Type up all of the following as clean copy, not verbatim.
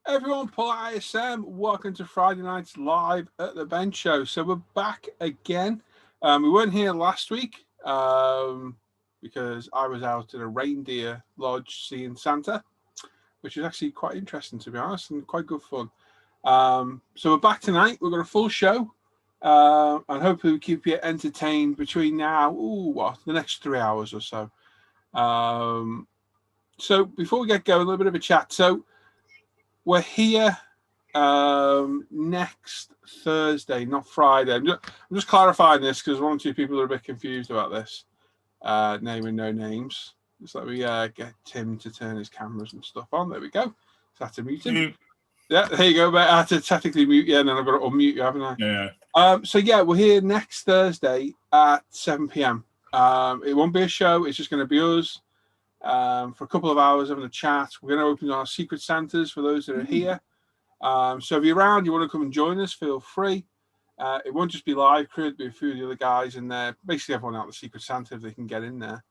Everyone, Paul ISM, welcome to Friday Nights Live at the Bench Show. So we're back again. We weren't here last week because I was out at a reindeer lodge seeing Santa, which is actually quite interesting, to be honest, and quite good fun. So we're back tonight. We've got a full show, and hopefully we keep you entertained between now, the next 3 hours or so. So before we get going, a little bit of a chat. So we're here next Thursday, not Friday. I'm just clarifying this because one or two people are a bit confused about this. Naming no names. Just let me get Tim to turn his cameras and stuff on. There we go. So I have to mute him. Yeah, there you go. But I have to technically mute you, and then I've got to unmute you, haven't I? Yeah. So yeah, we're here next Thursday at 7 p.m. It won't be a show. It's just going to be us for a couple of hours having a chat. We're going to open our Secret Santas for those that are here. So if you're around, you want to come and join us, feel free. It won't just be live crew, it'll be a few of the other guys in there, basically everyone out the Secret Santa if they can get in there.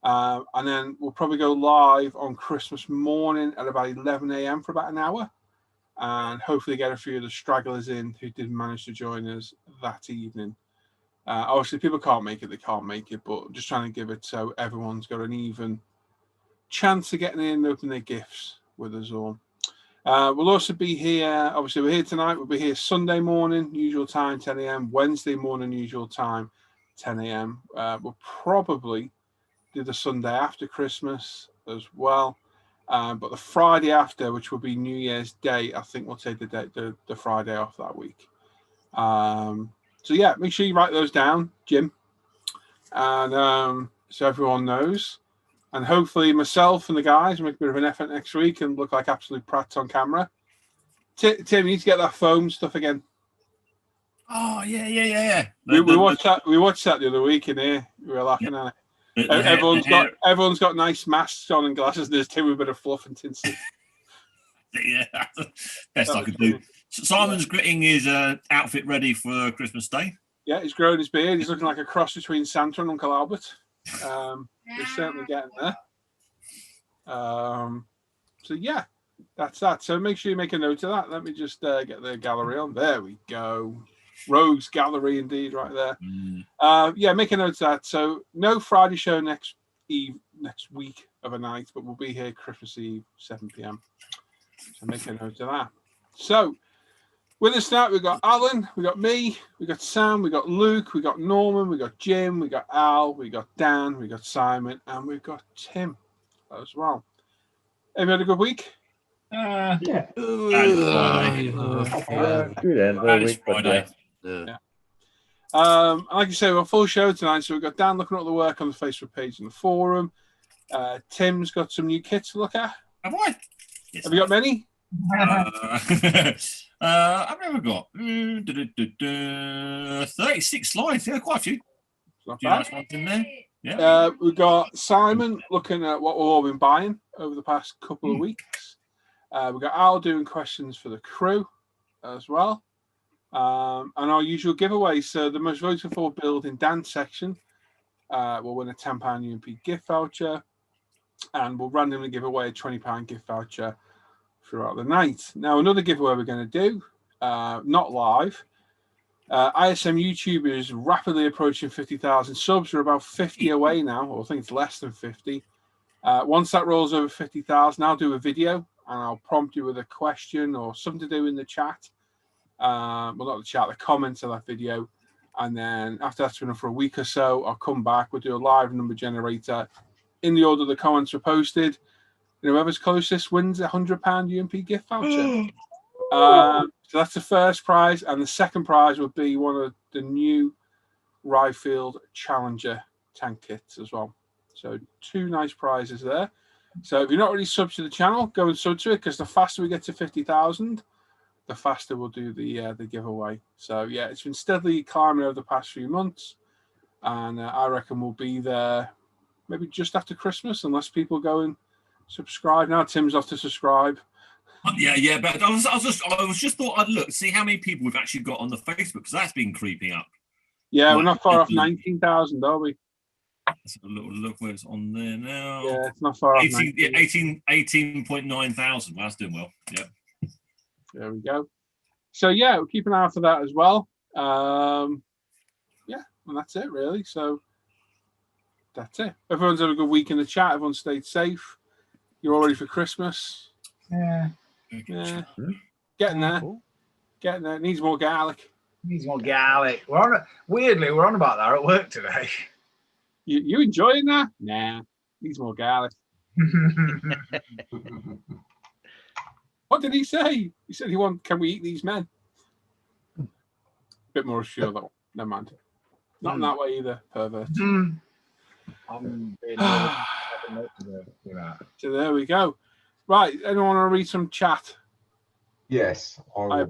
And then we'll probably go live on Christmas morning at about 11 a.m. for about an hour. And hopefully get a few of the stragglers in who didn't manage to join us that evening. Obviously, people can't make it, they can't make it, but just trying to give it so everyone's got an even chance of getting in and opening their gifts with us all. We'll also be here, obviously we're here tonight, we'll be here Sunday morning, usual time, 10 a.m, Wednesday morning, usual time, 10 a.m. We'll probably do the Sunday after Christmas as well. But the Friday after, which will be New Year's Day, I think we'll take the Friday off that week. So yeah, make sure you write those down, Jim. And so everyone knows. And hopefully myself and the guys make a bit of an effort next week and look like absolute prats on camera. Tim, you need to get that foam stuff again. Oh, yeah. We watched that the other week in here. We were laughing at it. Everyone's got nice masks on and glasses. There's Tim with a bit of fluff and tinsel. Yeah, best I could do. Simon's getting his outfit ready for Christmas Day. Yeah, he's growing his beard. He's looking like a cross between Santa and Uncle Albert. He's certainly getting there. So yeah, that's that. So make sure you make a note of that. Let me just get the gallery on. There we go. Rogues Gallery indeed, right there. Yeah, make a note of that. So no Friday show next week of a night, but we'll be here Christmas Eve, 7 p.m. So make a note of that. So with us tonight, we've got Alan, we got me, we got Sam, we got Luke, we got Norman, we got Jim, we got Al, we got Dan, we got Simon, and we've got Tim as well. Have you had a good week? Yeah. Good end of the week, but yeah. Like you say, we're a full show tonight, so we've got Dan looking at the work on the Facebook page and the forum. Tim's got some new kits to look at. Have I? Yes, have you got many? I've never got 36 slides. Yeah, quite a few. Not bad. Nice ones in there. Yeah. We've got Simon looking at what we've all been buying over the past couple of weeks. We've got Al doing questions for the crew as well. And our usual giveaway. So the most voted for build in Dan's section will win a £10 UMP gift voucher. And we'll randomly give away a £20 gift voucher throughout the night. Now, another giveaway we're going to do, not live. ISM YouTube is rapidly approaching 50,000 subs. We're about 50 away now, or I think it's less than 50. Once that rolls over 50,000, I'll do a video and I'll prompt you with a question or something to do in the chat. Well, not the chat, the comments of that video. And then after that's been for a week or so, I'll come back. We'll do a live number generator in the order the comments were posted. And whoever's closest wins a £100 UMP gift voucher. So that's the first prize. And the second prize would be one of the new Ryefield Challenger tank kits as well. So 2 nice prizes there. So if you're not already subbed to the channel, go and sub to it, because the faster we get to 50,000, the faster we'll do the giveaway. So yeah, it's been steadily climbing over the past few months. And I reckon we'll be there maybe just after Christmas, unless people go and subscribe. Now Tim's off to subscribe. Yeah, but I was just thought I'd look, see how many people we've actually got on the Facebook, because that's been creeping up. Yeah, we're not far off 19,000, are we? Let's have a little look where it's on there now. Yeah, it's not far off. 18.9 thousand. Well, that's doing well. Yeah. There we go. So yeah, we'll keep an eye out for that as well. Yeah, and that's it really. So that's it. Everyone's had a good week in the chat. Everyone stayed safe. You're all ready for Christmas. Yeah. Yeah. Getting there. Getting there. Needs more garlic. Needs more garlic. Weirdly, we're on about that at work today. You enjoying that? Nah. Needs more garlic. What did he say? He said can we eat these men? Bit more sure though. Never mind. Not in that way either, pervert. So there we go. Right, anyone want to read some chat? Yes, I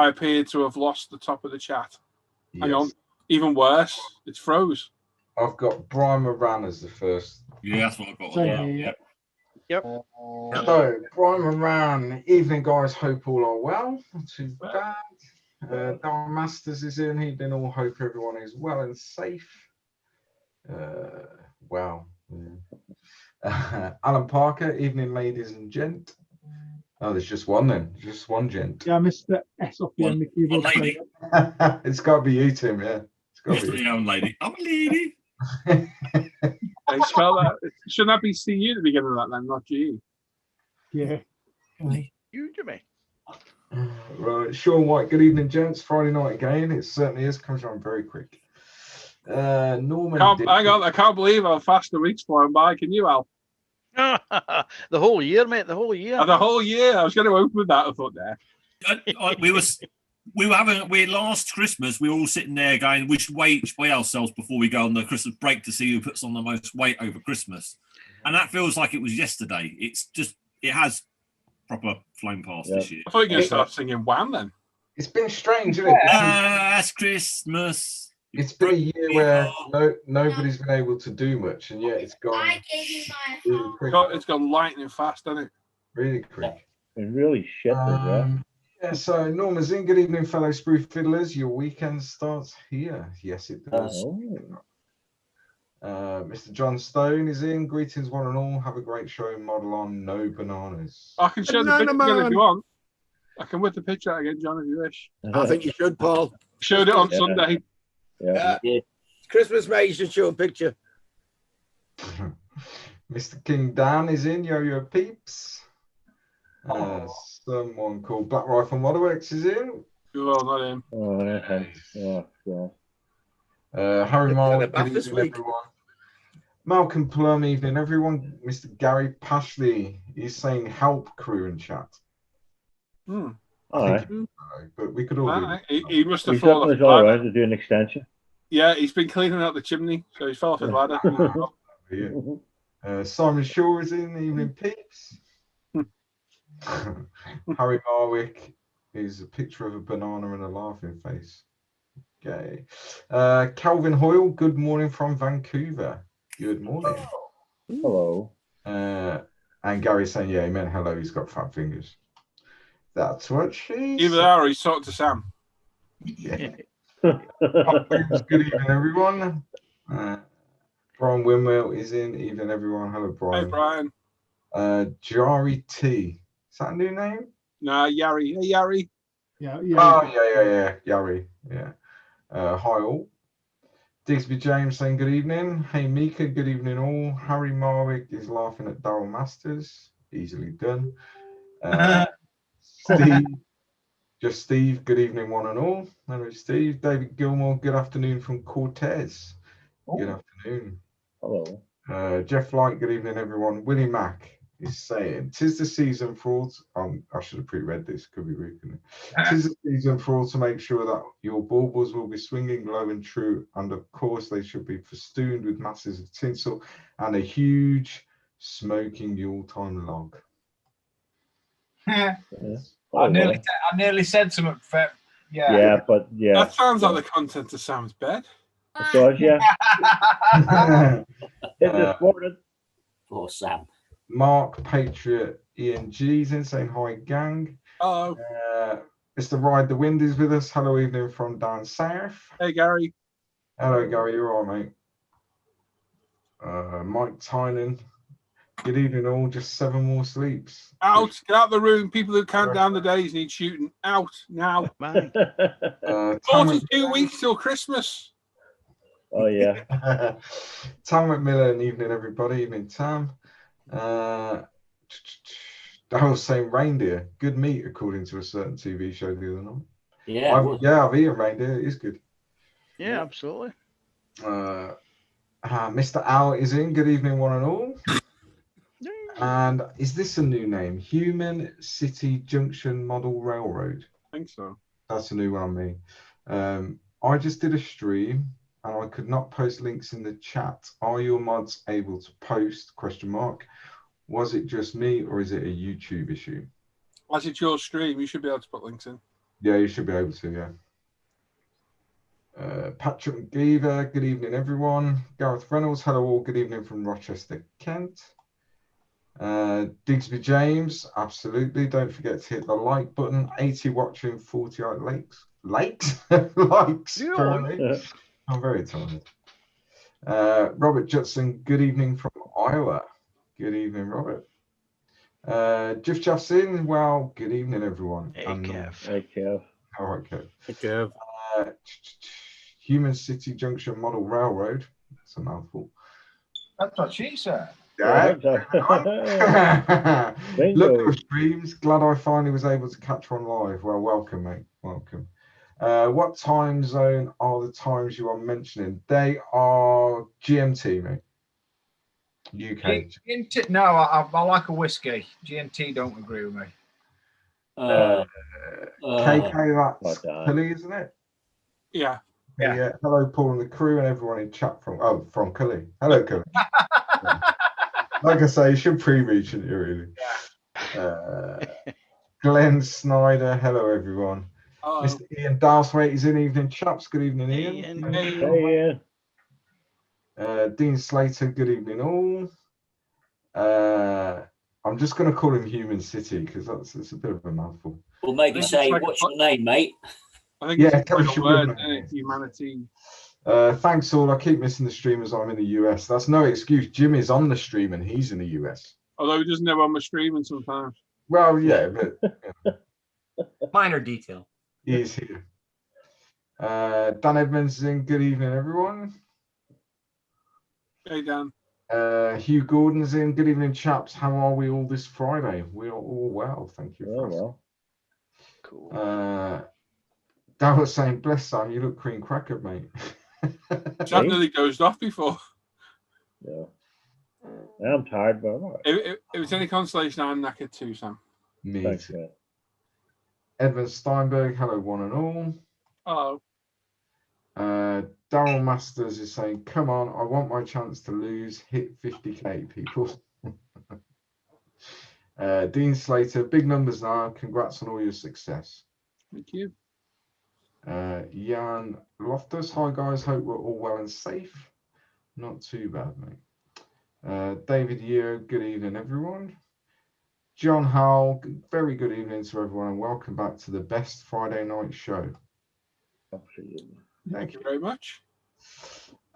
appear to have lost the top of the chat. Yes. Hang on. Even worse, it's froze. I've got Brian Moran as the first. Yeah, that's what I've got. Yep. So, Brian Moran, evening guys, hope all are well. Not too bad. Darren Masters is in. Evening all, hope everyone is well and safe. Wow. Yeah. Alan Parker, evening ladies and gent. Oh, there's just one then. Just one gent. Yeah, Mr. S off the end of the keyboard. One lady. It's got to be you, Tim, yeah. It's got to be you. I'm a lady. I'm a lady. I spell that. Shouldn't that be CU at the beginning of that then, not G? Yeah. You, Jimmy. Right, Sean White, good evening, gents. Friday night again. It certainly is. Comes on very quick. Norman. Hang on, I can't believe how fast the week's flying by. Can you, Al? The whole year, mate. The whole year. The whole year. I was going to open with that. I thought there. We were last Christmas. We were all sitting there going, we should weigh ourselves before we go on the Christmas break to see who puts on the most weight over Christmas. And that feels like it was yesterday. It has proper flown past this year. I thought you were going to start singing Wham then. It's been strange, isn't it? Last Christmas. It's been a year where nobody's been able to do much, and yet it's gone really quick. It's gone lightning fast, hasn't it? Really quick. It's really shit, Yeah, so Norma's in. Good evening, fellow Sproof Fiddlers. Your weekend starts here. Yes, it does. Mr. John Stone is in. Greetings, one and all. Have a great show. Model on, no bananas. I can show the picture again if you want. I can whip the picture out again, John, if you wish. I think you should, Paul. Showed it on Sunday. Yeah. Christmas, mate. You should show a picture. Mr. King Dan is in. Yo-Yo Peeps. Someone called Black Rifle Modelworks is in. Oh, not him. Harry Marley, good evening, everyone. Malcolm Plum, evening, everyone. Mr. Gary Pashley is saying help crew in chat. All right. But we could all he must have He's fallen off up the all ladder. right to do an extension. Yeah, he's been cleaning out the chimney, so he fell off his ladder. Simon Shaw is in, evening peeps. Harry Marwick is a picture of a banana and a laughing face. Okay. Calvin Hoyle, good morning from Vancouver. Good morning. Hello. And Gary's saying, yeah, he meant hello, he's got fat fingers. That's what she Either that or he's talking to Sam. Yeah. Good evening, everyone. Brian Winwell is in. Evening, everyone. Hello, Brian. Hey, Brian. Jari T. Is that a new name? Nah, Yari. Hey, Yari. Yeah. Oh, yeah. Yari. Yeah. Hi, all. Digsby James saying good evening. Hey, Mika. Good evening, all. Harry Marwick is laughing at Daryl Masters. Easily done. Steve. Just Steve, good evening, one and all. Hello, Steve. David Gilmore, good afternoon from Cortez. Good afternoon. Hello. Jeff Light, good evening, everyone. Willie Mack is saying, "'Tis the season for all." I should have pre-read this. Could be rude, couldn't it? "'Tis the season for all to make sure that your baubles will be swinging low and true, and of course they should be festooned with masses of tinsel and a huge smoking Yuletime log." I nearly said something. Yeah, but yeah. That sounds like the content of Sam's bed. It does, yeah. It's important. Poor Sam. Mark Patriot ENG's in saying hi, gang. Hello. Mr. Ride the Wind is with us. Hello, evening from down south. Hey, Gary. Hello, Gary. You're all right, mate. Mike Tynan. Good evening, all. Just 7 more sleeps. Out, get out the room. People who count down the days need shooting. Out now. Man. 42 weeks till Christmas. Oh yeah. Tam McMillan, evening, everybody. Evening, Tam. Daryl's saying reindeer. Good meat, according to a certain TV show the other night. Yeah. I've eaten reindeer. It is good. Yeah, absolutely. Mr. Al is in. Good evening, one and all. And is this a new name? Human City Junction Model Railroad. I think so. That's a new one on me. I just did a stream and I could not post links in the chat. Are your mods able to post? ? Was it just me or is it a YouTube issue? As it's your stream, you should be able to put links in. Yeah, you should be able to, yeah. Patrick McGeever, good evening, everyone. Gareth Reynolds, hello all, good evening from Rochester, Kent. Digsby James, absolutely. Don't forget to hit the like button. 80 watching, 48 likes. Likes? Apparently. I'm very tired. Robert Judson, good evening from Iowa. Good evening, Robert. Jiff Jaff's in. Well, good evening, everyone. Hey, Kev. Hey, Kev. All right, Kev. Hey, Kev. Human City Junction Model Railroad. That's a mouthful. That's what she said. Yeah. Bingo. Look at the streams. Glad I finally was able to catch one live. Well, welcome, mate. Welcome. What time zone are the times you are mentioning? They are GMT, mate. UK. GMT, no, I like a whiskey. GMT don't agree with me. KK, that's Cully, isn't it? Yeah. Yeah. Hello, Paul and the crew and everyone in chat from Cully. Hello, Cully. Like I say, you should pre-read, shouldn't you, really? Yeah. Glenn Snyder, hello, everyone. Mr. Ian Dalswaite is in. Evening, chaps. Good evening, Ian. Hey, Dean Slater, good evening, all. I'm just going to call him Human City because it's a bit of a mouthful. Well, maybe say, what's your name, mate? I think it's like a word, humanity. Thanks all. I keep missing the stream as I'm in the US. That's no excuse. Jim is on the stream and he's in the US. Although he doesn't know I'm streaming sometimes. Well, yeah, but minor detail. He is here. Dan Edmonds is in. Good evening, everyone. Hey, Dan. Hugh Gordon's in. Good evening, chaps. How are we all this Friday? We are all well. Thank you. well. Cool. Dan was saying, bless Sam, you look cream cracker, mate. Sam nearly dozed off before. Yeah. I'm tired, but I'm all right. If it's any consolation, I'm knackered too, Sam. Me Thanks, too. man. Edwin Steinberg, hello, one and all. Hello. Daryl Masters is saying, come on, I want my chance to lose. Hit 50k, people. Dean Slater, big numbers now. Congrats on all your success. Thank you. Jan Loftus, hi guys, hope we're all well and safe. Not too bad, mate. David Yeo, good evening, everyone. John Howell, very good evening to everyone, and welcome back to the best Friday night show. Absolutely. Thank you very much.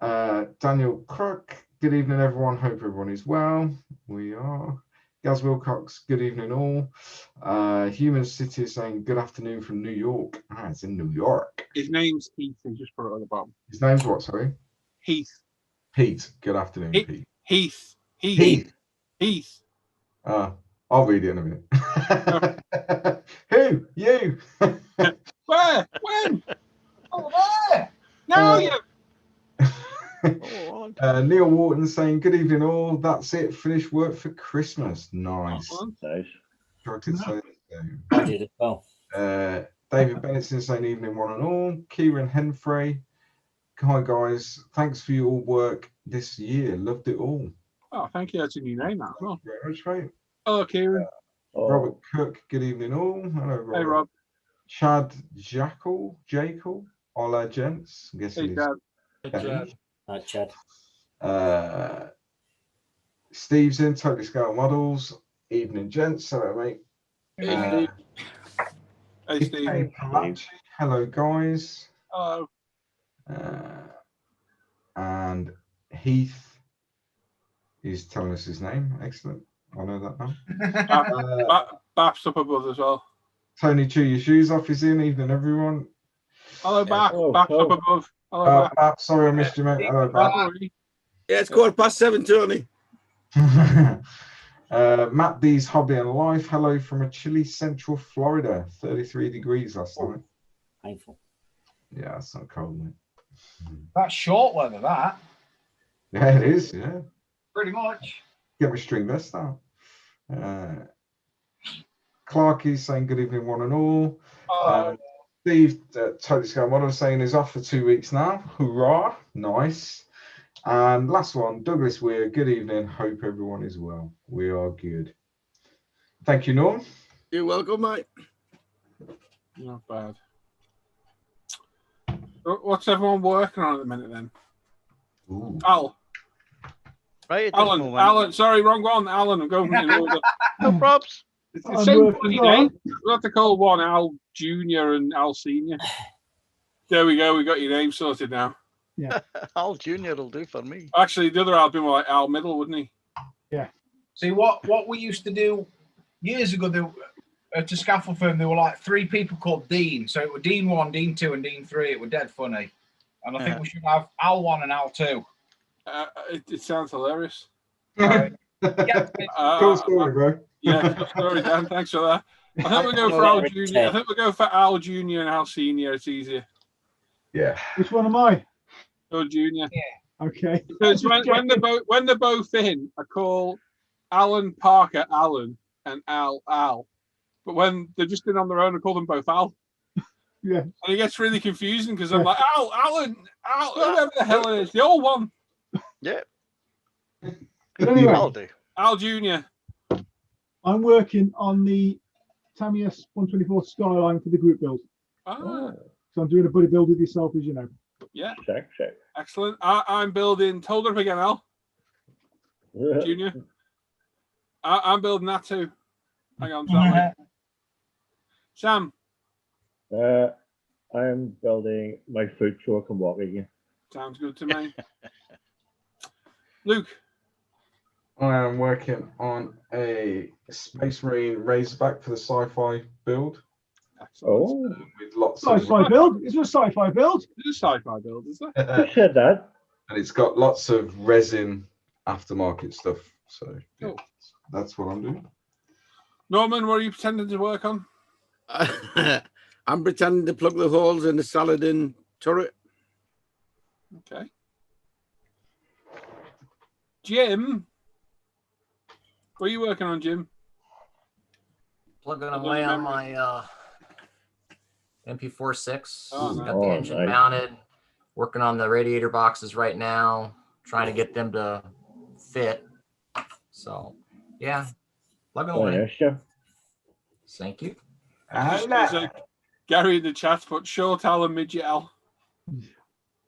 Daniel Crook, good evening, everyone. Hope everyone is well. We are. Gaz Wilcox, good evening, all. Human City is saying good afternoon from New York. It's in New York. His name's Heath. He just put it on the bottom. His name's what, sorry? Heath. Pete. Good afternoon, Pete. Heath. Heath. I'll read it in a minute. Who? You? Where? When? Oh, there. No, you. Neil Wharton saying, good evening, all. That's it. Finished work for Christmas. Nice. Nice. I could say I did as well. David Bennettson saying, evening, one and all. Kieran Henfrey. Hi, guys. Thanks for your work this year. Loved it all. Oh, thank you. That's a new name now. Well. Very much, mate. Hello, Kieran. Robert Cook, good evening, all. Hello, Robert. Hey, Rob. Chad Jackal. Hola, gents. I'm guessing Hey, Chad. Hey, Chad. Hi, Chad. Steve's in Totally Scale Models. Evening, gents. Hello, mate. Hey, Steve. Hey, Palachi. Hello, guys. Hello. And Heath He's telling us his name. Excellent. I know that now. Bap's up above as well. Tony, chew your shoes off. He's in. Evening, everyone. Hello, Bap. Oh, Bap's oh. up above. Hello, Bap. Bap, sorry I missed you, mate. Hello, Bap. Bap. Yeah, it's 7:15, Tony. Matt D's Hobby and Life. Hello from a chilly Central Florida. 33 degrees last night. Painful. Yeah, that's not cold, mate. That's short weather, that. Yeah, it is. Yeah. Pretty much. Get my string vest out. Clarky's saying good evening, one and all. Steve, totally scam. What I'm saying is off for 2 weeks now. Hurrah! Nice. And last one, Douglas Weir. Good evening. Hope everyone is well. We are good. Thank you, Norm. You're welcome, mate. Not bad. What's everyone working on at the minute then? Ooh. Al. Right at this Alan. moment. Alan. Sorry, wrong one. Alan. I'm going in order. No props. It's the I'm same working bloody on. name. We have to call one Al Junior and Al Senior. There we go. We got your name sorted now. Al Junior will do for me. Actually, the other Al would be more like Al Middle, wouldn't he? See, what we used to do years ago, at a scaffold firm, there were like 3 people called Dean. So it were Dean 1, Dean 2, and Dean 3. It were dead funny. And I think we should have Al 1 and Al 2. It sounds hilarious. Yeah, Cool story, bro. Yeah, cool story, Dan. Thanks for that. I think we'll go for Al Junior. I think we'll go for Al Junior and Al Senior. It's easier. Yeah. Which one am I? Al Junior. Okay. Because when they're both in, I call Alan Parker Alan and Al Al. But when they're just in on their own, I call them both Al. Yeah. And it gets really confusing because I'm like, Alan, Al, whoever the hell it is, the old one. Yeah. Anyway, I'll do. Al Junior. I'm working on the Tamiya 124 Skyline for the group build. Ah, So I'm doing a buddy build with yourself, as you know. yeah, Check. excellent. I'm building. Hold up again, Al Junior. I'm building that too. Hang on, Sam. I'm building my food so I can walk again. Sounds good to me. Luke. I am working on a Space Marine Razorback for the sci-fi build. Oh, With lots of Sci-fi build? Is there a sci-fi build? It's a sci-fi build, is there? who said that? and it's got lots of resin aftermarket stuff. So yeah, Cool. that's what I'm doing. Norman, what are you pretending to work on? I'm pretending to plug the holes in the Saladin turret. Okay. Jim, what are you working on, Jim? Plugging away on my MP46. Oh, Got nice. the engine mounted. Working on the radiator boxes right now. Trying to get them to fit. So, yeah, plugging away. Thank you. Gary in the chat put short Al and midget Al.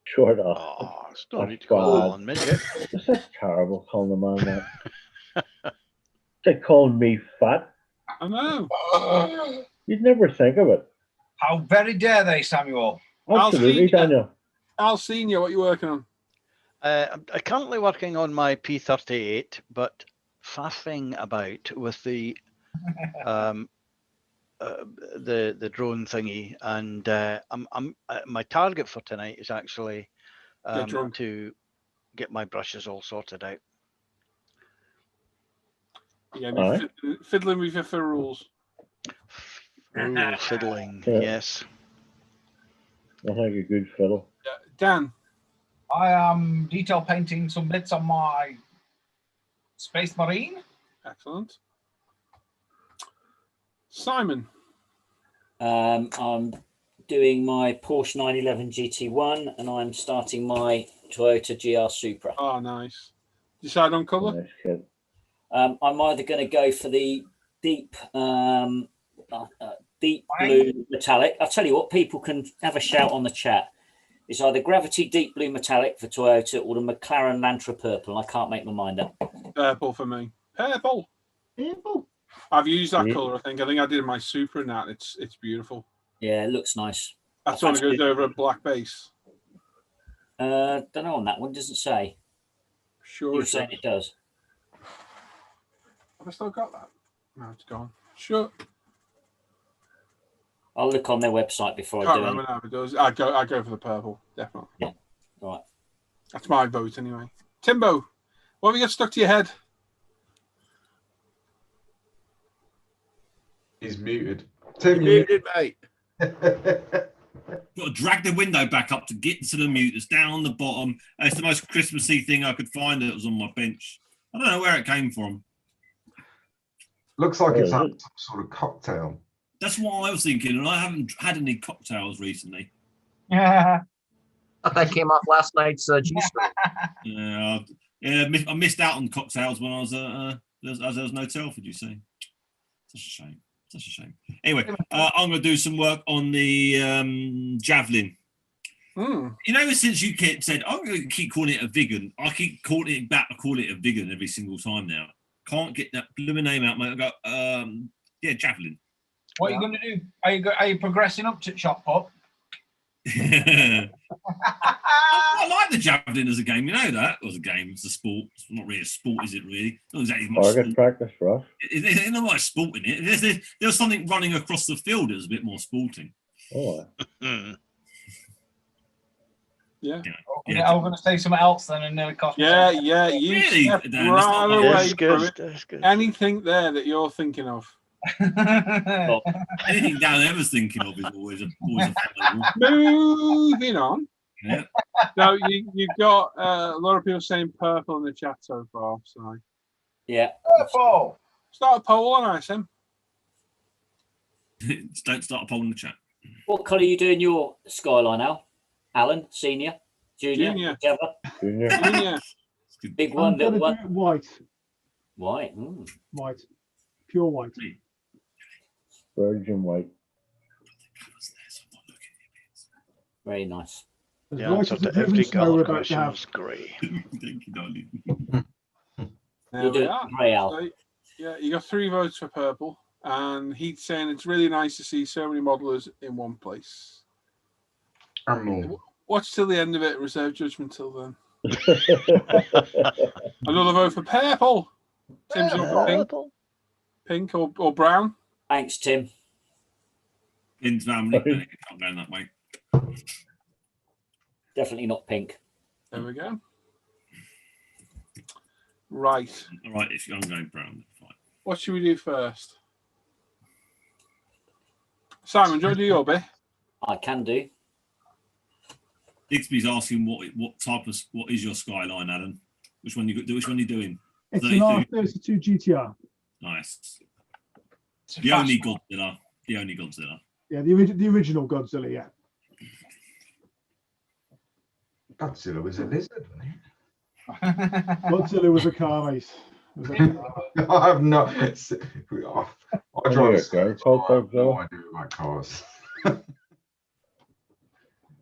Short Al. Oh, still need to call Alan midget. This is terrible calling the man that. They called me fat. I know. You'd never think of it. How very dare they, Samuel? Absolutely, Daniel. Al Senior, what are you working on? I'm currently working on my P38, but faffing about with the drone thingy, and I'm my target for tonight is actually to get my brushes all sorted out. Yeah, fiddling with your rules. Fiddling, Yeah. yes. I think a good fiddle. Dan. I am detail painting some bits on my Space Marine. Excellent. Simon. I'm doing my Porsche 911 GT1 and I'm starting my Toyota GR Supra. Oh, nice. Decide on colour? Nice kid. I'm either going to go for the deep blue metallic. I'll tell you what, people can have a shout on the chat. It's either Gravity Deep Blue Metallic for Toyota or the McLaren Lantra Purple. I can't make my mind up. Purple for me. Purple. I've used that colour, I think. I did my Supra and that. It's beautiful. Yeah, it looks nice. That's one that goes over a black base. Don't know on that one. Doesn't say. Sure. You're saying it does. Have I still got that? No, it's gone. Sure. I'll look on their website before Can't I do remember it. now if it does. I go for the purple, definitely. Yeah. Right. That's my vote anyway. Timbo, what have you got stuck to your head? He's muted. Tim, You're muted, mate. Got to drag the window back up to get to the mute. It's down on the bottom. It's the most Christmassy thing I could find that was on my bench. I don't know where it came from. Looks like it's some sort of cocktail. That's what I was thinking, and I haven't had any cocktails recently. Yeah. I thought that came off last night's G Street. Yeah, I missed out on cocktails when I was as there was no Telford, you see. Such a shame. Such a shame. Anyway, I'm going to do some work on the javelin. Mm. You know, since you said, I'm going to keep calling it a vegan, I keep calling it back. I call it a vegan every single time now. Can't get that blooming name out, mate. I go, yeah, javelin. What are you going to do? Are you progressing up to Chop Pop? I like the javelin as a game. You know that was a game. It's a sport. It's not really a sport, is it? Really? Not exactly much. Target practice for us. There's not much sport in it. There's something running across the field that was a bit more sporting. Oh. Yeah. Okay, I was going to say something else then, and nearly cost me. Yeah. You Really? stepped Dan, that's not right my- away That's from good. it. That's good. Anything there that you're thinking of? Well, Anything Dan ever's thinking of is always a fun. Moving on. Yeah. So you've got a lot of people saying purple in the chat so far. So yeah. Purple. start a poll on ISM. Don't start a poll in the chat. What colour are you doing your skyline, Al? Alan, senior, junior, Junior. whichever. Junior. Junior. Big I'm one, going little to do one. it white. White. Mm. White. Pure white. Virgin white. Very nice. As Yeah, white so as the that every driven snow we're colour about to question have. was grey. Thank you, darling. There You're we doing are. grey, Al. So, yeah, you got 3 votes for purple, and Heath saying it's really nice to see so many modelers in one place. And more. Watch till the end of it. Reserve judgment till then. Another vote for purple. Tim's up for pink or brown. Thanks, Tim. Pins family. Can't go that way. Definitely not pink. There we go. Right. All right, if I'm going brown, fine. What should we do first? Simon, do you want to do your bit? I can do. Dixby's asking what is your skyline, Alan? Which one you doing? It's 32. an R32 GTR. Nice. It's a The fast only one. Godzilla. The only Godzilla. Yeah, the original Godzilla, yeah. Godzilla was a lizard, wasn't Godzilla was a car, mate. Was a car. it? I have no. I Oh, drive. yeah, okay. Called I have no Godzilla. idea about cars.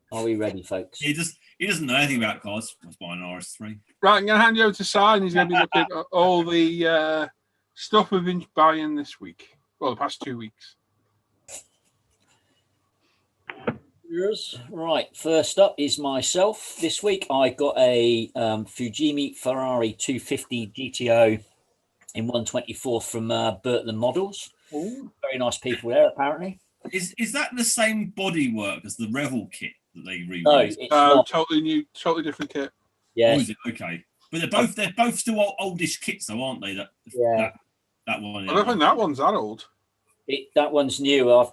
Are we ready, folks? He doesn't know anything about cars. I was buying an RS3. Right, I'm going to hand you over to Simon. He's going to be looking at all the stuff we've been buying this week. Well, the past 2 weeks. Yes. Right, first up is myself. This week I got a Fujimi Ferrari 250 GTO in 124 from Bertland Models. Ooh. Very nice people there, apparently. Is that the same bodywork as the Revel kit that they reused? No, it's not. Totally new, totally different kit. Yeah, Oh, is it? Okay. But they're both still oldish kits though, aren't they? That one. I don't think that one's that old. that one's new. I've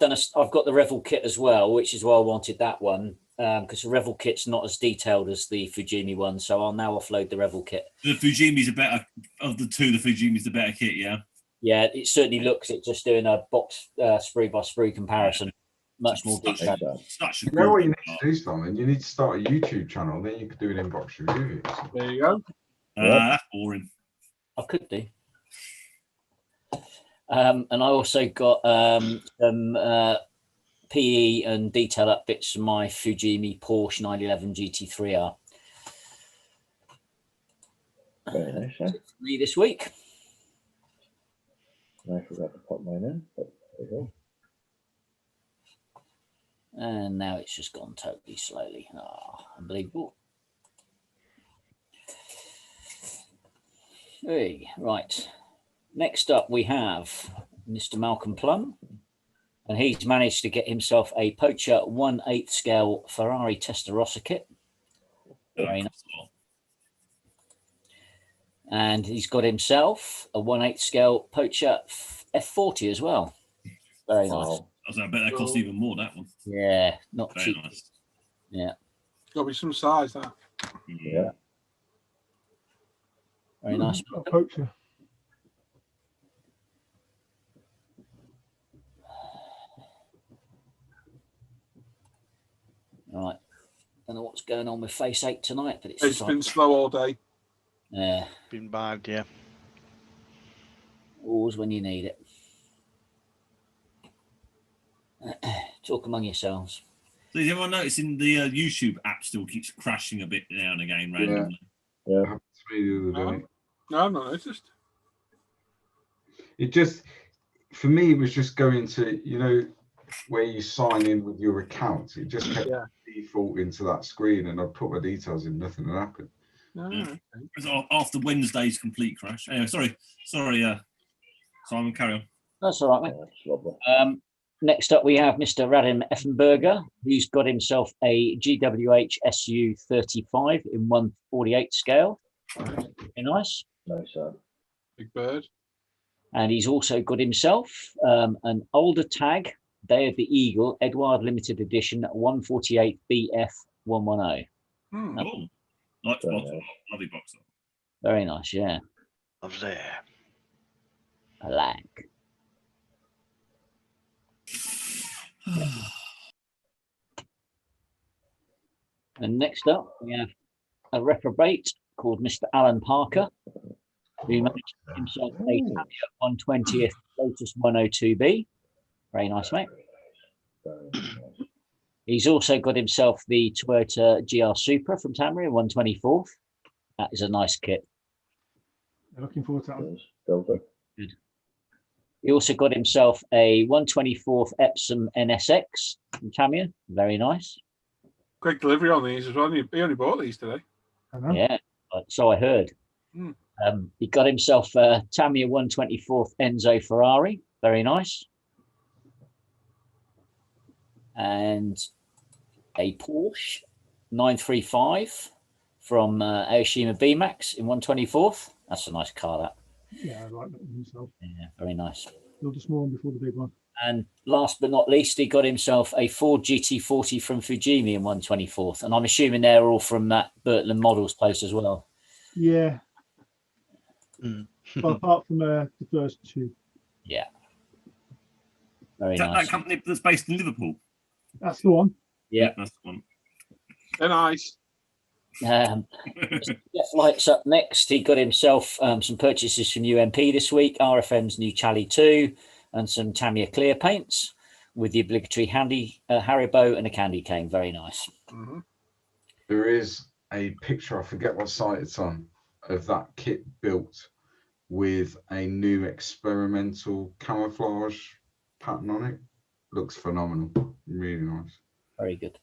got the Revel kit as well, which is why I wanted that one, because the Revel kit's not as detailed as the Fujimi one. So I'll now offload the Revel kit. The Fujimi's a better of the two. The Fujimi's the better kit, yeah. Yeah, it certainly looks. It's just doing a box sprue by sprue comparison. Much more detailed. Such a You know what you good need to do, Simon? You need to start a YouTube channel, then you could do an inbox review. There you go. That's boring. I could do. And I also got some PE and detail up bits from my Fujimi Porsche 911 GT3R. Very nice, yeah. Me this week. I forgot to put mine in, but there you go. And now it's just gone totally slowly. Unbelievable. Hey, right. Next up, we have Mr. Malcolm Plum, and he's managed to get himself a Poacher 1/8 scale Ferrari Testarossa kit. Very nice. And he's got himself a 1/8 scale Poacher F40 as well. Very nice. I bet that costs even more, that one. Yeah, not Very cheap. nice. Yeah. Got to be some size, that. Yeah. Very nice. A Poacher. All right. Don't know what's going on with Face 8 tonight, but It's been slow all day. Yeah. Been bad, yeah. Always when you need it. Talk among yourselves. So did everyone notice in the YouTube app still keeps crashing a bit now and again randomly? Yeah. Happened to me the other day. No, I've not noticed. It just, for me, it was just going to, you know, where you sign in with your account. It just kept defaulting to that screen, and I put my details in, nothing had happened. Yeah. It was after Wednesday's complete crash. Anyway, sorry, Simon, carry on. That's all right, mate. Next up, we have Mr. Radim Effenberger, who's got himself a GWH SU 35 in 1/48 scale. Very nice. Nice, Big bird. And he's also got himself an older tag, Day of the Eagle, Edward Limited Edition 148 BF 110. Oh, nice box. Lovely box. Very nice, yeah. Loves there. I like. And next up, we have a reprobate called Mr. Alan Parker, who managed himself a Tamiya 120th Lotus 102B. Very nice, mate. He's also got himself the Toyota GR Supra from Tamiya 124th. That is a nice kit. Looking forward to that. Good. He also got himself a 124th Epsom NSX from Tamiya. Very nice. Quick delivery on these as well. He only bought these today. Yeah, so I heard. He got himself a Tamiya 124th Enzo Ferrari. Very nice. And a Porsche 935 from Aoshima B-Max in 124th. That's a nice car, that. Yeah, I like that one myself. Yeah, very nice. Build a small one before the big one. And last but not least, he got himself a Ford GT40 from Fujimi in 124th. And I'm assuming they're all from that Bertland Models place as well. Yeah. Well, apart from the first two. Yeah. Very Is that nice. that company that's based in Liverpool? That's the one. Yeah. That's the one. They're nice. Jeff Light's up next. He got himself some purchases from UMP this week, RFM's new Chally 2 and some Tamiya clear paints with the obligatory handy Haribo and a candy cane. Very nice. There is a picture, I forget what site it's on, of that kit built with a new experimental camouflage pattern on it. Looks phenomenal. Really nice. Very good.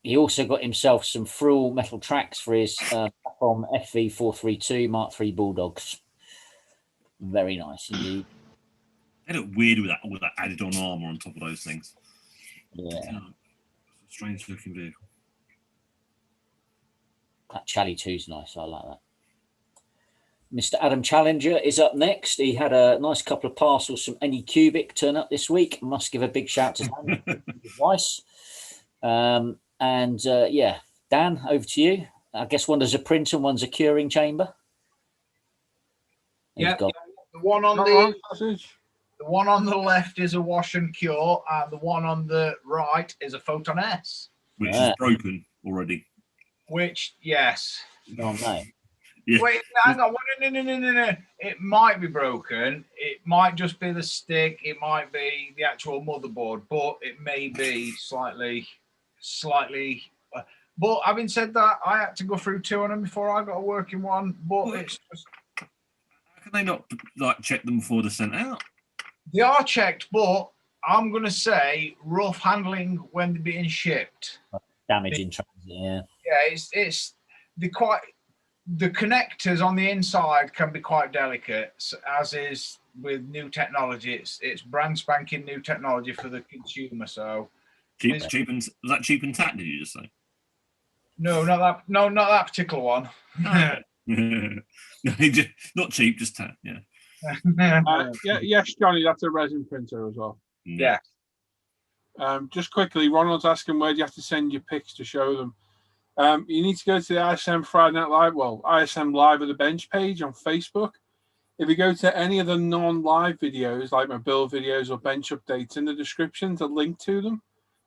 He also got himself some Frill metal tracks for his Capcom FV432 Mark III Bulldogs. Very nice indeed. They look weird with that added on armor on top of those things. Yeah. Strange looking vehicle. That Chally 2's nice. I like that. Mr. Adam Challenger is up next. He had a nice couple of parcels from Any Cubic turn up this week. Must give a big shout to Dan. Nice. Yeah, Dan, over to you. I guess one does a print and one's a curing chamber. Yeah, the one on the one on the left is a wash and cure, and the one on the right is a Photon S, which is broken already. Which, yes. Oh no. Yeah. Wait, hang on. No. It might be broken. It might just be the stick. It might be the actual motherboard, but it may be slightly. But having said that, I had to go through two of them before I got a working one. But it's just. How can they not check them before they're sent out? They are checked, but I'm going to say rough handling when they're being shipped. Damage in transit, yeah. Yeah, it's the connectors on the inside can be quite delicate, as is with new technology. It's brand spanking new technology for the consumer. So cheap and was that cheap and tack? Did you just say? No, not that. No, not that particular one. Not cheap, just tack. Yeah. Yes, Johnny, that's a resin printer as well. Yeah. Just quickly, Ronald's asking where do you have to send your pics to show them. You need to go to the ISM Friday Night Live, ISM Live at the Bench page on Facebook. If you go to any of the non-live videos, like my build videos or bench updates, in the description, there's a link to them.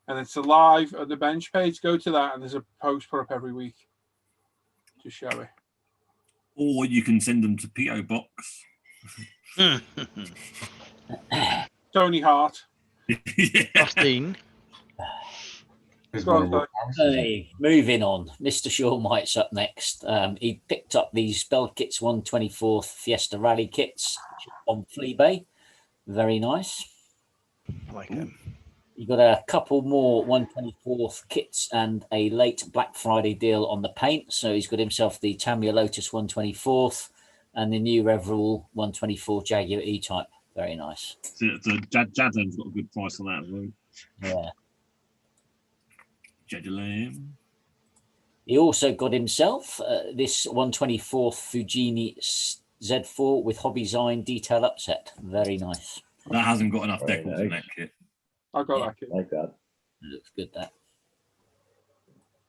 And it's a live at the Bench page. Go to that, and there's a post put up every week to show it. Or you can send them to P.O. Box. Tony Hart. 15. Hey, moving on. Mr. Shawmite's up next. He picked up these Bell Kits 124th Fiesta Rally kits on Fleabay. Very nice. Like him. You got a couple more 124th kits and a late Black Friday deal on the paint. So he's got himself the Tamiya Lotus 124th and the new Reverall 124 Jaguar E-Type. Very nice. So Jadlam's got a good price on that as well. Yeah. Jadlam. He also got himself this 124th Fujimi Z4 with Hobby Design detail upset. Very nice. That hasn't got enough decals in that kit. I got that kit. Like that. It looks good, that.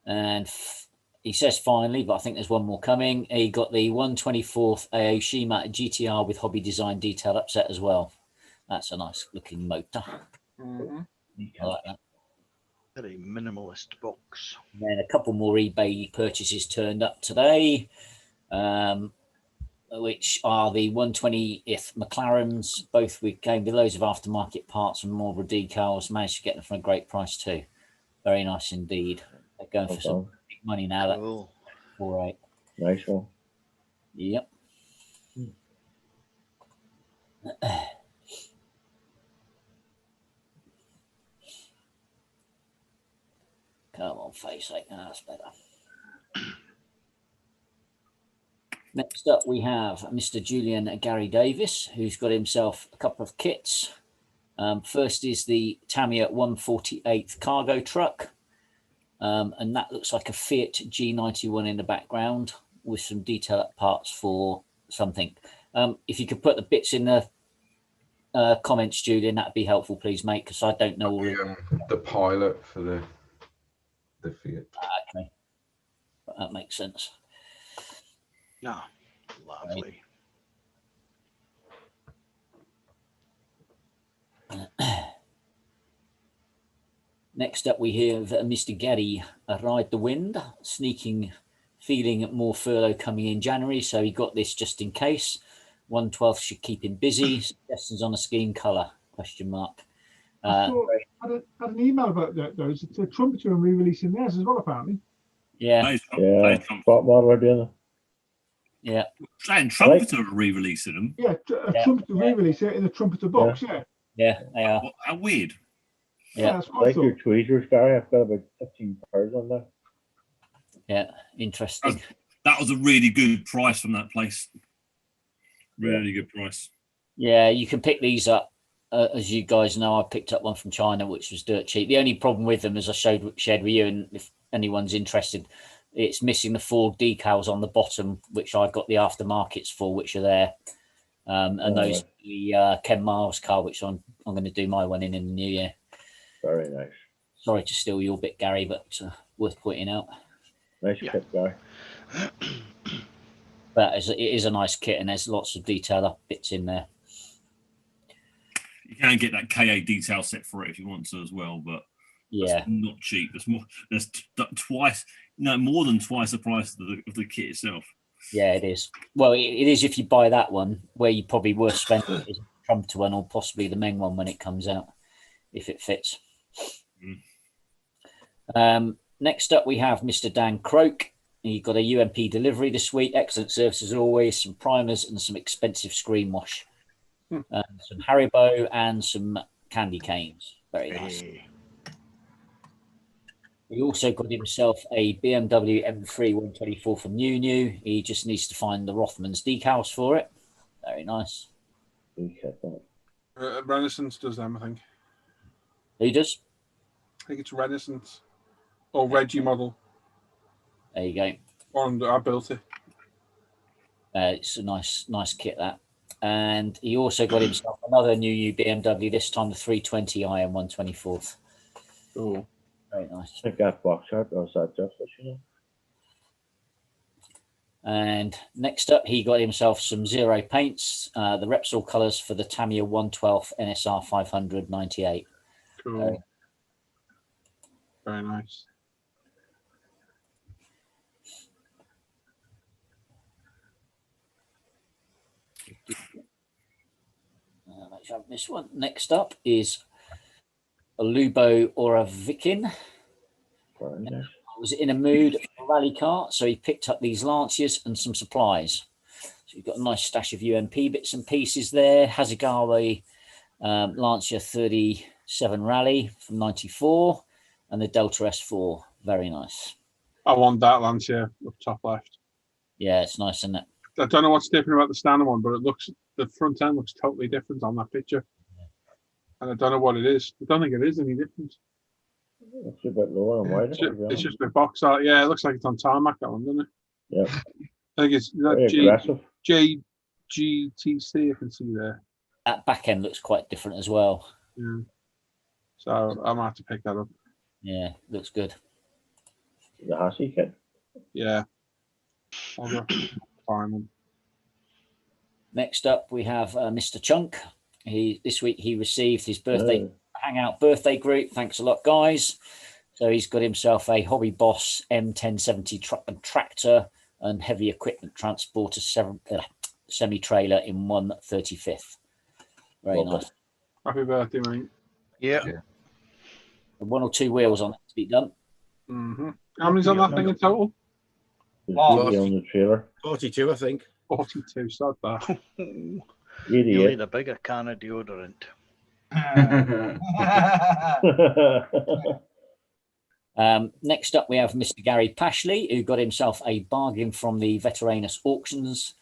And he says finally, but I think there's one more coming. He got the 124th Aoshima GTR with Hobby Design detail upset as well. That's a nice looking motor. Mm-hmm. I like that. Very minimalist box. And then a couple more eBay purchases turned up today, which are the 120th McLarens, both came with loads of aftermarket parts and more decals. Managed to get them for a great price too. Very nice indeed. They're going for some big money now. Cool. 4.8. Nice one. Yep. Come on, face ache. That's better. Next up, we have Mr. Julian Gary Davis, who's got himself a couple of kits. First is the Tamiya 148th cargo truck. And that looks like a Fiat G91 in the background with some detail parts for something. If you could put the bits in the comments, Julian, that'd be helpful, please, mate, because I don't know all the pilot for the Fiat. Okay. But that makes sense. Ah, lovely. Next up, we have Mr. Gary Ride the Wind, feeling more furlough coming in January. So he got this just in case. 1/12 should keep him busy. Suggestions on a scheme colour? Question mark. I had an email about that, though. It's a trumpeter and re-releasing theirs as well, apparently. Yeah. Spot model or the other. Yeah. And Trumpeter are re-releasing them. Yeah, a trumpeter re-release it in the trumpeter box, yeah. Yeah, they are. How weird. Yeah. That's what I Like your thought. tweezers, Gary. I've got about 15 pairs on there. Yeah, interesting. That was a really good price from that place. Really good price. Yeah, you can pick these up. As you guys know, I picked up one from China, which was dirt cheap. The only problem with them, as I shared with you, and if anyone's interested, it's missing the 4 decals on the bottom, which I got the aftermarkets for, which are there. And those the Ken Miles car, which I'm going to do my one in the new year. Very nice. Sorry to steal your bit, Gary, but worth pointing out. Nice kit, Gary. But it is a nice kit, and there's lots of detail up bits in there. You can get that KA detail set for it if you want to as well, but yeah, not cheap. There's twice, no, more than twice the price of the kit itself. Yeah, it is. Well, it is if you buy that one, where you probably worth spending is the Trumpeter one or possibly the Meng one when it comes out, if it fits. Next up, we have Mr. Dan Croak. He got a UMP delivery this week. Excellent service as always. Some primers and some expensive screen wash. Some Haribo and some candy canes. Very nice. He also got himself a BMW M3 124 from New. He just needs to find the Rothmans decals for it. Very nice. Renaissance does them, I think. Who does? I think it's Renaissance or Reggie model. There you go. I built it. It's a nice kit, that. And he also got himself another new BMW, this time the 320 IM 124th. Cool. Very nice. I think that box art was that just, you know. And next up, he got himself some Zero paints, the Repsol colours for the Tamiya 112 NSR 598. Cool. Very nice. Make sure I haven't missed one. Next up is a Lubo or a Viking. I was in a mood for a rally car, so he picked up these Lanciers and some supplies. So you've got a nice stash of UMP bits and pieces there. Hasegawa Lancia 37 Rally from 94 and the Delta S4. Very nice. I want that Lancia up top left. Yeah, it's nice, isn't it? I don't know what's different about the standard one, but the front end looks totally different on that picture. And I don't know what it is. I don't think it is any different. It's a bit lower and wider. It's just a bit box art. Yeah, it looks like it's on tarmac, that one, doesn't it? Yeah. I think it's aggressive. JGTC, I can see there. That back end looks quite different as well. Yeah. So I might have to pick that up. Yeah, looks good. The Hassy kit? Yeah. I'll go find them. Next up, we have Mr. Chunk. This week he received his birthday hangout birthday group. Thanks a lot, guys. So he's got himself a Hobby Boss M1070 truck and tractor and heavy equipment transporter semi-trailer in 1/35. Very nice. Happy birthday, mate. Yeah. One or two wheels on it to be done. Mm-hmm. How many's on that thing in total? On the trailer. 42, I think. 42, so that. You Idiot. need a bigger can of deodorant. Next up, we have Mr. Gary Pashley, who got himself a bargain from the Veteranus Auctions,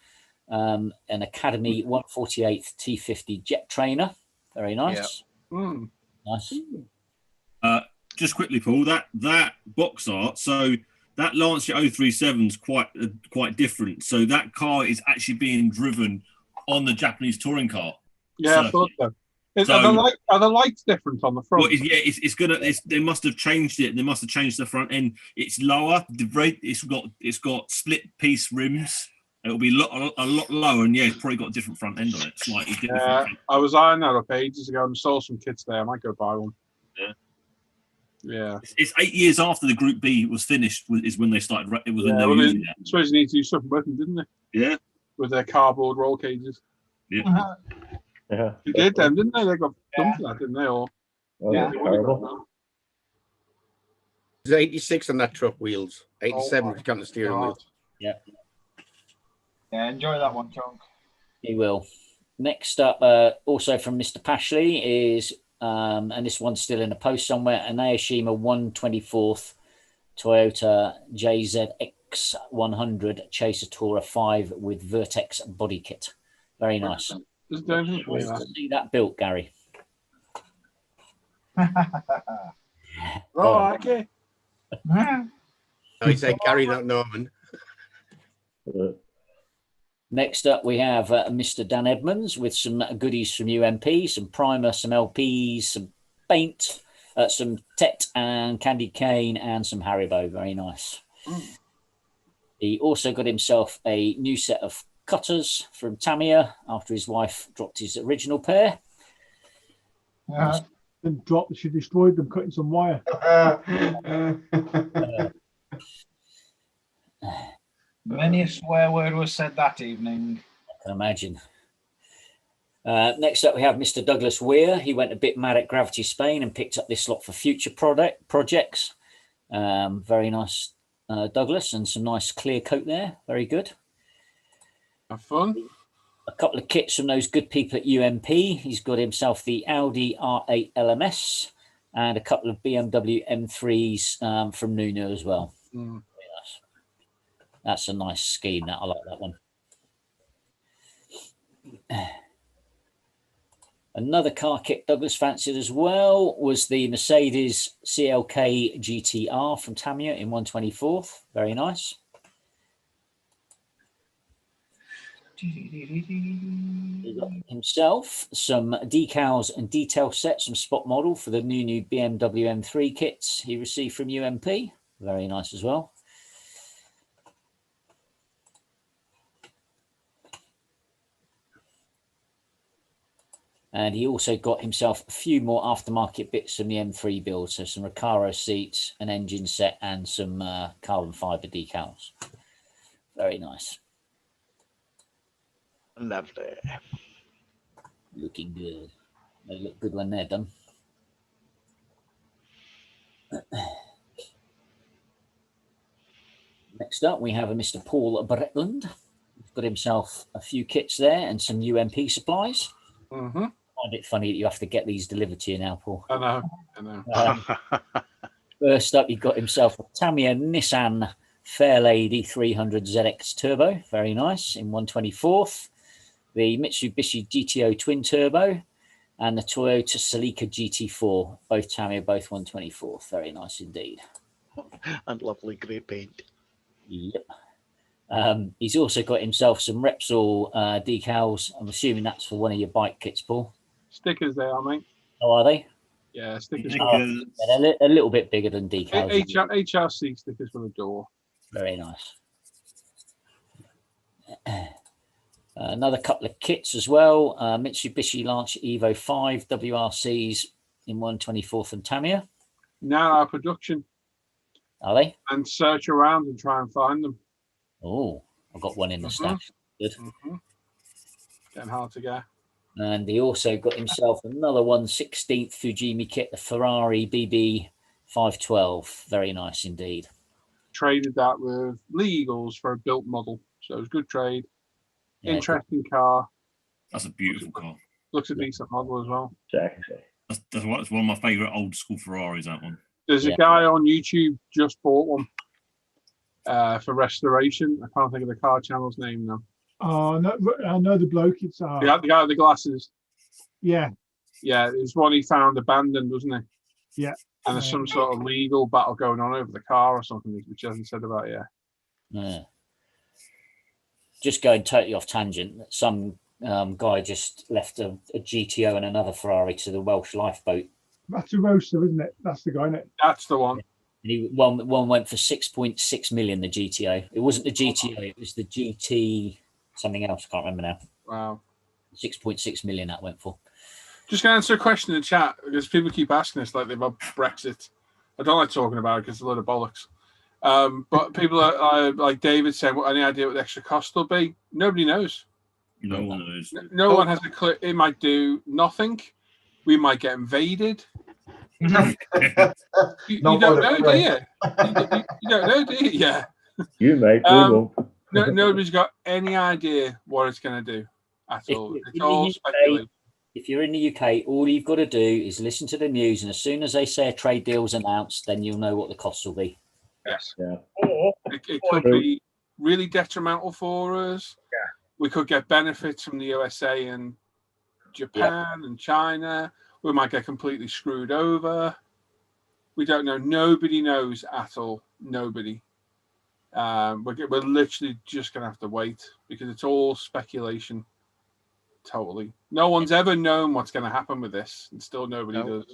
an Academy 148th T50 jet trainer. Very nice. Yeah. Nice. Just quickly, Paul, that box art, so that Lancia 037 is quite different. So that car is actually being driven on the Japanese touring car. Yeah, I thought so. Are the lights different on the front? Well, they must have changed it. They must have changed the front end. It's lower. It's got split piece rims. It'll be a lot lower, and it's probably got a different front end on it. Slightly different. Yeah, I was eyeing that up ages ago and saw some kits there. I might go buy one. Yeah. Yeah. It's 8 years after the Group B was finished is when they started. It was when they were using it. I suppose you need to do something with them, didn't they? Yeah. With their cardboard roll cages. Yeah. Yeah. They did them, didn't they? They got done for that, didn't they? Or terrible. There's 86 on that truck wheels. 87 if you count the steering wheel. Yeah. Yeah, enjoy that one, Chunk. He will. Next up, also from Mr. Pashley is, and this one's still in the post somewhere, an Aoshima 124th Toyota JZX 100 Chaser Tourer 5 with Vertex body kit. Very nice. See that built, Gary. Oh, okay. No, he said Gary, not Norman. Next up, we have Mr. Dan Edmonds with some goodies from UMP, some primer, some LPs, some paint, some Tet and Candy Cane, and some Haribo. Very nice. He also got himself a new set of cutters from Tamiya after his wife dropped his original pair. Didn't drop, she destroyed them cutting some wire. Many a swear word was said that evening. I can imagine. Next up, we have Mr. Douglas Weir. He went a bit mad at Gravity Spain and picked up this lot for future projects. Very nice, Douglas, and some nice clear coat there. Very good. Have fun. A couple of kits from those good people at UMP. He's got himself the Audi R8 LMS, and a couple of BMW M3s from Nuno as well. Mm. That's a nice scheme. I like that one. Another car kit Douglas fancied as well was the Mercedes CLK GTR from Tamiya in 1/24. Very nice. He got himself some decals and detail sets from Spot Model for the new BMW M3 kits he received from UMP. Very nice as well. And he also got himself a few more aftermarket bits from the M3 build. So some Recaro seats, an engine set, and some carbon fiber decals. Very nice. Lovely. Looking good. They look good when they're done. Next up, we have a Mr. Paul Bretland. He's got himself a few kits there and some UMP supplies. Mm-hmm. I find it funny that you have to get these delivered to you now, Paul. I know. First up, he got himself a Tamiya Nissan Fairlady 300 ZX Turbo. Very nice in 1/24. The Mitsubishi GTO Twin Turbo and the Toyota Celica GT4. Both Tamiya, both 1/24. Very nice indeed. And lovely grey paint. Yep. He's also got himself some Repsol decals. I'm assuming that's for one of your bike kits, Paul. Stickers they are, mate. Oh, are they? Yeah, stickers. Yeah, they're a little bit bigger than decals. HRC stickers for the door. Very nice. Another couple of kits as well. Mitsubishi Launch Evo 5 WRCs in 1/24 from Tamiya. Now our production. Are they? And search around and try and find them. Oh, I've got one in the stash. Good. Getting hard to get. And he also got himself another 1/16 Fujimi kit, the Ferrari BB 512. Very nice indeed. Traded that with Lee Eagles for a built model. So it was good trade. Yeah, interesting car. That's a beautiful car. Looks a decent model as well. Sexy. That's one of my favourite old school Ferraris, that one. There's a guy on YouTube just bought one for restoration. I can't think of the car channel's name now. Oh, no, I know the bloke. It's The guy with the glasses. Yeah. Yeah, it was one he found abandoned, wasn't it? Yeah. And there's some sort of legal battle going on over the car or something, which he hasn't said about yet. Yeah. Just going totally off tangent, some guy just left a GTO and another Ferrari to the Welsh lifeboat. That's a roaster, isn't it? That's the guy, isn't it? That's the one. And one went for 6.6 million, the GTO. It wasn't the GTO, it was the GT something else. I can't remember now. Wow. 6.6 million that went for. Just going to answer a question in the chat because people keep asking us lately about Brexit. I don't like talking about it because it's a load of bollocks. But people are like David saying, "What any idea what the extra cost will be?" Nobody knows. No one knows. No one has a clue. It might do nothing. We might get invaded. You don't know, do you? You don't know, do you? Yeah. You mate, we won't. Nobody's got any idea what it's going to do at all. It's all speculation. If you're in the UK, all you've got to do is listen to the news, and as soon as they say a trade deal's announced, then you'll know what the costs will be. Yes. Yeah. It could be really detrimental for us. Yeah. We could get benefits from the USA and Japan and China. We might get completely screwed over. We don't know. Nobody knows at all. Nobody. We're literally just going to have to wait because it's all speculation. Totally. No one's ever known what's going to happen with this, and still nobody does.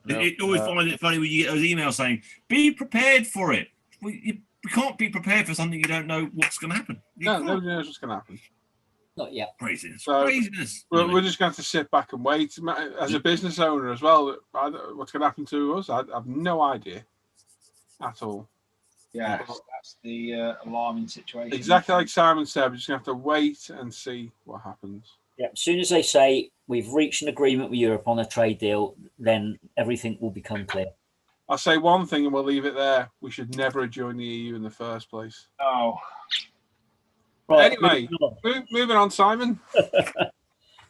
It always find it funny when you get those emails saying, "Be prepared for it." We can't be prepared for something you don't know what's going to happen. Nobody knows what's going to happen. Not yet. Craziness. So Craziness. We're just going to have to sit back and wait. As a business owner as well, what's going to happen to us? I have no idea at all. Yeah, that's the alarming situation. Exactly like Simon said, we're just going to have to wait and see what happens. Yeah, as soon as they say we've reached an agreement with Europe on a trade deal, then everything will become clear. I'll say one thing and we'll leave it there. We should never have joined the EU in the first place. Oh. Right, anyway, moving on, Simon.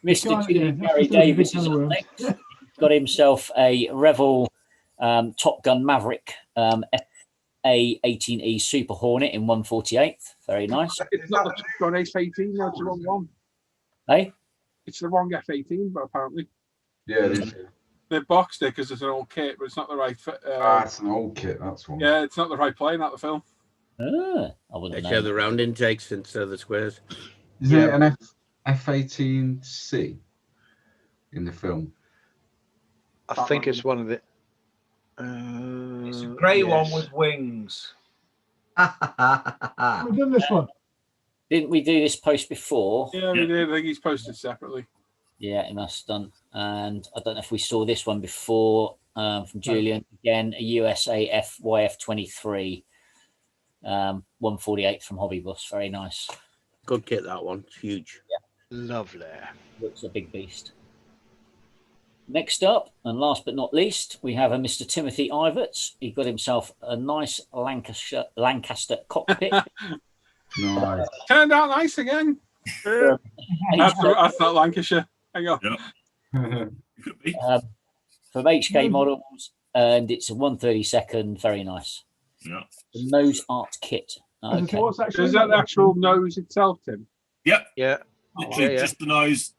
Mr. Gary Davis is up next. Got himself a Revel Top Gun Maverick FA-18E Super Hornet in 1/48. Very nice. It's not the Top Gun F-18, no, it's the wrong one. Hey? It's the wrong F-18, but apparently. Yeah, it is. They boxed it because it's an old kit, but it's not the right. It's an old kit. That's one. Yeah, it's not the right plane, not the film. I wouldn't They know. show the round intakes instead of the squares. Is it an F-18C in the film? I think it's one of the. It's a grey one with wings. We've done this one. Didn't we do this post before? Yeah, we did. I think he's posted separately. Yeah, it must have done. And I don't know if we saw this one before from Julian. Again, a USAF YF-23, 1/48 from Hobby Bus. Very nice. Good kit, that one. It's huge. Yeah. Lovely. Looks a big beast. Next up, and last but not least, we have a Mr. Timothy Iverts. He got himself a nice Lancaster cockpit. Nice. Turned out nice again. That's not Lancashire. Hang on. From HK Models, and it's a 1/32. Very nice. Yeah. The nose art kit. Okay. What's actually Is that the actual nose itself, Tim? Yep. Yeah. Literally just the nose.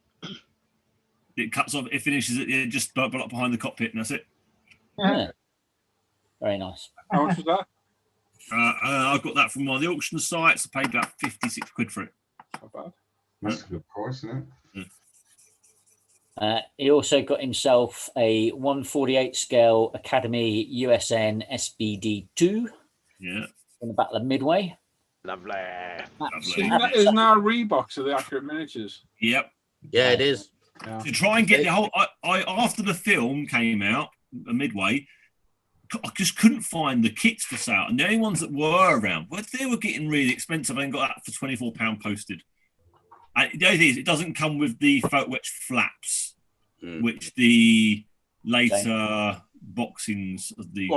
It cuts off. It finishes it. Yeah, just block behind the cockpit, and that's it. Yeah. Very nice. How much was that? I got that from one of the auction sites. I paid about 56 quid for it. Not bad. That's a good price, isn't it? He also got himself a 1/48 scale Academy USN SBD2. Yeah. In the Battle of Midway. Lovely. Isn't that a Reeboks of the accurate miniatures? Yep. Yeah, it is. Yeah. To try and get the whole, I after the film came out, Midway, I just couldn't find the kits for sale, and the only ones that were around, they were getting really expensive. I got that for £24 posted. And the only thing is, it doesn't come with the photo etch flaps, which the later boxings of the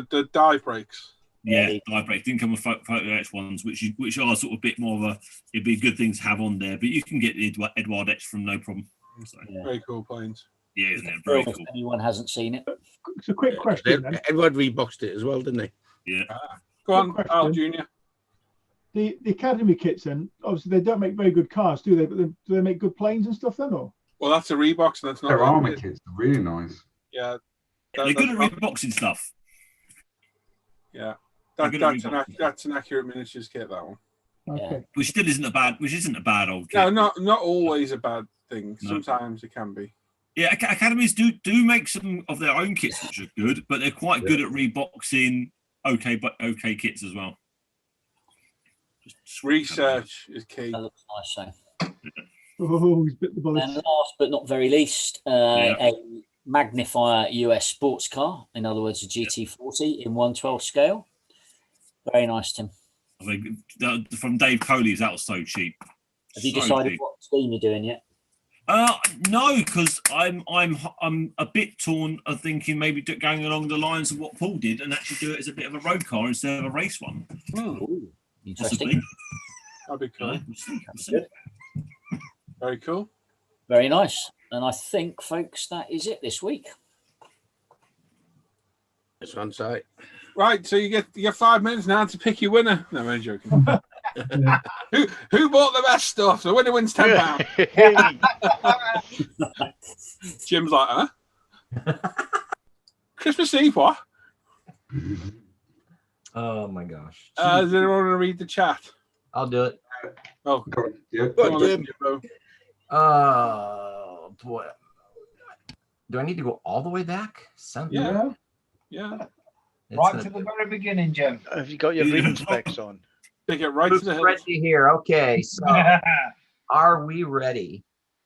the dive breaks. Yeah, dive breaks didn't come with photo etch ones, which are sort of a bit more of a. It'd be a good thing to have on there, but you can get the Edward etch from no problem. So. Yeah. Very cool planes. Yeah, isn't it? Very cool. If anyone hasn't seen it. It's a quick question. Then. Edward reboxed it as well, didn't he? Yeah. Go on, Al Junior. The Academy kits, then obviously they don't make very good cars, do they? But do they make good planes and stuff then, or? Well, that's a Reeboks, and that's not. Their armor kits are really nice. Yeah. They're good at reboxing stuff. Yeah. That's an accurate miniatures kit, that one. Okay. Which isn't a bad old kit. No, not always a bad thing. No. Sometimes it can be. Yeah, academies do make some of their own kits which are good, but they're quite good at reboxing okay kits as well. Research is key. That looks nice. So. Oh, he's bit the bullet. And last but not very least, a magnifier US sports car, in other words, a GT40 in 1/12 scale. Very nice, Tim. I think from Dave Coley's, that was so cheap. Have you decided what scheme you're doing yet? No, because I'm a bit torn of thinking maybe going along the lines of what Paul did and actually do it as a bit of a road car instead of a race one. Ooh, interesting. Possibly. That'd be cool. We'll see. Very cool. Very nice. And I think, folks, that is it this week. It's on site. Right, so you get 5 minutes now to pick your winner. No, I'm joking. Who bought the best stuff? The winner wins £10. Jim's like, huh? Christmas Eve, what? Oh my gosh. Does anyone want to read the chat? I'll do it. Oh, yeah. Go on, Jim. Boy. Do I need to go all the way back? Yeah. Right to the very beginning, Jim. Have you got your reading specs on? Take it right to the hill. Ready here. Okay, so are we ready?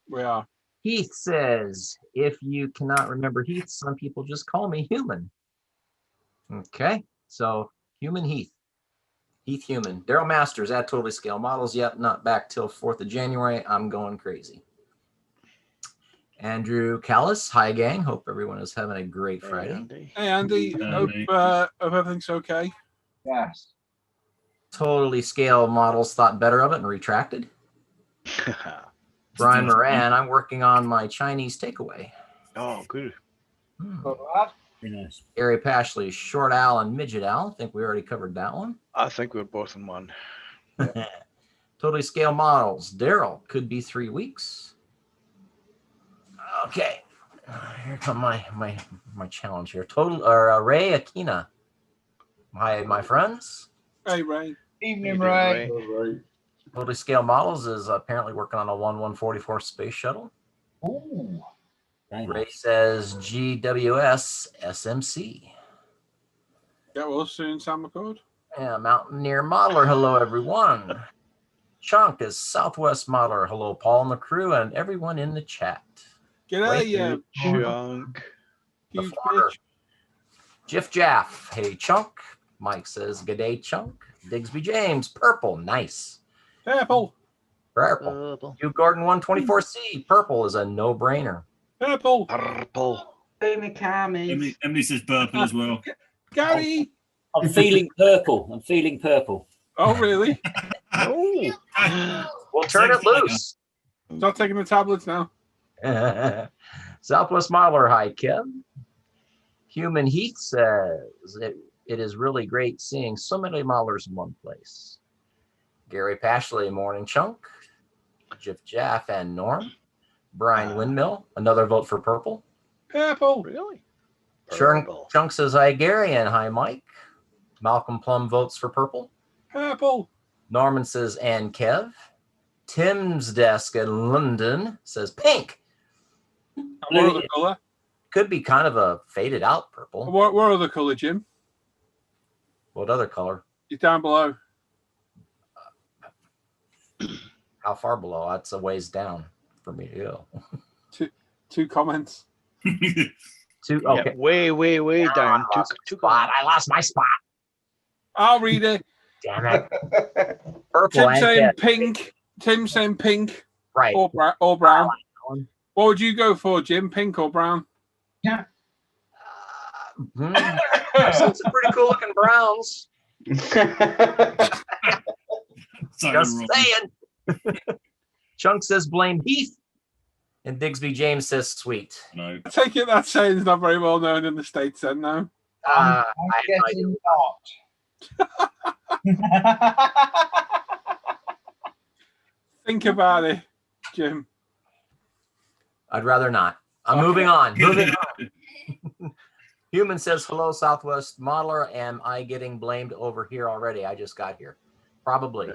We are. Heath says, if you cannot remember Heath, some people just call me Human. Okay, so Human Heath. Heath Human. Daryl Masters at Totally Scale Models. Yep, not back till 4th of January. I'm going crazy. Andrew Callis. Hi, gang. Hope everyone is having a great Friday. Hey, Andy. Hope everything's okay. Yes. Totally Scale Models thought better of it and retracted. Brian Moran. I'm working on my Chinese takeaway. Oh, good. Very nice. Gary Pashley, Short Owl and Midget Owl. I think we already covered that one. I think we're both in one. Totally Scale Models. Daryl, could be 3 weeks. Okay. Here come my challenge here. Ray Akina. My friends. Hey, Ray. Evening, Ray. Totally Scale Models is apparently working on a 1/144 space shuttle. Ooh. Ray says GWS SMC. Get well soon, Sam McCord. Yeah, Mountaineer Modeler. Hello, everyone. Chunk is Southwest Modeler. Hello, Paul and the crew and everyone in the chat. G'day, yeah. Chunk. Huge Farmer. bitch. Jiff Jaff. Hey, Chunk. Mike says, "G'day, Chunk." Digsby James. Purple. Nice. Purple. Purple. Hugh Gordon 124C. Purple is a no-brainer. Purple. Purple. Emily says purple as well. Gary. I'm feeling purple. I'm feeling purple. Oh, really? We'll turn it loose. Start taking the tablets now. Southwest Modeler. Hi, Kim. Human Heath says, it is really great seeing so many modelers in one place. Gary Pashley, Morning Chunk. Jiff Jaff and Norm. Brian Windmill, another vote for purple. Purple. Really? Sure. Chunk says, hi, Gary, and hi, Mike. Malcolm Plum votes for purple. Purple. Norman says, and Kev. Tim's desk in London says pink. What other colour? Could be kind of a faded out purple. What other colour, Jim? What other color? You're down below. How far below? That's a ways down for me to go. Two comments. Two. Okay. Yeah, way down. Two spot. I lost my spot. I'll read it. Damn it. Purple. Tim saying pink. Tim saying pink. Right. Or brown. What would you go for, Jim? Pink or brown? Yeah. I've seen some pretty cool looking browns. Just saying. Chunk says blame Heath. And Digsby James says sweet. No. I take it that saying's not very well known in the States then, no? I'm guessing not. Think about it, Jim. I'd rather not. I'm moving on. Moving on. Human says, hello, Southwest Modeler. Am I getting blamed over here already? I just got here. Probably.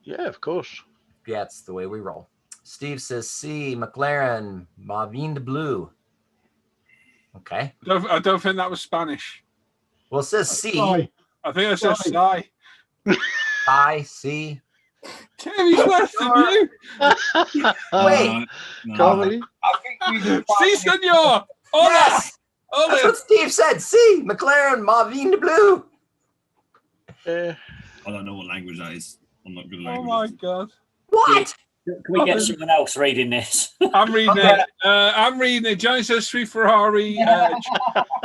Yeah, of course. Yeah, it's the way we roll. Steve says, C. McLaren, Mavin de Blue. Okay. I don't think that was Spanish. Well, it says C. Sorry. I think it says Psy. I, C. Tim, he's worse than you. Wait. Probably. I think we Si, senor. Hola. Yes. Hola. That's what Steve said. C. McLaren, Mavin de Blue. I don't know what language that is. I'm not good at Oh language. my God. What? Can we get someone else reading this? I'm reading it. I'm reading it. Johnny says Sweet Ferrari.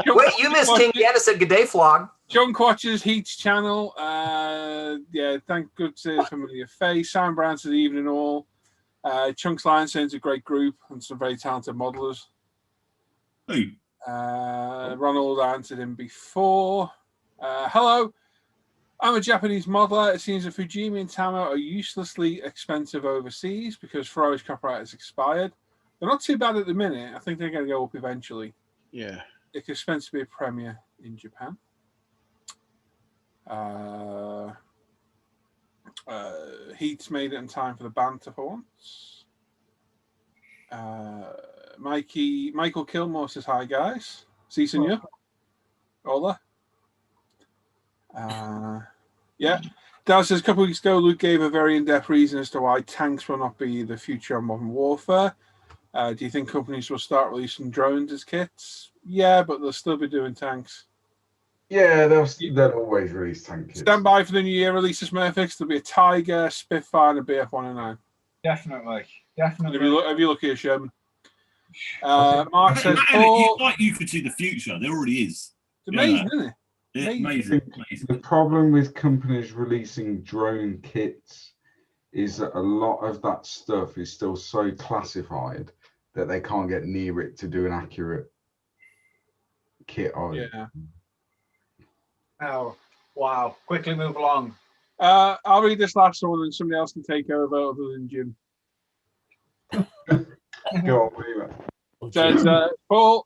Wait, you missed King Deanna said good day, Flog. Junk watches Heat's channel. Yeah, thank good to familiar face. Sam Brown says evening all. Chunks Lion sends a great group and some very talented modelers. Who? Ronald answered him before. Hello. I'm a Japanese modeler. It seems that Fujimi and Tamo are uselessly expensive overseas because Ferrari's copyright has expired. They're not too bad at the minute. I think they're going to go up eventually. Yeah. It's expensive to be a premier in Japan. Heat's made it in time for the banter for once. Michael Kilmore says hi guys. See senor. Hola. Yeah. Dal says a couple of weeks ago Luke gave a very in-depth reason as to why tanks will not be the future of modern warfare. Do you think companies will start releasing drones as kits? Yeah, but they'll still be doing tanks. Yeah, they'll always release tank kits. Stand by for the new year releases, Smurfix. There'll be a Tiger, Spitfire, and a BF-109. Definitely. Have you look here, Sherman? Mark says, it's like you could see the future. There already is. It's amazing, isn't it? Yeah, amazing. The problem with companies releasing drone kits is that a lot of that stuff is still so classified that they can't get near it to do an accurate kit on. Yeah. Oh, wow. Quickly move along. I'll read this last one and somebody else can take over other than Jim. Go on, Willie Mac. Says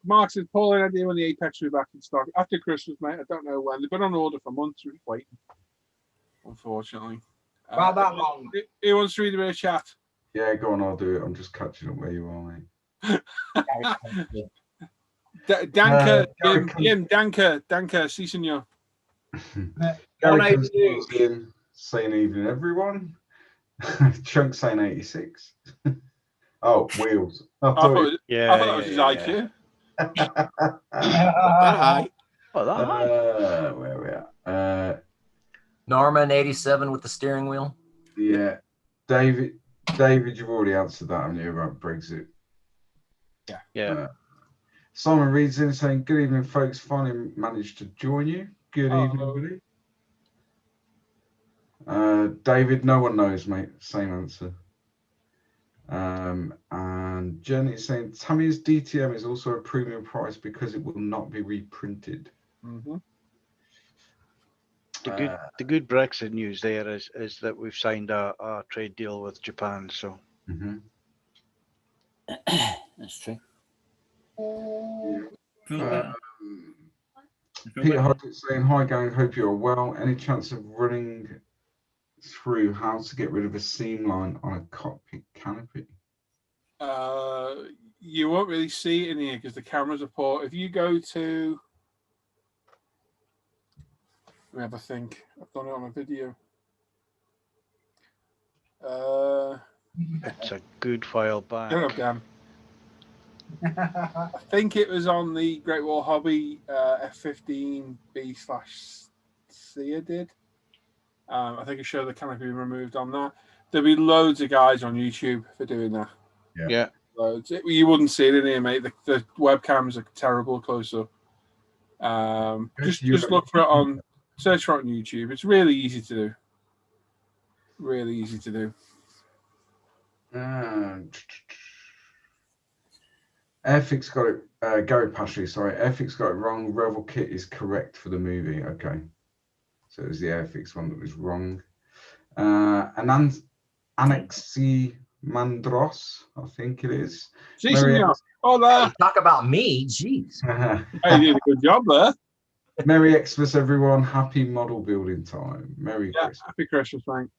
Mark says Paul and idea when the Apex will be back in stock after Christmas, mate. I don't know when. They've been on order for months. We're just waiting. Unfortunately. About that long. Who wants to read a bit of chat? Yeah, go on, I'll do it. I'm just catching up where you are, mate. Danke, Jim, danke, si senor. Gary comes in saying evening, everyone. Chunk saying 86. Oh, wheels. I thought that was his IQ. Hi. Where we at? Norman 87 with the steering wheel. Yeah. David, you've already answered that, haven't you, about Brexit? Yeah. Simon reads in saying, good evening, folks. Finally managed to join you. Good evening, buddy. David, no one knows, mate. Same answer. And Jen is saying Tammy's DTM is also a premium price because it will not be reprinted. Mm-hmm. The good Brexit news there is that we've signed a trade deal with Japan. So that's true. Peter Hunt is saying, hi gang, hope you're well. Any chance of running through how to get rid of a seam line on a cockpit canopy? You won't really see it in here because the cameras are poor. If you go to, let me have a think. I've done it on a video. it's a good while back. Get up, Dan. I think it was on the Great Wall Hobby F15B/C I did. I think I showed the canopy removed on that. There'll be loads of guys on YouTube for doing that. Yeah. Loads. You wouldn't see it in here, mate. The webcams are terrible close up. Just look for it on, search for it on YouTube. It's really easy to do. Really easy to do. Airfix got it. Gary Pashley, sorry. Airfix got it wrong. Revel kit is correct for the movie. Okay. So it was the Airfix one that was wrong. Annexi Mandros, I think it is. Hola. Talk about me, jeez. Hey, you did a good job there. Merry Xmas, everyone. Happy model building time. Merry Christmas. Happy Christmas, mate.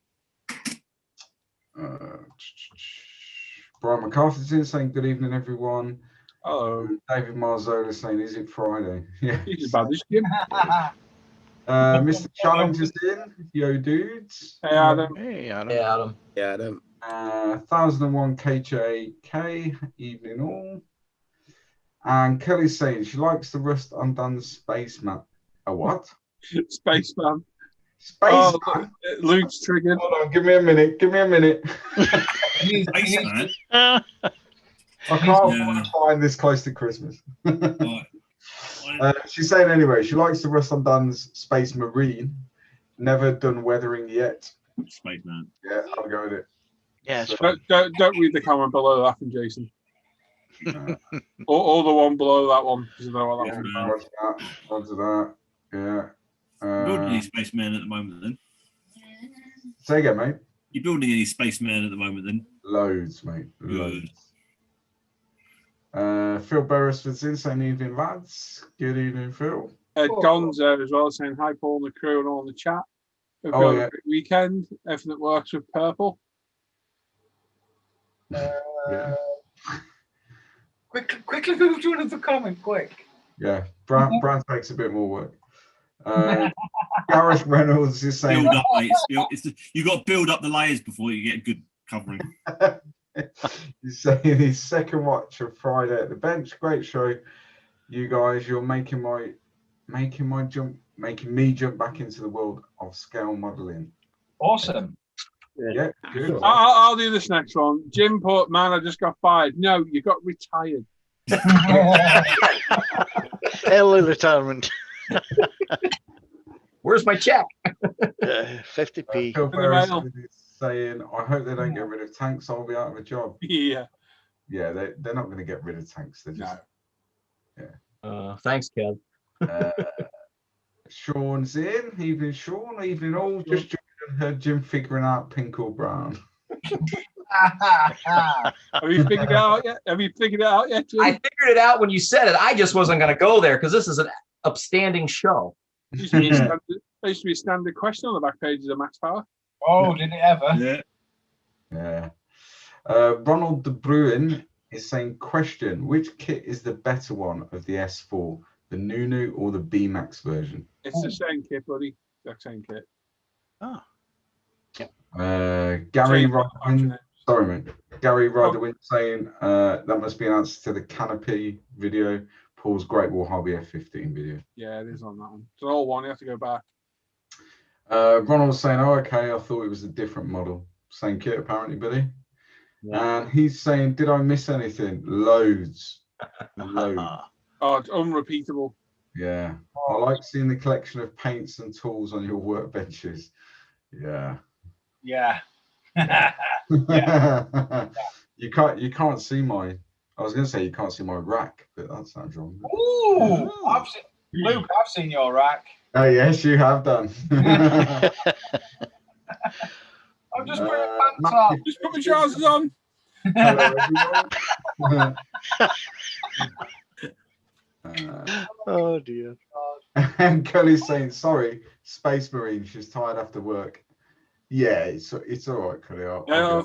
Brian McCarthy's in saying good evening, everyone. Hello. David Marzola saying, is it Friday? Yeah. He's as bad as Jim. Mr. Challenge is in. Yo, dudes. Hey, Adam. Hey, Adam. Hey, Adam. Yeah, Adam. 1001 KJK. Evening all. And Kelly's saying she likes the Rust Undone Spaceman. A what? Spaceman. Spaceman. Luke's triggered. Hold on, give me a minute. Spaceman. I can't find this close to Christmas. She's saying anyway, she likes the Rust Undone's Space Marine. Never done weathering yet. Spaceman. Yeah, I'll go with it. Yeah, don't read the comment below that from Jason. or the one below that one, because I know what that one's about. Onto that. Yeah. Building any spacemen at the moment, then? Say again, mate. You building any spacemen at the moment, then? Loads, mate. Good. Phil Burris was in saying evening, lads. Good evening, Phil. Don's there as well, saying hi, Paul and the crew and all in the chat. Hope you have a great weekend. Everything that works with purple. Yeah. Quickly move to another comment, quick. Yeah, Brand takes a bit more work. Gareth Reynolds is saying build up, mate. You got to build up the layers before you get a good covering. He's saying his second watch of Friday at the Bench. Great show, you guys. You're making me jump back into the world of scale modelling. Awesome. Yeah, good. I'll do this next one. Jim put, man, I just got fired. No, you got retired. Early retirement. Where's my check? 50p. Phil Burris is saying, I hope they don't get rid of tanks. I'll be out of a job. Yeah. Yeah, they're not going to get rid of tanks. They're just Thanks, Kev. Sean's in. Evening, Sean. Evening, all. Just joined her Jim figuring out pink or brown. Have you figured it out yet? Have you figured it out yet, Jim? I figured it out when you said it. I just wasn't going to go there because this is an upstanding show. There used to be a standard question on the back pages of Max Power. Oh, did it ever? Yeah. Ronald de Bruin is saying, question, which kit is the better one of the S4, the Nunu or the B-Max version? It's the same kit, buddy. Exact same kit. Oh. Gary Rodwin, sorry, mate. Gary Rodwin saying that must be an answer to the Canopy video, Paul's Great Wall Hobby F15 video. Yeah, it is on that one. It's all one. You have to go back. Ronald's saying, oh, okay, I thought it was a different model. Same kit, apparently, Billy. Yeah. And he's saying, did I miss anything? Loads. Loads. Oh, it's unrepeatable. Yeah. I like seeing the collection of paints and tools on your workbenches. Yeah. Yeah. Yeah. You can't see my, I was going to say you can't see my rack, but that sounds wrong. Ooh, Luke, I've seen your rack. Oh, yes, you have done. I'm just putting pants up. Just put my trousers on. Hello, Oh dear. And Kelly's saying, sorry, Space Marine, she's tired after work. Yeah, it's all right, Kelly. They are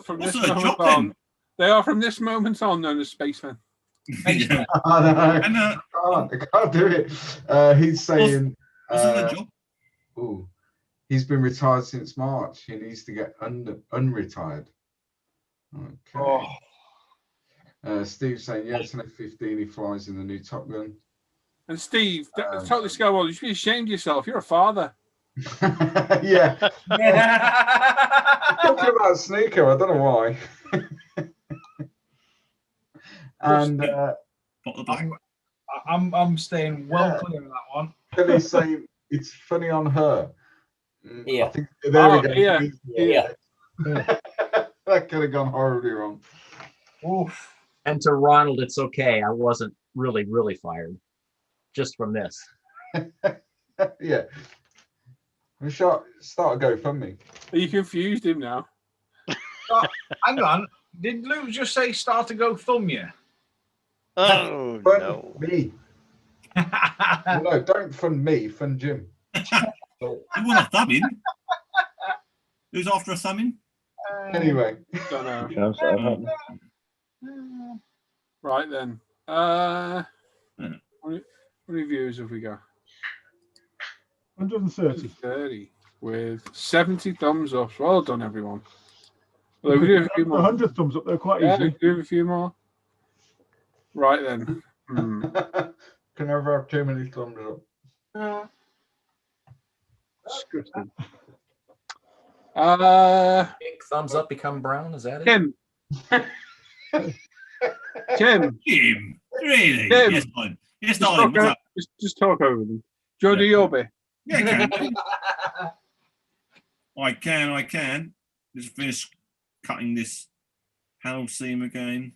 from this moment on known as spacemen. I can't do it. He's saying he's been retired since March. He needs to get unretired. Okay. Steve's saying, yeah, it's an F-15. He flies in the new Top Gun. And Steve, totally scalable. You should be ashamed of yourself. You're a father. Yeah. Talking about Sneaker, I don't know why. And I'm staying well clear of that one. Kelly's saying it's funny on her. Yeah. I think, there we go. Yeah. That could have gone horribly wrong. Oof. And to Ronald, it's okay. I wasn't really fired just from this. Yeah. I'm sure start a GoFundMe. You confused him now. Hang on. Did Luke just say start to go thumb you? Oh, Fund no. me. No, don't fund me, fund Jim. You want a thumbing? Who's after a thumbing? Anyway. Don't know. Chance that'll happen. Right then. How many viewers have we got? 130. 30 with 70 thumbs up. Well done, everyone. Well, we do a few more. 100 thumbs up there quite Yeah, easily. we do a few more. Right then. Can never have too many thumbs up. Disgusting. Pink thumbs up become brown. Is that it? Tim. Tim. Jim, really? Tim. Yes, darling. Yes, darling. What's up? Just talk over them. Do you want to do your bit? Yeah, I can. I can. Just finish cutting this panel seam again.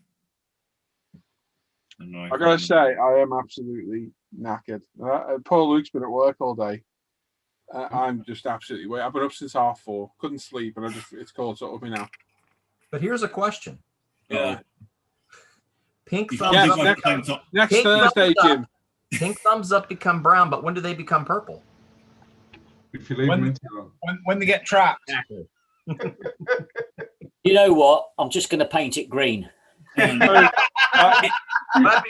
And I gotta say, I am absolutely knackered. Poor Luke's been at work all day. I'm just absolutely wait. I've been up since 4:30. Couldn't sleep, and it's called sort of me now. But here's a question. Yeah. Pink You thumbs can't up. do Next Pink Thursday, thumbs up. Jim. Pink thumbs up become brown, but when do they become purple? If you leave them in too long. When they get trapped. Exactly. You know what? I'm just going to paint it green. That'd be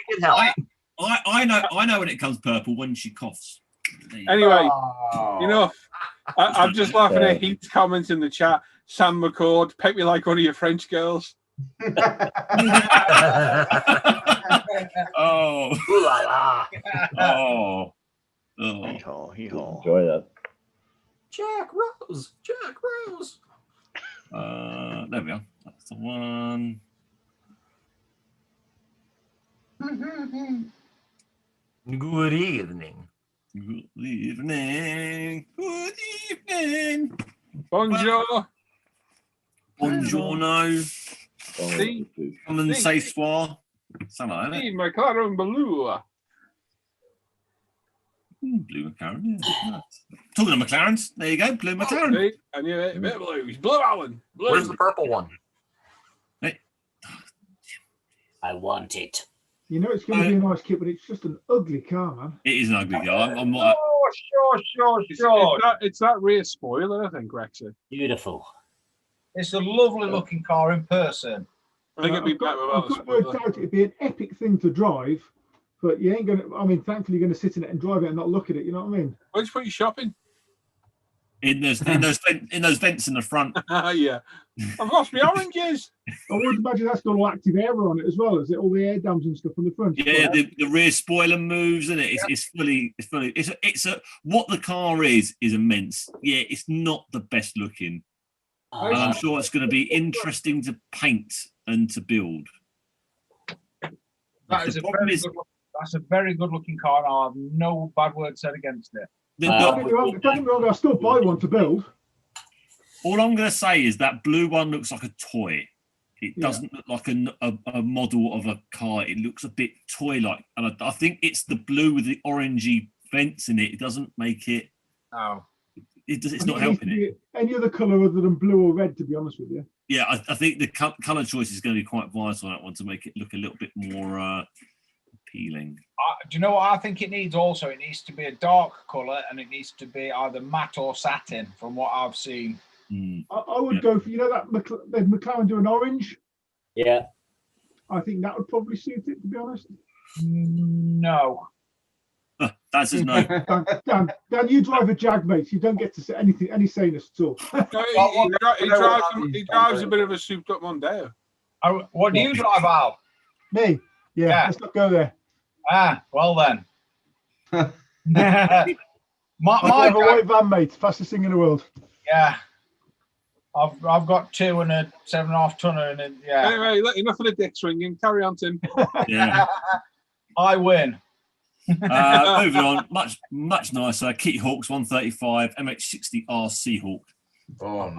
good help. I know when it comes purple when she coughs. Anyway, enough. I'm just laughing at Heath's comment in the chat. Sam McCord, paint me like one of your French girls. Oh. Ooh la la. Oh. Hee-haw, hee-haw. Enjoy that. Jack Rose. Jack Rose. There we are. That's the one. Good evening. Good evening. Good evening. Bonjour. Buongiorno. See? Come and say soir. Something like that. See, my car on blue. Blue McLaren. Yeah. Talking of McLarens, there you go. Blue McLaren. I knew it. A bit of blue. He's blue, Alan. Blue. Where's the purple one? Hey. I want it. You know it's going to be a nice kit, but it's just an ugly car, man. It is an ugly car. I'm not. It's that rear spoiler, I think, Rexy. Beautiful. It's a lovely looking car in person. I think it'd be better without the I've got no spoiler. doubt it'd be an epic thing to drive, but you ain't going to, I mean, thankfully you're going to sit in it and drive it and not look at it, you know what I mean? Where'd you put your shopping? In those vents in the front. Yeah. I've lost my oranges. I would imagine that's got all active air on it as well, is it? All the air dams and stuff on the front. Yeah, the rear spoiler moves, isn't it? It's fully. It's a what the car is immense. Yeah, it's not the best looking. And I'm sure it's going to be interesting to paint and to build. That's a very good looking car, and I have no bad word said against it. Don't get me wrong, I'll still buy one to build. All I'm going to say is that blue one looks like a toy. It doesn't look like a model of a car. It looks a bit toy-like. And I think it's the blue with the orangey vents in it. It doesn't make it... Oh. It's not helping it. Any other colour other than blue or red, to be honest with you. Yeah, I think the colour choice is going to be quite vital on that one to make it look a little bit more appealing. Do you know what I think it needs also? It needs to be a dark colour, and it needs to be either matte or satin, from what I've seen. I would go for, that McLaren do an orange. Yeah. I think that would probably suit it, to be honest. No. That's his no. Dan, you drive a Jag, mate. You don't get to say any saneness at all. He drives a bit of a souped up Mondeo. What do you drive, Al? Me? Yeah, let's not go there. Well then. I drive a white van, mate. Fastest thing in the world. Yeah. I've got 2 and a 7.5 tonner, and Anyway, enough of the dick swinging. Carry on, Tim. Yeah. I win. Moving on, much nicer. Kitty Hawks 135 MH60R Seahawk. Oh,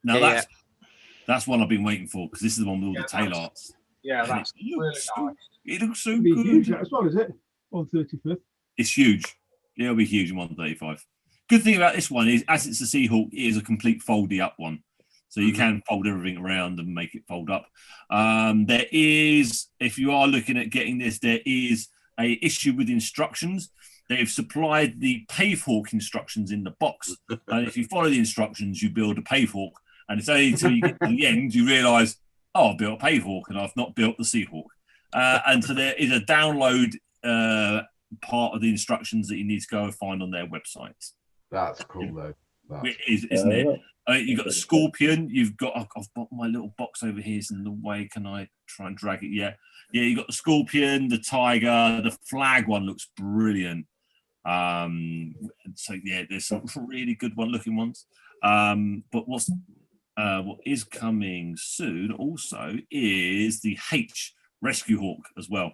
nice. That's one I've been waiting for, because this is the one with all the tail arts. Yeah, that's really nice. It looks so It'll be good. huge as well, is it? 135th. It's huge. It'll be huge in 135. Good thing about this one is, as it's a Seahawk, it is a complete foldy up one. So you can fold everything around and make it fold up. There is, if you are looking at getting this, there is a issue with instructions. They've supplied the Pavehawk instructions in the box. And if you follow the instructions, you build a Pavehawk. And it's only until you get to the end, you realise, I've built a Pavehawk and I've not built the Seahawk. And so there is a download part of the instructions that you need to go and find on their website. That's cool, though. It is, isn't it? You've got the Scorpion. You've got, I've got my little box over here. It's in the way. Can I try and drag it? Yeah. You've got the Scorpion, the Tiger. The Flag one looks brilliant. So yeah, there's some really good looking ones. But what is coming soon also is the H Rescue Hawk as well,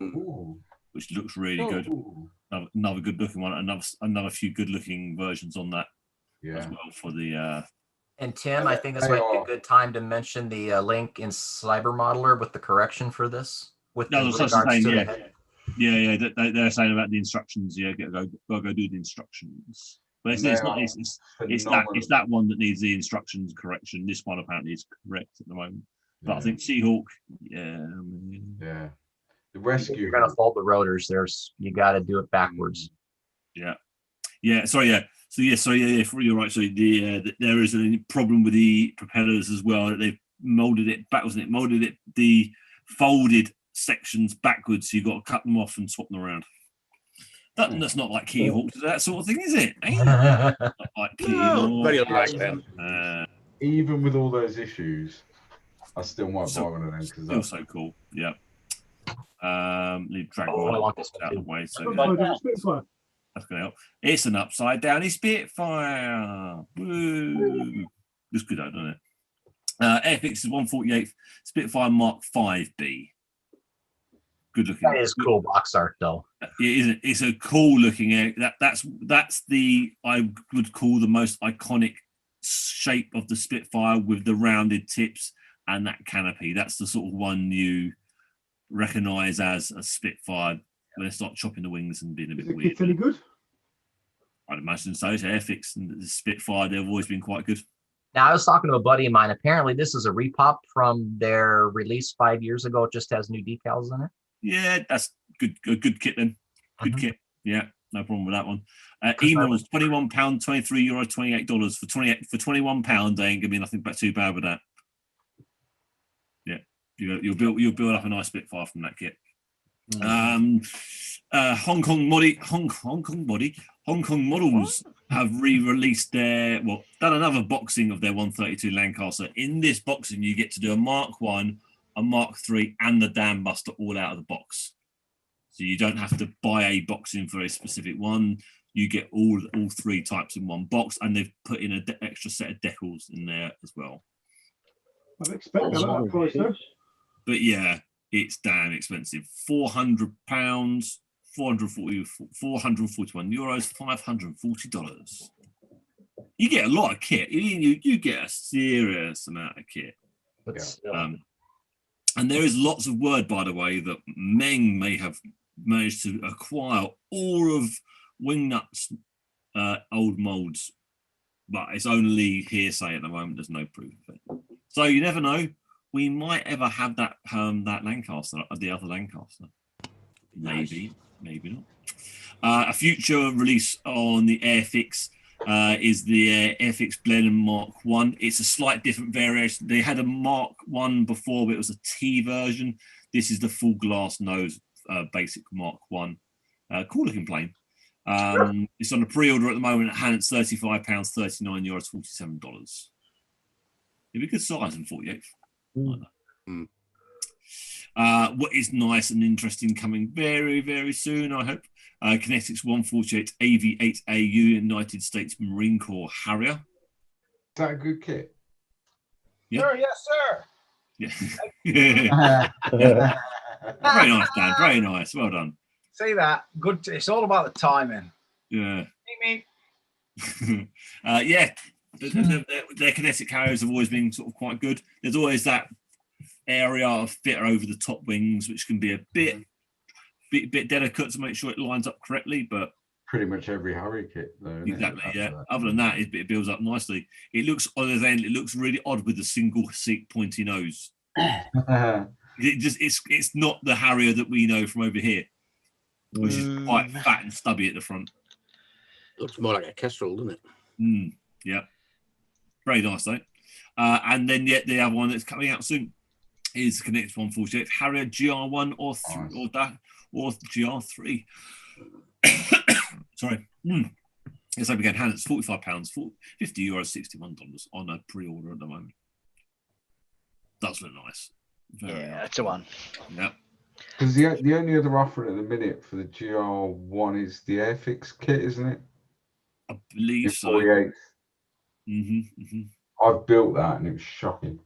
which looks really good. Another good looking one. Another few good looking versions on that as well for the. And Tim, I think this might be a good time to mention the link in Cyber Modeler with the correction for this. They're saying they're saying about the instructions. Yeah, go do the instructions. But it's not. It's that one that needs the instructions correction. This one apparently is correct at the moment. But I think Seahawk. Yeah. The rescue. You're gonna fold the rotors. You got to do it backwards. Yeah. Sorry. Yeah. So you're right. So there is a problem with the propellers as well. They've molded it backwards, and molded it the folded sections backwards. So you've got to cut them off and swap them around. That's not like Key Hawks, that sort of thing, is it? Not like Key Hawks. Very unlike them. Even with all those issues, I still might buy one of them because that's so cool. Yeah. Leave Dragon out of the way. So that's going to help. It's an upside down Spitfire. Woo! Looks good, though, doesn't it? Airfix is 148th Spitfire Mark 5B. Good looking. That is cool box art, though. It's a cool looking air. That's the, I would call, the most iconic shape of the Spitfire, with the rounded tips and that canopy. That's the sort of one you recognise as a Spitfire when they start chopping the wings and being a bit Is weird. it any good? I'd imagine so. It's Airfix and the Spitfire, they've always been quite good. Now, I was talking to a buddy of mine. Apparently, this is a repop from their release 5 years ago. It just has new decals in it. Yeah, that's good. A good kit then. Good kit. Yeah, no problem with that one. Emails £21, €23, $28 for £21. They ain't gonna be nothing but too bad with that. Yeah, you'll build up a nice Spitfire from that kit. Hong Kong models have re-released their done another boxing of their 132 Lancaster. In this boxing, you get to do a Mark 1, a Mark 3, and the Dam Buster all out of the box. So you don't have to buy a boxing for a specific one. You get all three types in one box, and they've put in an extra set of decals in there as well. I'd expect that price though. But yeah, it's damn expensive. £400, €441, $540. You get a lot of kit. You get a serious amount of kit. And there is lots of word, by the way, that Meng may have managed to acquire all of Wingnut's old molds, but it's only hearsay at the moment. There's no proof of it. So you never know. We might ever have that Lancaster, the other Lancaster. Maybe, maybe not. A future release on the Airfix is the Airfix Blenheim Mark 1. It's a slight different variation. They had a Mark 1 before, but it was a T version. This is the full glass nose basic Mark 1. Cool looking plane. It's on a pre-order at the moment. It's £35, €39, $47. It'd be a good size in 48. Like that. What is nice and interesting coming very, very soon, I hope. Kinetics 148 AV8AU United States Marine Corps Harrier. Is that a good kit? Yeah. Sir, yes, sir. Yeah. Very nice, Dan. Very nice. Well done. See that? Good. It's all about the timing. Yeah. Me. Yeah. Their kinetic carriers have always been sort of quite good. There's always that area of fitter over the top wings, which can be a bit delicate to make sure it lines up correctly, but pretty much every Harry kit though. Exactly, yeah. Other than that, it builds up nicely. It looks it looks really odd with the single seat pointy nose. It's not the Harrier that we know from over here, which is quite fat and stubby at the front. Looks more like a Kestrel, doesn't it? Yeah. Very nice though. And then the other one that's coming out soon is Kinetics 148 Harrier GR1 or GR3. Sorry. Yes, I began hand. It's £45, €50, $61 on a pre-order at the moment. Does look nice. That's a one. Yeah. Because the only other offer at the minute for the GR1 is the Airfix kit, isn't it? I believe so. 48. Mm-hmm. I've built that and it was shocking.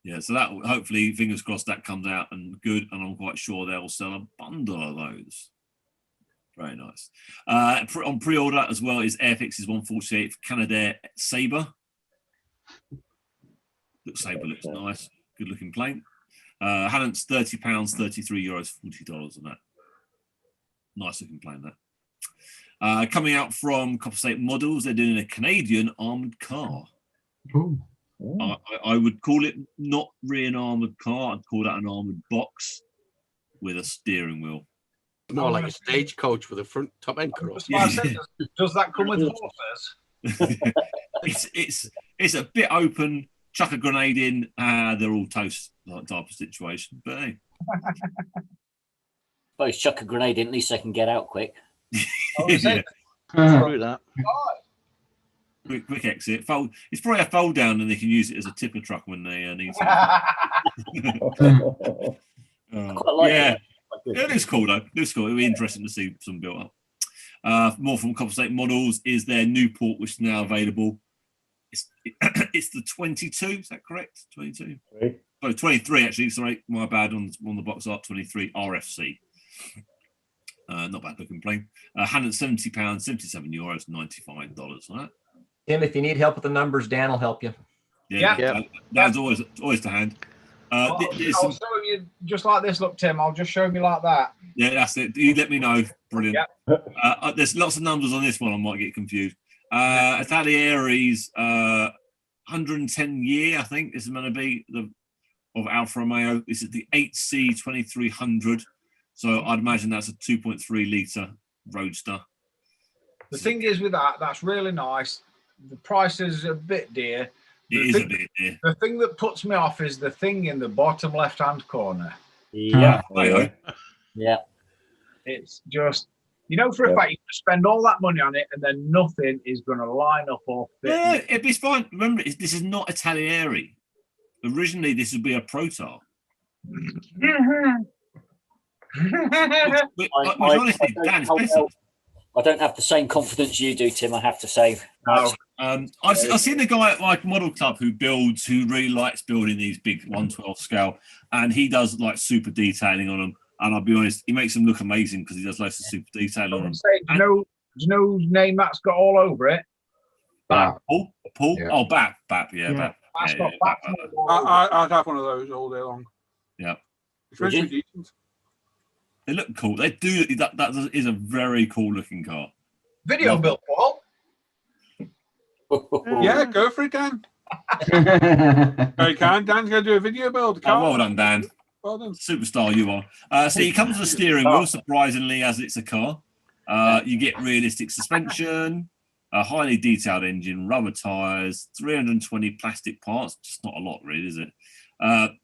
Yeah, so that hopefully, fingers crossed, that comes out and good, and I'm quite sure they'll sell a bundle of those. Very nice. On pre-order as well is Airfix's 148 Canadair Sabre. Sabre looks nice, good looking plane. Hannon's £30, €33, $40 on that. Nice looking plane that. Coming out from Copper State Models, they're doing a Canadian armoured car. Ooh. I would call it not really an armoured car. I'd call that an armoured box with a steering wheel. More like a stagecoach with a front top end cross. Does that come with horses? It's a bit open. Chuck a grenade in. They're all toast type of situation. But hey. Both chuck a grenade in. At least they can get out quick. True that. Quick exit. Fold. It's probably a fold down, and they can use it as a tipper truck when they need to. Quite like yeah, it is cool though. It's cool. It'll be interesting to see some built up. More from Copper State Models is their Newport, which is now available. It's the 22. Is that correct? 22. Oh, 23 actually. Sorry, my bad on the box art. 23 RFC. Not bad looking plane. £170, €77, $95 on that. Tim, if you need help with the numbers, Dan will help you. Yeah. Dan's always to hand. I'll show you just like this. Look, Tim, I'll just show me like that. Yeah, that's it. You let me know. Brilliant. Yeah. There's lots of numbers on this one. I might get confused. Italieri's 110 year, I think this is going to be of Alfa Romeo. This is the 8C 2300. So I'd imagine that's a 2.3 litre roadster. The thing is with that's really nice. The price is a bit dear. It is a bit dear. The thing that puts me off is the thing in the bottom left-hand corner. Yeah. Yeah. It's just, for a fact, you spend all that money on it and then nothing is going to line up or fit. Yeah, it's fine. Remember, this is not Italieri. Originally, this would be a Protar. Honestly, Dan, it's better. I don't have the same confidence you do, Tim, I have to say. No. I've seen a guy at like Model Club who really likes building these big 1/12 scale, and he does like super detailing on them. And I'll be honest, he makes them look amazing because he does loads of super detail on them. Do you know whose name that's got all over it? Paul? Yeah. Oh, Bap, yeah. Bap. That's got Bap. I'd have one of those all day long. Yeah. It's really decent. They look cool. They do. That is a very cool looking car. Video build, Paul. Yeah, go for it, Dan. Dan's going to do a video build. Well done, Dan. Well done. Superstar you are. So it comes with a steering wheel, surprisingly, as it's a car. You get realistic suspension, a highly detailed engine, rubber tyres, 320 plastic parts. Just not a lot, really, is it?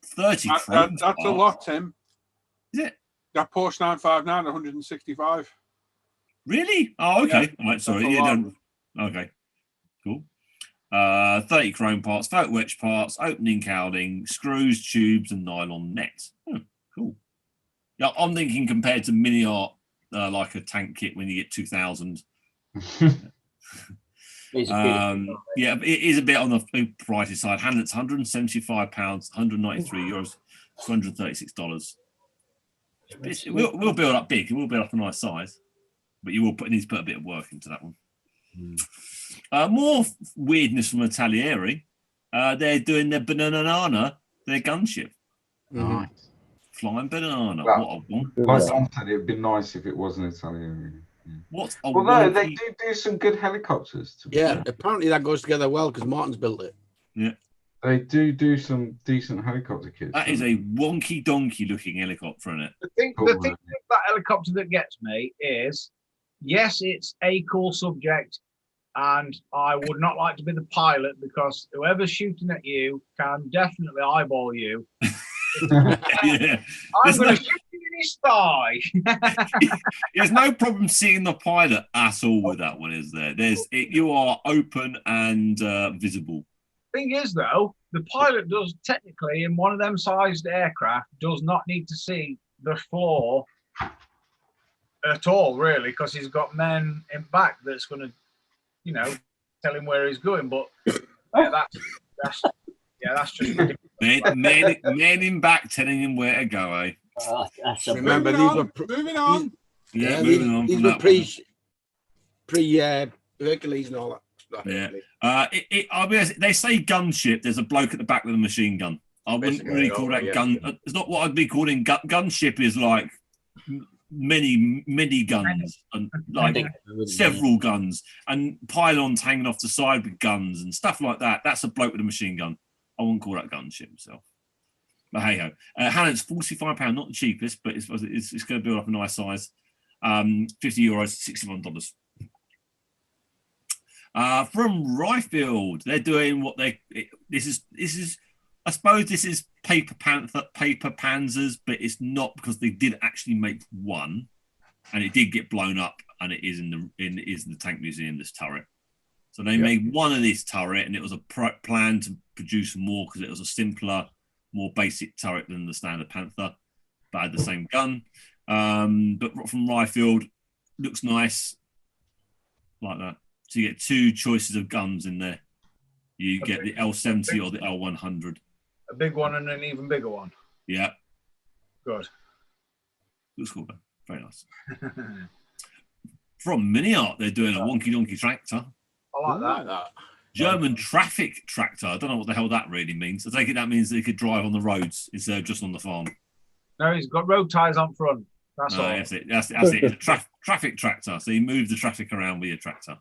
30 chrome That's a lot, Tim. Is it? That Porsche 959, 165. Really? Oh, okay. Yeah, all right, sorry. Okay. Cool. 30 chrome parts, photo etch parts, opening cowling, screws, tubes, and nylon net. Cool. Yeah, I'm thinking compared to Mini Art, like a tank kit when you get 2,000. Yeah, it is a bit on the pricey side. Handlet's £175, 193 euros, $236. We'll build up big. We'll build up a nice size, but you will need to put a bit of work into that one. More weirdness from Italieri. They're doing their banana, their gunship. Nice. Flying banana. Well, what a one. Like Tom said, it'd be nice if it wasn't Italieri. What a no, they do some good helicopters. Apparently that goes together well because Martin's built it. Yeah. They do some decent helicopter kits. That is a wonky donkey looking helicopter in it. The thing with that helicopter that gets me is, yes, it's a cool subject, and I would not like to be the pilot because whoever's shooting at you can definitely eyeball you. Yeah. I'm going to shoot you in his thigh. There's no problem seeing the pilot at all with that one, is there? You are open and visible. Thing is, though, the pilot does technically, in one of them sized aircraft, does not need to see the floor at all, really, because he's got men in back that's going to, tell him where he's going. But that's just men in back telling him where to go, eh? Remember, moving on. Yeah, moving on. These were pre Hercules and all that. Yeah. I'll be honest, they say gunship. There's a bloke at the back with a machine gun. I wouldn't really call that gun. It's not what I'd be calling gunship. Is like many guns and like several guns and pylons hanging off the side with guns and stuff like that. That's a bloke with a machine gun. I wouldn't call that gunship myself. But hey ho, Hannon's £45, not the cheapest, but it's going to build up a nice size. €50, $61. From Ryfield, they're doing what this is. I suppose this is paper Panzers, but it's not because they did actually make one, and it did get blown up, and it is in the tank museum. This turret, so they made one of this turret, and it was a plan to produce more because it was a simpler, more basic turret than the standard Panther, but had the same gun. But from Ryfield, looks nice, like that. So you get two choices of guns in there. You get the L70 or the L100. A big one and an even bigger one. Yeah. Good. Looks cool, man. Very nice. From Mini Art, they're doing a wonky donkey tractor. I like that. German traffic tractor. I don't know what the hell that really means. I take it that means they could drive on the roads instead of just on the farm. No, he's got road ties on front. That's all. That's it. That's it. It's a traffic tractor. So you move the traffic around with your tractor.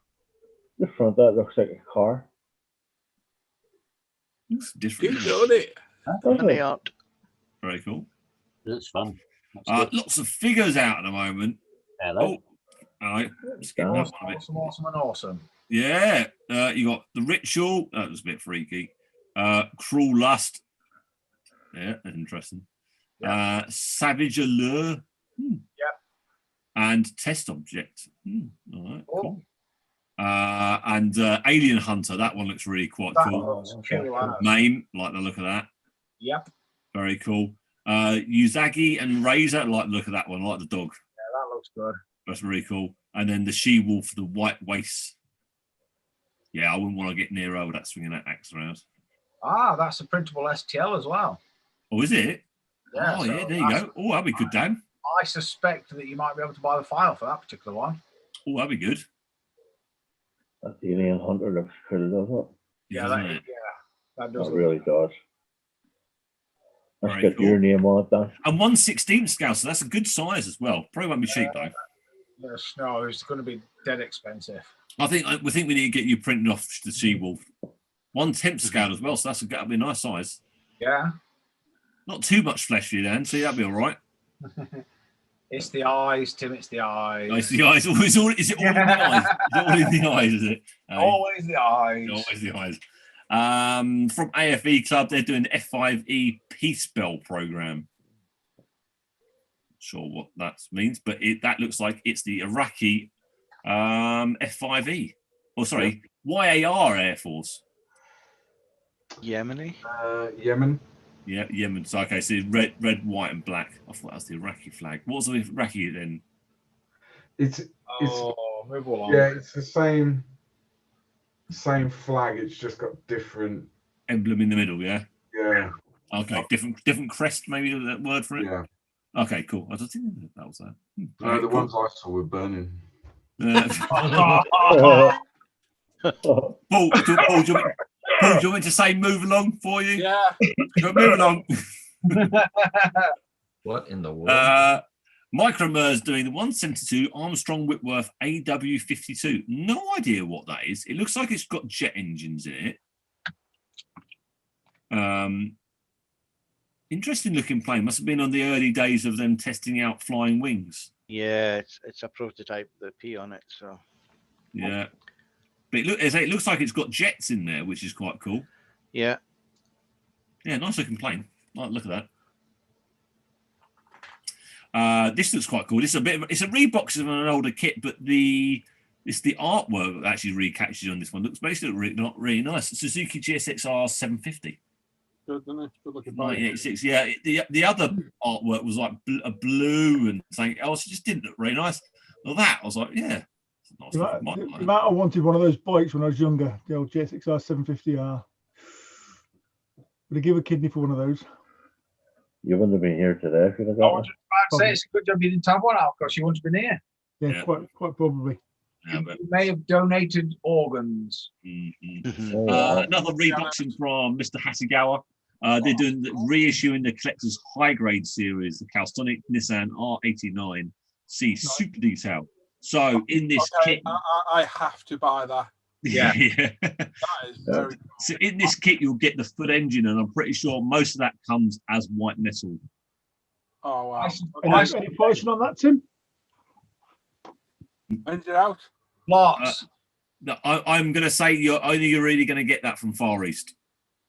The front that looks like a car. It's different. Good on it. Funny art. Very cool. That's fun. That's good. Lots of figures out at the moment. Hello. All right. Awesome and awesome. Yeah. You got the ritual. That was a bit freaky. Cruel lust. Yeah, that's interesting. Yeah. Savage allure. Yeah. And test object. All right. Oh. Cool. And alien hunter. That one looks really quite cool. Name, like the look of that. Yep. Very cool. Uzagi and Razor, like the look of that one, like the dog. Yeah, that looks good. That's really cool. And then the she-wolf, the white waist. Yeah, I wouldn't want to get near her with that swinging that axe around. Ah, that's a printable STL as well. Oh, is it? Yeah, oh, so yeah, there you go. Oh, that'd be good, Dan. I suspect that you might be able to buy the file for that particular one. Oh, that'd be good. That alien hunter looks cool, doesn't it? Yeah, that does. That really does. That's Very got your name on it, Dan. And 1/16 scale, so that's a good size as well. Probably won't be cheap though. Yes, no, it's going to be dead expensive. I think we need to get you printed off the she-wolf. 1/10 scale as well, so that'll be a nice size. Yeah. Not too much flesh for you, Dan. So that'll be all right. It's the eyes, Tim. It's the eyes. Oh, it's the eyes. Is it all in the eyes? Is it all in the eyes? Is it? Always the eyes. Always the eyes. From AFE Club, they're doing the F5E Peace Bell program. Not sure what that means, but that looks like it's the Iraqi F5E. Oh, sorry, YAR Air Force. Yemeni. Yemen. Yeah, Yemen. So okay, so red, white, and black. I thought that was the Iraqi flag. What's the Iraqi then? It's move along. Yeah, it's the same flag. It's just got different emblem in the middle. Yeah. Yeah. Okay, different crest. Maybe that word for it. Yeah. Okay, cool. I don't think that was that. No, the ones I saw were burning. Paul, do you want me to say move along for you? Yeah. Move along. What in the world? Micromers doing the 172 Armstrong Whitworth AW52. No idea what that is. It looks like it's got jet engines in it. Interesting looking plane. Must have been on the early days of them testing out flying wings. Yeah, it's a prototype, the P on it. So yeah, but it looks like it's got jets in there, which is quite cool. Yeah, nice looking plane. Look at that. This looks quite cool. It's a rebox of an older kit, but it's the artwork that actually really catches on this one. Looks basically not really nice. Suzuki GSXR 750. Good, isn't it? Good looking. 1986. Yeah, the other artwork was like a blue and something else. It just didn't look really nice. Well, that I was like, yeah. Nice you might have wanted one of those bikes when I was younger. The old GSXR 750R. Would I give a kidney for one of those? You wouldn't have been here today if you'd have I got was just about to say it's a good job you didn't have one out because you wouldn't have been here. Yeah, quite probably. Yeah, You may have donated organs. Another reboxing from Mr. Hasegawa. They're doing reissuing the collector's high grade series, the Calstonic Nissan R89 C Super Detail. So in this kit, I have to buy that. Yeah. That is very cool. So in this kit, you'll get the full engine, and I'm pretty sure most of that comes as white metal. Oh wow! Any pricing on that, Tim? Engine out. Lots. I'm going to say you're really going to get that from Far East.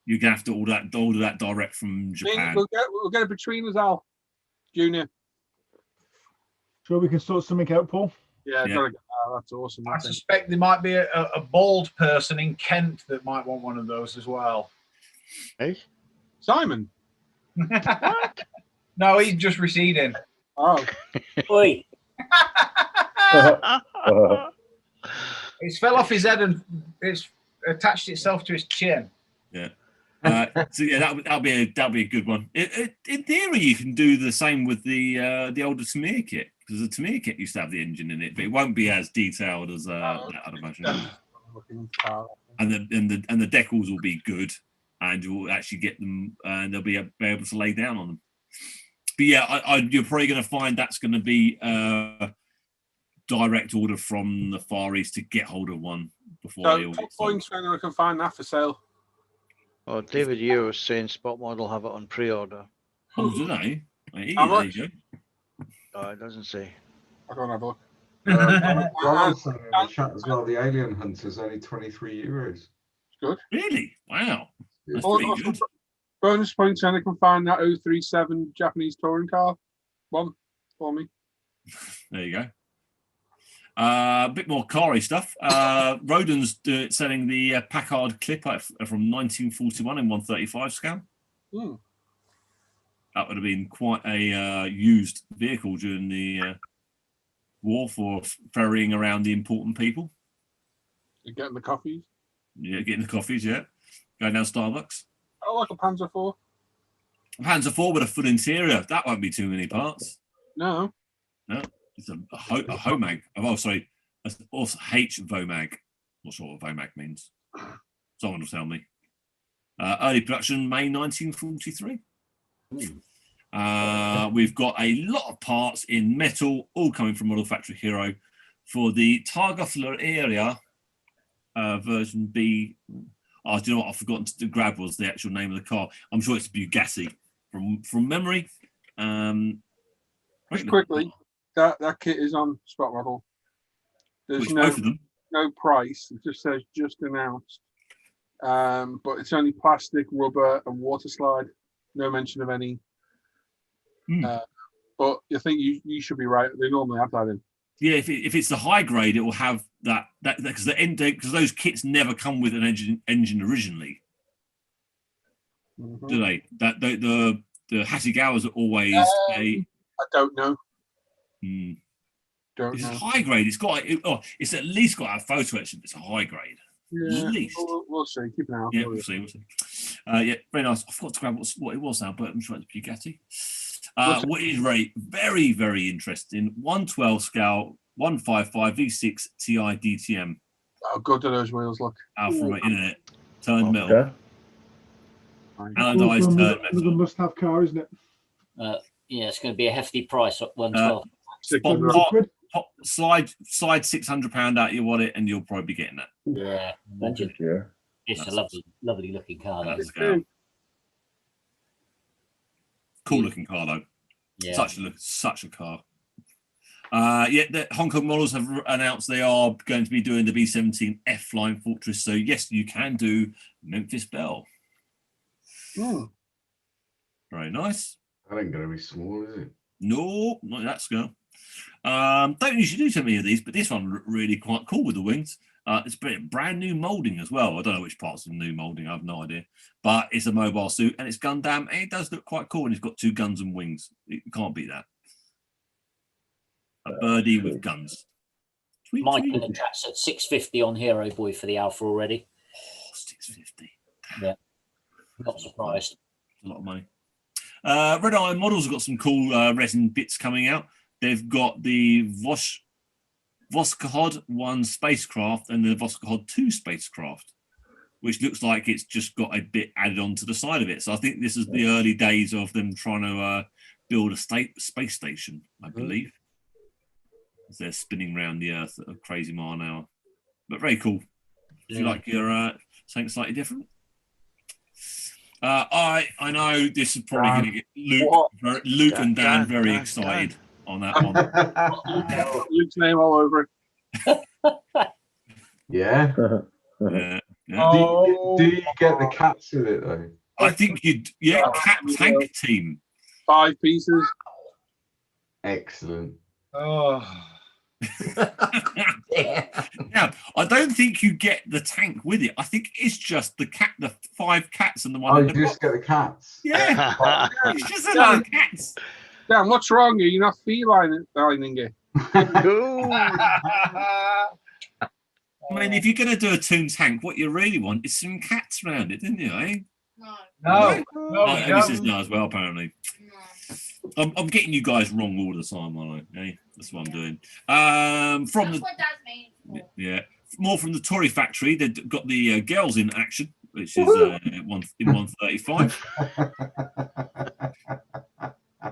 You're going to have to order that direct from Japan. We'll get it between us, Al Junior. Sure, we can sort something out, Paul. Yeah. That's awesome. I suspect there might be a bald person in Kent that might want one of those as well. Hey, Simon. No, he's just receding. Oh. Oi. It's fell off his head and it's attached itself to his chin. Yeah. So yeah, that'll be a good one. In theory, you can do the same with the older Tamiya kit, because the Tamiya kit used to have the engine in it, but it won't be as detailed as that, I'd imagine. and the decals will be good, and you'll actually get them, and they'll be able to lay down on them. But yeah, you're probably going to find that's going to be direct order from the Far East to get hold of one before they all get sold. Points when I can find that for sale. Oh, David Year was saying Spot Model have it on pre-order. Oh, do they? How There much? you go. Oh, it doesn't say. I can't have a look. Ronald's saying in the chat as well, the Alien Hunter's only €23. Good. Really? Wow. That's Oh, pretty good. Bonus points when I can find that 037 Japanese touring car one for me. There you go. A bit more car-y stuff. Rodin's selling the Packard Clip from 1941 in 135 scale. Mm. That would have been quite a used vehicle during the war for ferrying around the important people. You're getting the coffees. Yeah, getting the coffees, yeah. Going down Starbucks. I like a Panzer IV. Panzer IV with a full interior. That won't be too many parts. No. No. It's a HOMAG. Oh, sorry. Also H-VOMAG. Not sure what VOMAG means. Someone will tell me. Early production, May 1943. We've got a lot of parts in metal, all coming from Model Factory Hero for the Targa Floreria version B. Oh, do you know what? I've forgotten to grab was the actual name of the car. I'm sure it's Bugatti from memory. Just quickly, that kit is on Spot Model. There's no price. It just says just announced. But it's only plastic, rubber, and water slide. No mention of any. But I think you should be right. They normally have that in. Yeah, if it's the high grade, it will have that because those kits never come with an engine originally, do they? That the Hasegawas are always I don't know. It's high grade. It's at least got a photo etching. It's a high grade. Yeah, at least. We'll see. Keep an eye out. Yeah, we'll see. Yeah, very nice. I forgot to grab what it was now, but I'm sure it's Bugatti. What is very, very interesting. 112 scale, 155 V6 Ti DTM. How good do those wheels look? From the internet. Turned metal. Anodized turned metal. Another must-have car, isn't it? Yeah, it's going to be a hefty price at 112. Slide £600 out your wallet, and you'll probably be getting that. Yeah, imagine. It's a lovely looking car. Cool looking car though. Yeah. Such a car. The Hong Kong models have announced they are going to be doing the B-17F Flying Fortress. So yes, you can do Memphis Belle. Very nice. That ain't going to be small, is it? No, not that scale. Don't usually do too many of these, but this one really quite cool with the wings. It's brand new molding as well. I don't know which parts of the new molding. I have no idea. But it's a mobile suit and it's Gundam. And it does look quite cool. And it's got 2 guns and wings. You can't beat that. A birdie with guns. Mike in the chat said 650 on Hero Boy for the Alpha already. Oh, 650. Yeah. Not surprised. A lot of money. Red Iron Models have got some cool resin bits coming out. They've got the Voskahod 1 spacecraft and the Voskahod 2 spacecraft, which looks like it's just got a bit added on to the side of it. So I think this is the early days of them trying to build a space station, I believe. As they're spinning around the Earth at a crazy mile an hour. But very cool. If you like your something slightly different. I know this is probably going to get Luke and Dan very excited on that one. Luke's name all over it. Yeah. Yeah. Do you get the cats with it though? I think you'd. Yeah, cat tank team. 5 pieces. Excellent. Oh. Now, I don't think you get the tank with it. I think it's just the 5 cats and the one. Oh, in you the just get the cats. Yeah, it's just a lot of cats. Dan, what's wrong? Are you not feline it? I mean, if you're going to do a toon tank, what you really want is some cats around it, didn't you? Eh? No. This is no as well, apparently. I'm getting you guys wrong all the time, aren't I? Hey, that's what I'm doing. From more from the Tory factory. They've got the girls in action, which is in 135.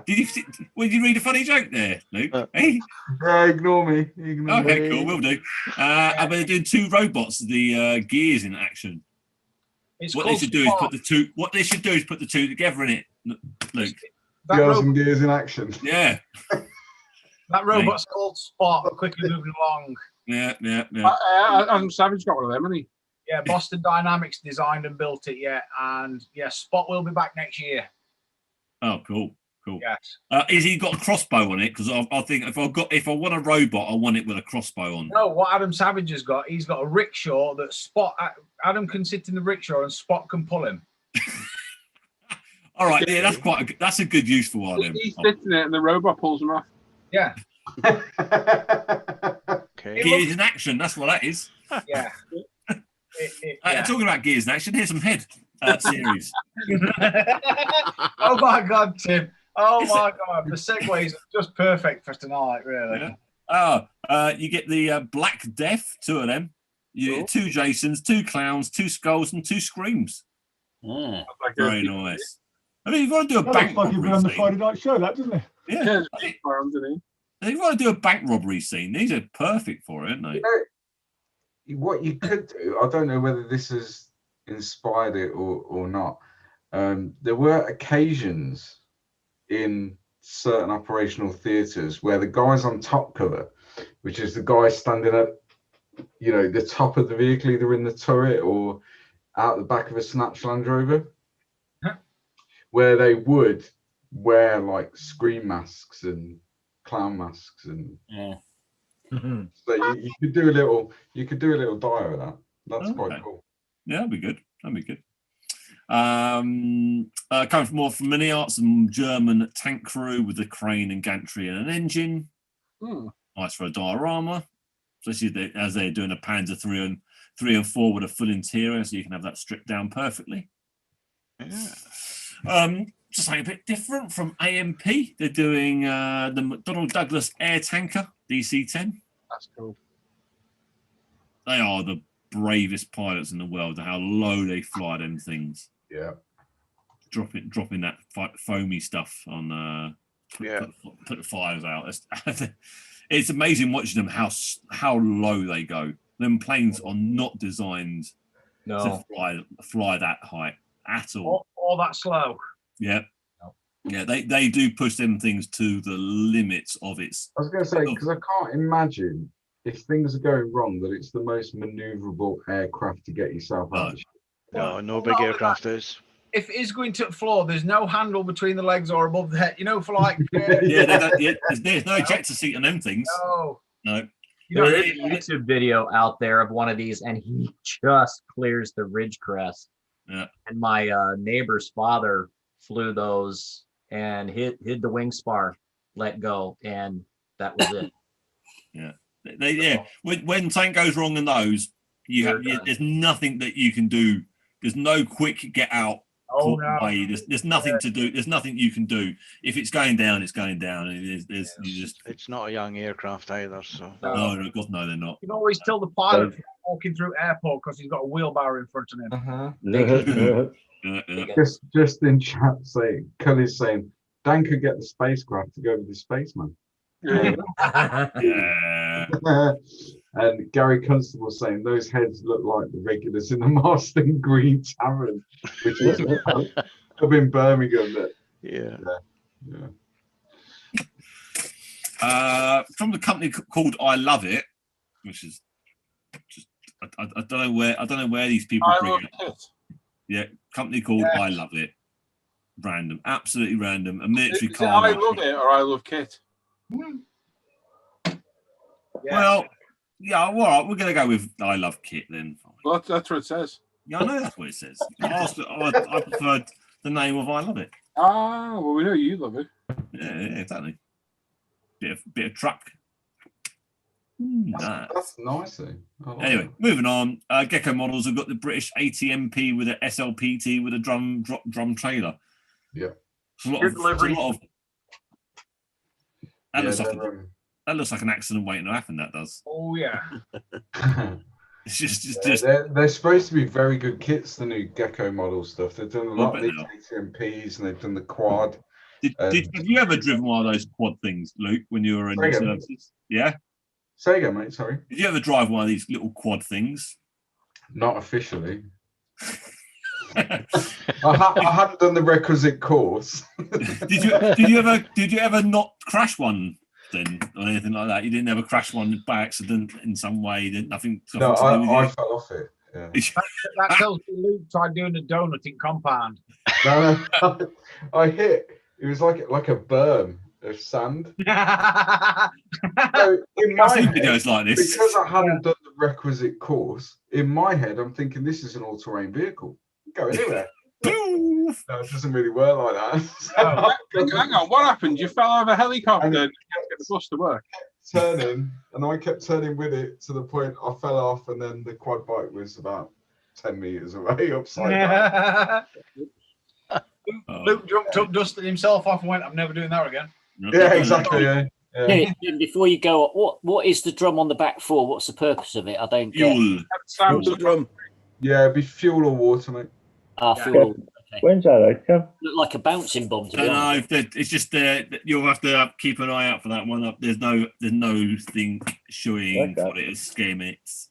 Did you read a funny joke there, Luke? Hey? Yeah, ignore me. Okay, cool, will do. And they're doing 2 robots, the gears in action. What they should do is put the 2 together in it, Luke. Girls and gears in action. Yeah. That robot's called Spot, quickly moving along. Yeah. Adam Savage got one of them, hasn't he? Yeah, Boston Dynamics designed and built it, and Spot will be back next year. Oh, cool. Yes. Is he got a crossbow on it? Because I think if I want a robot, I want it with a crossbow on. No, what Adam Savage has got, he's got a rickshaw that Adam can sit in the rickshaw and Spot can pull him. All right, yeah, that's a good use for one. He's sitting there and the robot pulls him off. Yeah. Okay. Gears in action, that's what that is. Yeah. Talking about gears in action, here's some head series. Oh my God, Tim. Oh my God, the segues are just perfect for tonight, really. Yeah. You get the Black Death, 2 of them. You get 2 Jasons, 2 clowns, 2 skulls, and 2 screams. Very nice. I mean, you've got to do a bank robbery scene. On the Friday night show, that doesn't it? Yeah. You've got to do a bank robbery scene. These are perfect for it, aren't they? You know, what you could do, I don't know whether this has inspired it or not. There were occasions in certain operational theatres where the guys on top cover, which is the guy standing at, the top of the vehicle, either in the turret or out the back of a snatch Land Rover, where they would wear like scream masks and clown masks and so you could do a little diary of that. That's quite cool. Yeah, that'd be good. Coming from more from mini art, some German tank crew with a crane and gantry and an engine. Nice for a diorama, especially as they're doing a Panzer 3 and 4 with a full interior, so you can have that stripped down perfectly. Just something a bit different from AMP. They're doing the McDonnell Douglas air tanker DC-10. That's cool. They are the bravest pilots in the world. How low they fly them things. Yeah. Dropping that foamy stuff on. Put the fires out. It's amazing watching them how low they go. Them planes are not designed to fly that height at all. Or that slow. Yeah. Yeah, they do push them things to the limits of its. I was going to say, because I can't imagine if things are going wrong that it's the most maneuverable aircraft to get yourself out of. No big aircraft is. If it is going to the floor, there's no handle between the legs or above the head. For like. There's no ejector seat on them things. No. There's a YouTube video out there of one of these, and he just clears the ridge crest. Yeah. And my neighbor's father flew those and hid the wing spar, let go, and that was it. Yeah. When something goes wrong in those, there's nothing that you can do. There's no quick get out. Way. There's nothing to do. There's nothing you can do. If it's going down, it's going down. It's not a young aircraft either. So no, God, no, they're not. You can always tell the pilot walking through airport because he's got a wheelbarrow in front of him. Just in chat saying, Cully's saying, Dan could get the spacecraft to go with the spaceman. And Gary Constable saying those heads look like the regulars in the Marston Green Tavern, which is up in Birmingham. From the company called I Love It, which is just I don't know where these people bring it. Yeah, company called I Love It. Random, absolutely random. A military car. I Love It or I Love Kit. Well, yeah, all right, we're going to go with I Love Kit then. Well, that's what it says. Yeah, I know that's what it says. I preferred the name of I Love It. Ah, well, we know you love it. Yeah, exactly. Bit of truck. That's nice. Anyway, moving on. Gecko models have got the British ATMP with an SLPT with a drum trailer. Yeah. It's a lot of that looks like an accident waiting to happen. That does. Oh yeah. It's just they're supposed to be very good kits, the new Gecko model stuff. They've done a lot of bet these ATMPs and they've done the quad. have you ever driven one of those quad things, Luke, when you were in the services? Yeah? Say again, mate, sorry. Did you ever drive one of these little quad things? Not officially. I hadn't done the requisite course. Did you ever not crash one then, or anything like that? You didn't ever crash one by accident in some way? Nothing. No, I fell off it. Yeah. That tells me Luke tried doing a donut in compound. No, I hit. It was like a berm of sand. So in my head, videos like this, because I hadn't done the requisite course, in my head, I'm thinking this is an all-terrain vehicle. Go anywhere. No, it doesn't really work like that. Hang on, what happened? You fell out of a helicopter and you had to get the bus to work. Turning, and I kept turning with it to the point I fell off, and then the quad bike was about 10 meters away upside down. Luke jumped up, dusted himself off, and went, "I'm never doing that again." Yeah, exactly. Yeah. Before you go, what is the drum on the back for? What's the purpose of it? I don't get. Fuel. The drum. Yeah, it'd be fuel or water, mate. Fuel. Okay. When's that out, Kev? Look like a bouncing bomb. To be honest. It's just you'll have to keep an eye out for that one. There's no thing showing what it is. Scare minutes.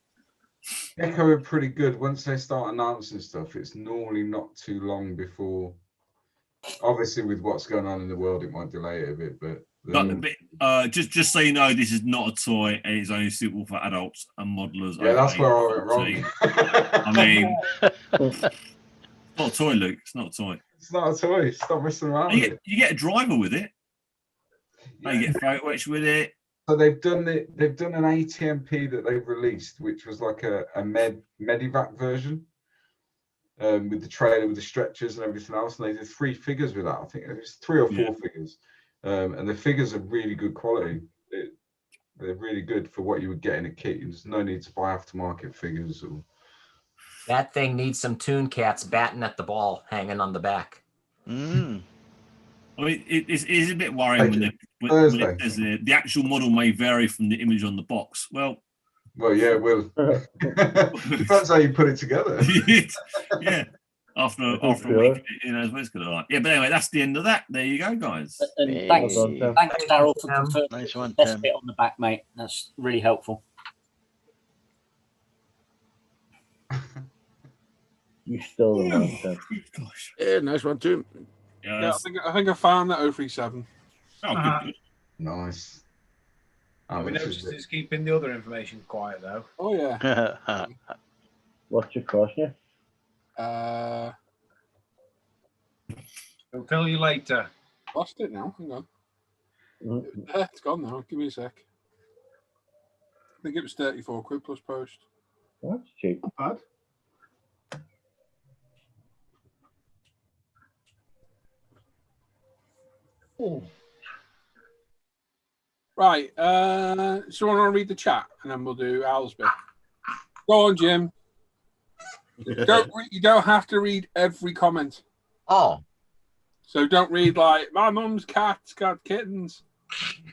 Echo are pretty good. Once they start announcing stuff, it's normally not too long before. Obviously, with what's going on in the world, it might delay it a bit, but just so you know, this is not a toy, and it's only suitable for adults and modelers. Yeah, that's where I went wrong. I mean, it's not a toy, Luke. It's not a toy. It's not a toy. Stop messing around with it. You get a driver with it. Yeah. You get photo etch with it. So they've done an ATMP that they've released, which was like a Medivac version. With the trailer, with the stretchers and everything else, and they did 3 figures with that. I think it was 3 or 4 figures, and the figures are really good quality. They're really good for what you would get in a kit. There's no need to buy aftermarket figures. That thing needs some Toon Cats batting at the ball hanging on the back. I mean, it is a bit worrying when it says the actual model may vary from the image on the box. Well, yeah, it will. Depends how you put it together. Yeah, after a week, it's going to like. Yeah, but anyway, that's the end of that. There you go, guys. And thanks, Daryl, for confirming the best bit on the back, mate. That's really helpful. You stole the one, Tim. Yeah, nice one too. Yeah, I think I found that 037. Oh, good. Nice. We noticed he's keeping the other information quiet, though. Oh, yeah. What's your question? I'll tell you later. Lost it now. Hang on. It's gone now. Give me a sec. I think it was 34 quid plus post. That's cheap. Not bad. Oh. Right. So I want to read the chat, and then we'll do Al's bit. Go on, Jim. You don't have to read every comment. Oh. So don't read like my mum's cat's got kittens.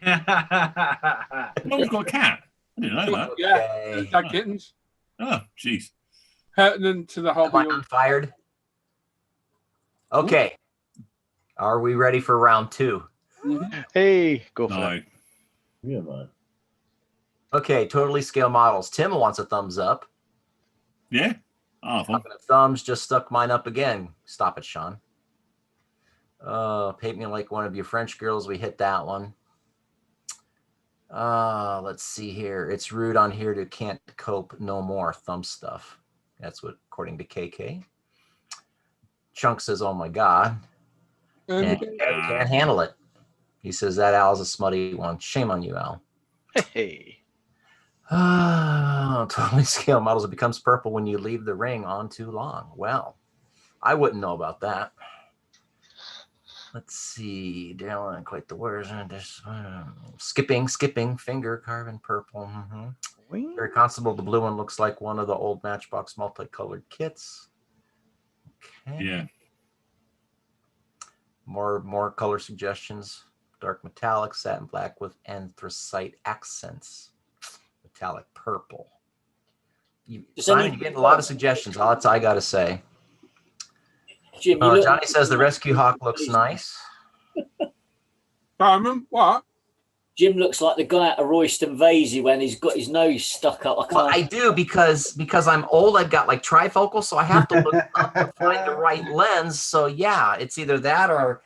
Mum's got a cat. I didn't know that. Yeah, it's got kittens. Oh, jeez. Pertinent to the hobby. Am I unfired? Okay. Are we ready for round 2? Mm-hmm. Hey, go for it. Yeah, man. Okay, totally scale models. Tim wants a thumbs up. Yeah. Oh, fun. Thumbs, just stuck mine up again. Stop it, Sean. Paint me like one of your French girls. We hit that one. Let's see here. It's rude on here to can't cope no more. Thumb stuff. That's what, according to KK. Chunk says, oh my God. And can't handle it. He says that Al's a smutty one. Shame on you, Al. Hey. Totally scale models. It becomes purple when you leave the ring on too long. Well, I wouldn't know about that. Let's see. Down quite the words. Skipping, finger carving purple. Very Constable. The blue one looks like one of the old Matchbox multicolored kits. Okay. Yeah. More color suggestions. Dark metallic, satin black with anthracite accents. Metallic purple. Simon, you're getting a lot of suggestions. That's all I got to say. Jim, Johnny says the Rescue Hawk looks nice. Simon, what? Jim looks like the guy out of Royston Vasey when he's got his nose stuck up. Well, I do because I'm old. I've got like trifocal, so I have to look up to find the right lens. So yeah, it's either that or.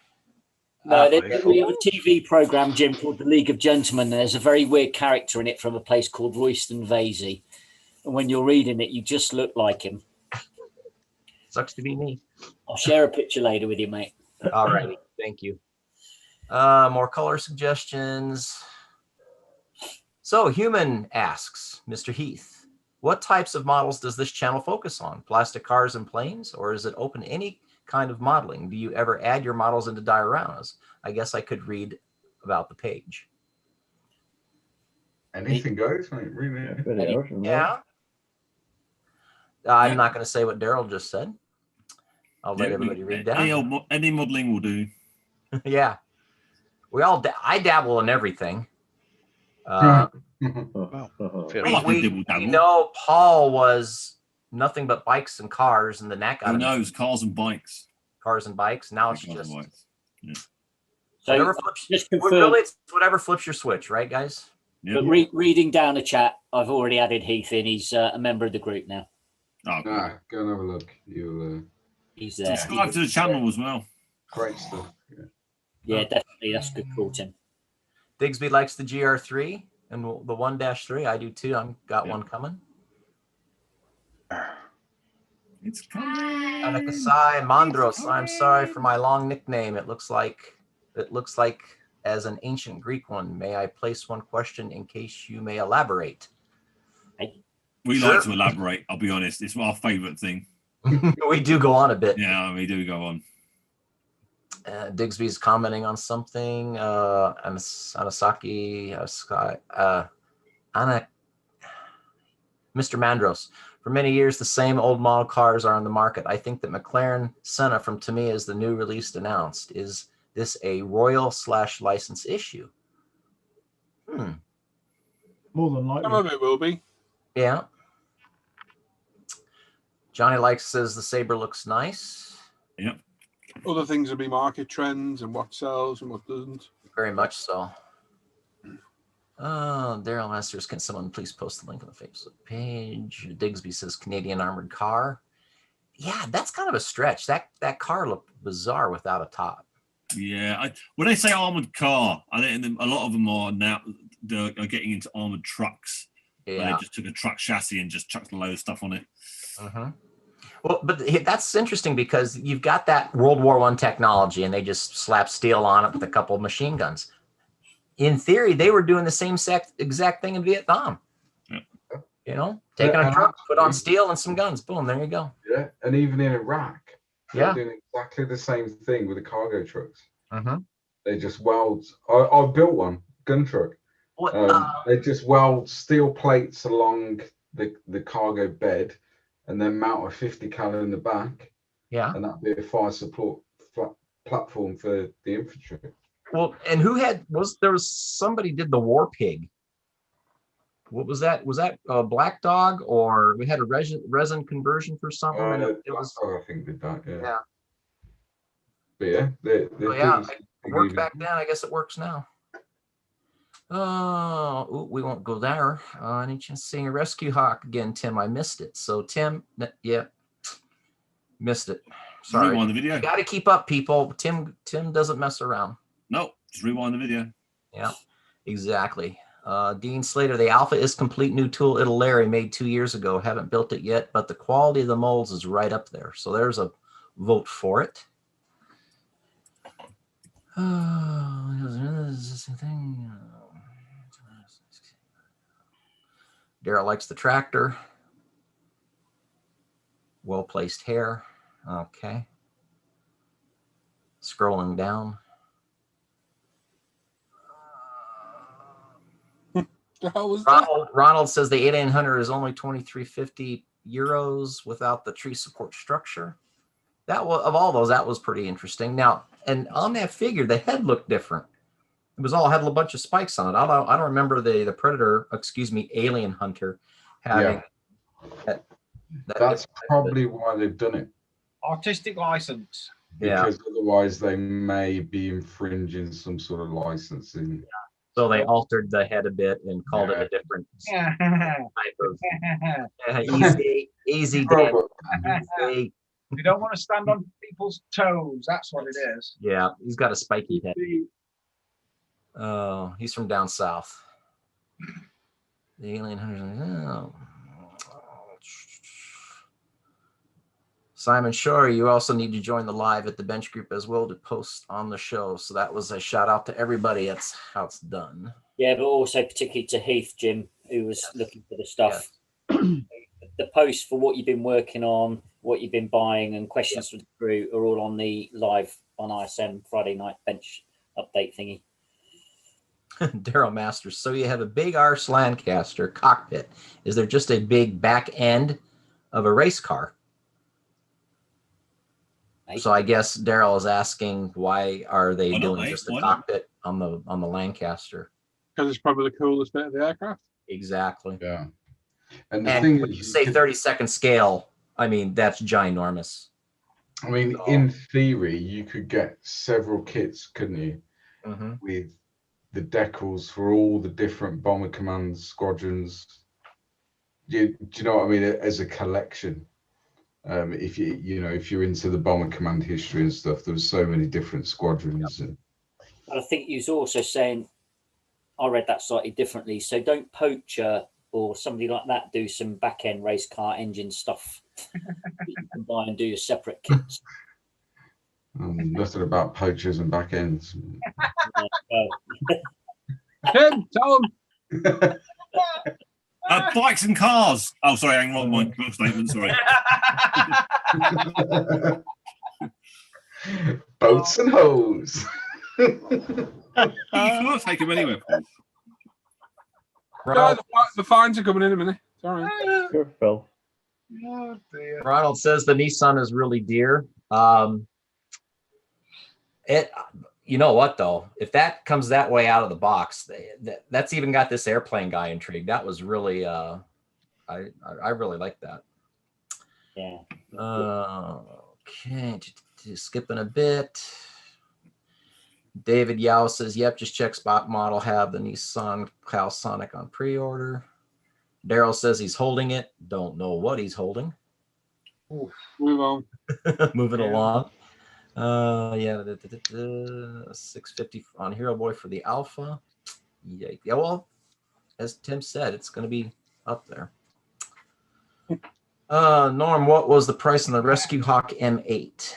No, we have a TV program, Jim, called The League of Gentlemen. There's a very weird character in it from a place called Royston Vasey, and when you're reading it, you just look like him. Sucks to be me. I'll share a picture later with you, mate. All right, thank you. More color suggestions. So Human asks, Mr. Heath, what types of models does this channel focus on? Plastic cars and planes, or is it open to any kind of modeling? Do you ever add your models into dioramas? I guess I could read about the page. Anything goes, mate. Really. Yeah. I'm not going to say what Daryl just said. I'll let everybody read that. Any modeling will do. Yeah. I dabble in everything. We know Paul was nothing but bikes and cars, and the knack got Who knows? Cars and bikes. Cars and bikes. Now it's just yeah. So whatever flips, really, it's whatever flips your switch, right, guys? But reading down the chat, I've already added Heath in. He's a member of the group now. Oh, cool. Go and have a look. He's there. Subscribe to the channel as well. Great stuff. Yeah, definitely. That's a good call, Tim. Digsby likes the GR3 and the 1-3. I do too. I've got one coming. It's coming. Anakasai Mandros. I'm sorry for my long nickname. It looks like as an ancient Greek one. May I place one question in case you may elaborate? We like to elaborate. I'll be honest. It's our favorite thing. We do go on a bit. Yeah, we do go on. Digsby's commenting on something. Anasaki, Mr. Mandros. For many years, the same old model cars are on the market. I think that McLaren Senna from Tamiya is the new release announced. Is this a royal/license issue? More than likely. Some of it will be. Yeah. Johnny says the Sabre looks nice. Yep. Other things will be market trends and what sells and what doesn't. Very much so. Daryl Masters, can someone please post the link on the Facebook page? Digsby says Canadian armored car. Yeah, that's kind of a stretch. That car looked bizarre without a top. Yeah, when they say armored car, I think a lot of them are now are getting into armored trucks. Yeah, where they just took a truck chassis and just chucked a load of stuff on it. Well, but that's interesting because you've got that World War I technology, and they just slap steel on it with a couple of machine guns. In theory, they were doing the same exact thing in Vietnam. Yep. You know, taking a truck, put on steel and some guns. Boom, there you go. Yeah, and even in Iraq, they're doing exactly the same thing with the cargo trucks. They just weld. I built one gun truck. They just weld steel plates along the cargo bed, and then mount a 50 cal in the back. Yeah, and that'd be a fire support platform for the infantry. Well, and there was somebody did the War Pig. What was that? Was that Black Dog, or we had a resin conversion for something? It was, I think did that. Yeah. Yeah. But yeah, it worked back then. I guess it works now. Oh, we won't go there. Any chance of seeing a Rescue Hawk again, Tim? I missed it. So Tim, missed it. Sorry. Rewind the video. You got to keep up, people. Tim doesn't mess around. No, just rewind the video. Yeah, exactly. Dean Slater, the Alpha is complete new tool Italeri made 2 years ago. Haven't built it yet, but the quality of the molds is right up there. So there's a vote for it. Daryl likes the tractor. Well-placed hair. Okay. Scrolling down. Ronald says the 8900 is only 2350 euros without the tree support structure. That was, of all those, that was pretty interesting. Now, and on that figure, the head looked different. It had a bunch of spikes on it. I don't remember the Predator, Alien Hunter, having That's probably why they've done it. Artistic license. Because otherwise they may be infringing some sort of licensing. So they altered the head a bit and called it a different type of easy Dan. Easy. You don't want to stand on people's toes. That's what it is. Yeah, he's got a spiky head. Oh, he's from down south. The alien hunters. Oh. Simon Shore, you also need to join the live at the bench group as well to post on the show. So that was a shout out to everybody. That's how it's done. Yeah, but also particularly to Heath, Jim, who was looking for the stuff. The posts for what you've been working on, what you've been buying, and questions from the crew are all on the live on ISM Friday night bench update thingy. Daryl Masters. So you have a big arse Lancaster cockpit. Is there just a big back end of a race car? So I guess Daryl is asking, why are they doing just the cockpit on the Lancaster? Because it's probably the coolest bit of the aircraft. Exactly. Yeah. And when you say 30-second scale, I mean, that's ginormous. I mean, in theory, you could get several kits, couldn't you? With the decals for all the different bomber command squadrons. Do you know what I mean? As a collection. If if you're into the bomber command history and stuff, there's so many different squadrons. And I think he was also saying, I read that slightly differently. So don't Poacher or somebody like that do some back end race car engine stuff. You can buy and do your separate kits. Nothing about poachers and back ends. Tim, tell them. Bikes and cars. Oh, sorry, hang on, my statement. Sorry. Boats and hoes. You can't take them anywhere, Paul. No, the fines are coming in a minute. Sorry. Sure, Phil. Oh, dear. Ronald says the Nissan is really dear. You know what though? If that comes that way out of the box, that's even got this airplane guy intrigued. That was really, I really like that. Yeah. Okay, skipping a bit. David Yao says, "Yep, just check spot model. Have the Nissan Sonic on pre-order." Daryl says he's holding it. Don't know what he's holding. Oof, move on. Moving along. 650 on Hero Boy for the Alpha. Yeah, well, as Tim said, it's going to be up there. Norm, what was the price on the Rescue Hawk M8?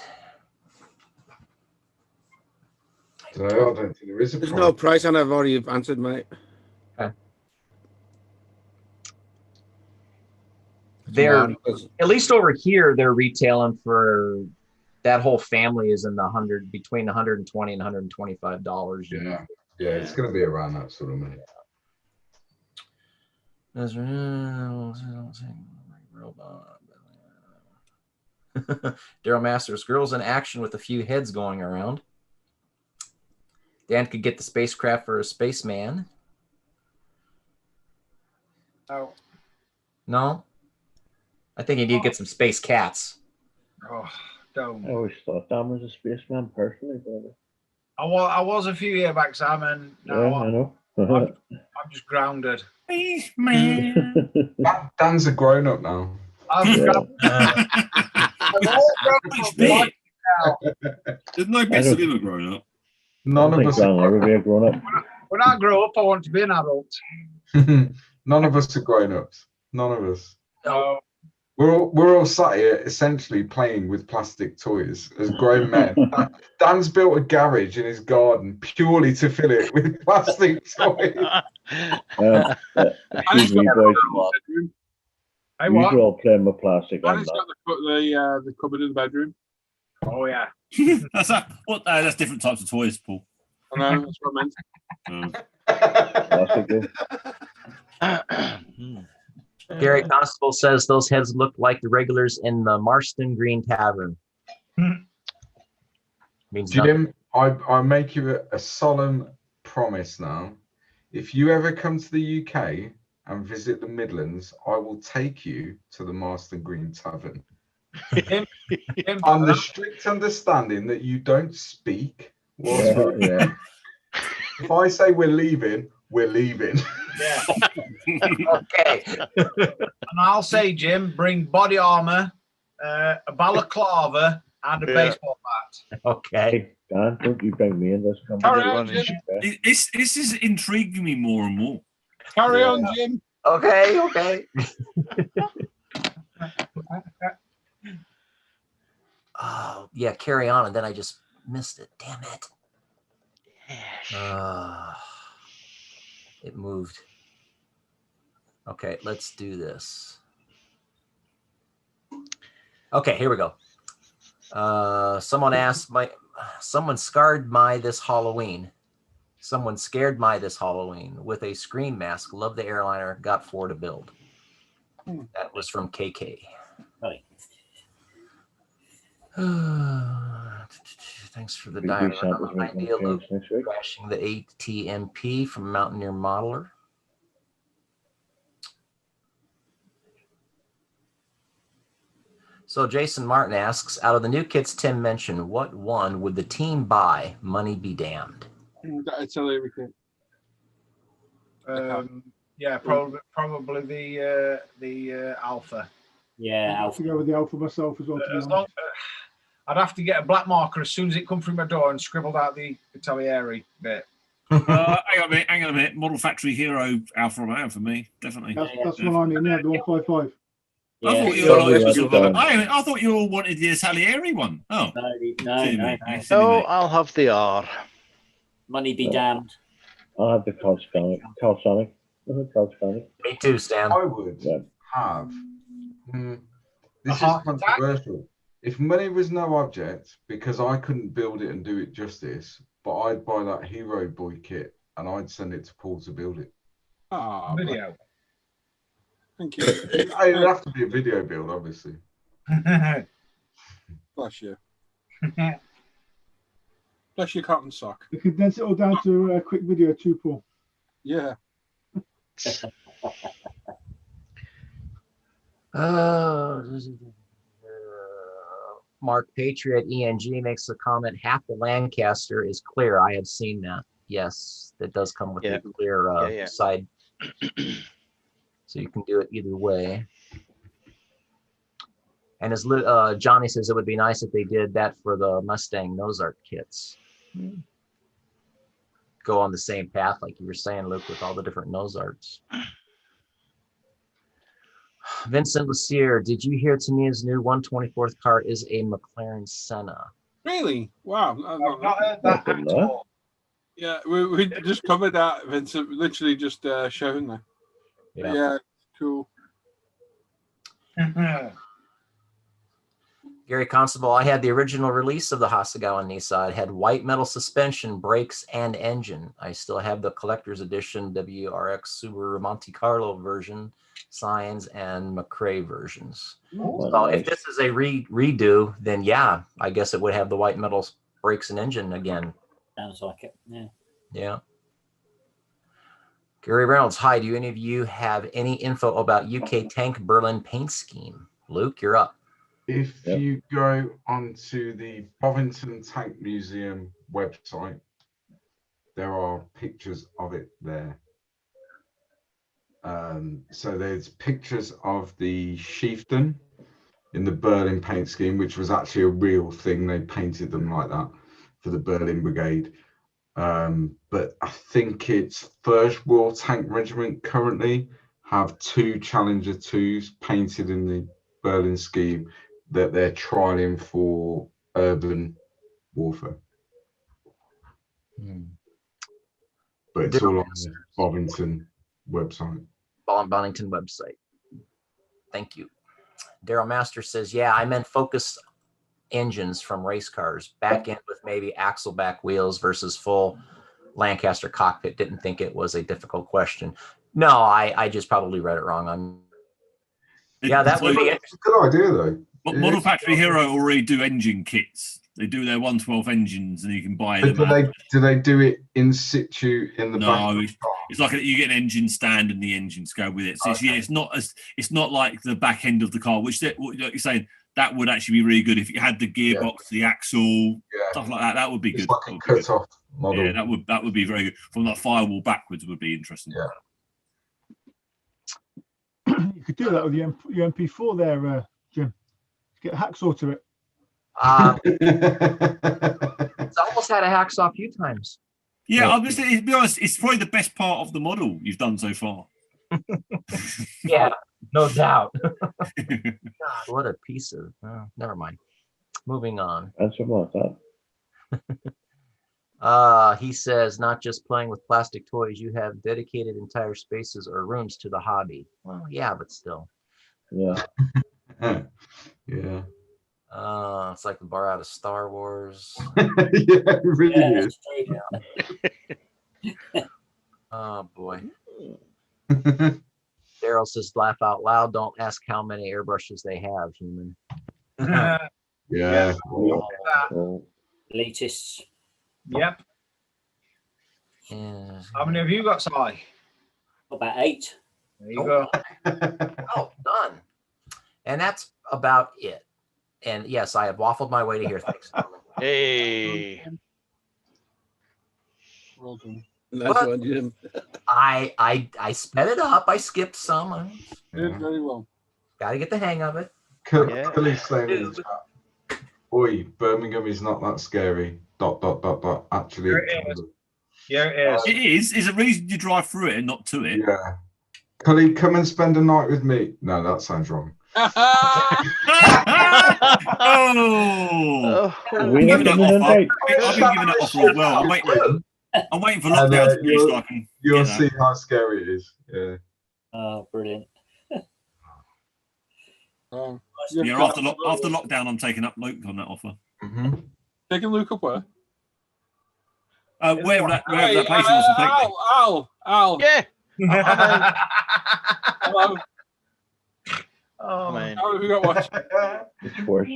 I don't think there is a There's price. no price on it. I've already answered, mate. Okay. They're at least over here. They're retailing for that whole family is in the between $120 and $125. Yeah, it's going to be around that sort of money. Daryl Masters, girls in action with a few heads going around. Dan could get the spacecraft for a spaceman. No. I think he need to get some space cats. Oh, don't. I always thought Dan was a spaceman personally, brother. I was a few years back, Sam, and now I know. I'm just grounded. Spaceman. Dan's a grown up now. I'm grounded. There's no bits of him a grown up. None of us. Grown up. When I grow up, I want to be an adult. None of us are grown ups. None of us. No. We're all sat here essentially playing with plastic toys as grown men. Dan's built a garage in his garden purely to fill it with plastic toys. Excuse me, boys. Hey, You're all playing with plastic. And it's got the cupboard in the bedroom. Oh yeah. That's that. What? That's different types of toys, Paul. I know, that's what I meant. Gary Constable says those heads look like the regulars in the Marston Green Tavern. Means Jim, I make you a solemn promise now. If you ever come to the UK and visit the Midlands, I will take you to the Marston Green Tavern. On the strict understanding that you don't speak whilst we're If I say we're leaving, we're leaving. Yeah. Okay. And I'll say, Jim, bring body armor, a balaclava, and a baseball bat. Okay. Dan, don't you bring me in this Carry on, company. Jim. This is intriguing me more and more. Carry on, Jim. Okay. Oh, yeah, carry on. And then I just missed it. Damn it. It moved. Okay, let's do this. Okay, here we go. Someone asked someone scared my this Halloween. Someone scared my this Halloween with a screen mask. Love the airliner. Got 4 to build. That was from KK. Right. Thanks for the diorama idea. Luke crashing the ATMP from Mountaineer Modeler. So Jason Martin asks, out of the new kits Tim mentioned, what one would the team buy? Money be damned. It's a lyric. Yeah, probably the Alpha. Yeah, I have to go with the Alpha myself as well. To be honest. I'd have to get a black marker as soon as it comes through my door and scribbled out the Italieri bit. Hang on a minute. Model Factory Hero Alfa Romeo for me, definitely. That's what I mean. Yeah, the 155. I thought you all wanted the Salieri one. Oh, no. No, I'll have the R. Money be damned. I'll have the Calsonic. Calsonic. Me too, Stan. I would have. This is controversial. If money was no object, because I couldn't build it and do it justice, but I'd buy that Hero Boy kit and I'd send it to Paul to build it. Video. Thank you. It'd have to be a video build, obviously. Bless you. Bless your cotton sock. You could condense it all down to a quick video too, Paul. Yeah. Mark Patriot ENG makes a comment. Half the Lancaster is clear. I have seen that. Yes, that does come with the clear side. So you can do it either way. And as Johnny says, it would be nice if they did that for the Mustang nose art kits. Go on the same path, like you were saying, Luke, with all the different nose arts. Vincent Lucier, did you hear Tamia's new 124th car is a McLaren Senna? Really? Wow. I've not heard that at all. Yeah, we just covered that, Vincent. Literally just showing that. Yeah, cool. Gary Constable, I had the original release of the Hasegawa Nissan. It had white metal suspension, brakes, and engine. I still have the collector's edition WRX Subaru Monte Carlo version, Signs, and McRae versions. So if this is a redo, then yeah, I guess it would have the white metal brakes and engine again. Sounds like it, yeah. Yeah. Gary Reynolds, hi, do any of you have any info about UK Tank Berlin paint scheme? Luke, you're up. If you go onto the Bovington Tank Museum website, there are pictures of it there. So there's pictures of the chieftain in the Berlin paint scheme, which was actually a real thing. They painted them like that for the Berlin Brigade. But I think it's 1st Royal Tank Regiment currently have 2 Challenger 2s painted in the Berlin scheme that they're trialing for urban warfare. But it's all on the Bovington website. Bovington website. Thank you. Daryl Master says, yeah, I meant focused engines from race cars, back end with maybe axle back wheels versus full Lancaster cockpit. Didn't think it was a difficult question. No, I just probably read it wrong. That would be interesting. Good idea, though. Model Factory Hero already do engine kits They do their 112 engines, and you can buy But them. do they do it in situ in the back? No, it's like you get an engine stand and the engines go with it. So it's not like the back end of the car, which like you're saying that would actually be really good if you had the gearbox, the axle, stuff like that. That would be It's good. like a cut-off model. Yeah, that would be very good. From that firewall backwards would be interesting. Yeah. You could do that with your MP4 there, Jim. Get a hacksaw to it. It's almost had a hacksaw a few times. Yeah, obviously, to be honest, it's probably the best part of the model you've done so far. Yeah, no doubt. God, what a piece of. Never mind. Moving on. That's what that. He says, not just playing with plastic toys, you have dedicated entire spaces or rooms to the hobby. Well, yeah, but still. Yeah. Yeah. It's like the bar out of Star Wars. Yeah, it really is. Oh boy. Daryl says, laugh out loud. Don't ask how many airbrushes they have, human. Yeah. Elitists. Yep. Yeah. How many have you got, Si? About 8. There you go. Oh, done. And that's about it. And yes, I have waffled my way to here. Thanks. Hey. Well done. Nice But one, Jim. I sped it up. I skipped some. Did very well. Got to get the hang of it. Kelly's saying in the chat, "Oi, Birmingham is not that scary." ... Actually, Here it is. Yeah, it is. It is. There's a reason you drive through it and not to it. Yeah. Kelly, come and spend a night with me. No, that sounds wrong. Oh! I've We been have giving given a that offer. date. I've been giving that offer as well. I'm waiting for lockdown to finish so I can You'll get that. see how scary it is. Yeah. Oh, brilliant. Yeah, after lockdown, I'm taking up Luke on that offer. Taking Luke up where? Wherever that place wants to take me. Al. Yeah. Hello. Oh, man. How have you got watch? It's worse.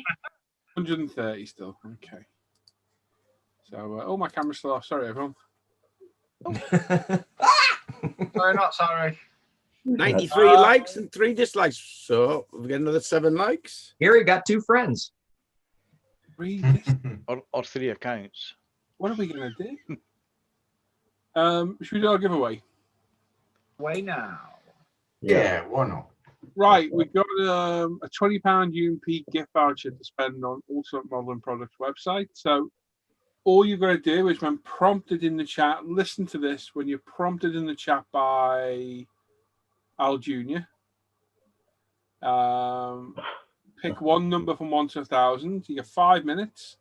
130 still. Okay. So, my camera's still off. Sorry, everyone. sorry, not sorry. 93 likes and 3 dislikes. So we get another 7 likes. Gary got 2 friends. Or 3 accounts. What are we going to do? Should we do our giveaway? Way now. Yeah, why not? Right, we've got a £20 UMP gift voucher to spend on Ultimate Modeling Products website. So all you've got to do is, when prompted in the chat, listen to this. When you're prompted in the chat by Al Jr., pick one number from 1 to 1,000. You get 5 minutes.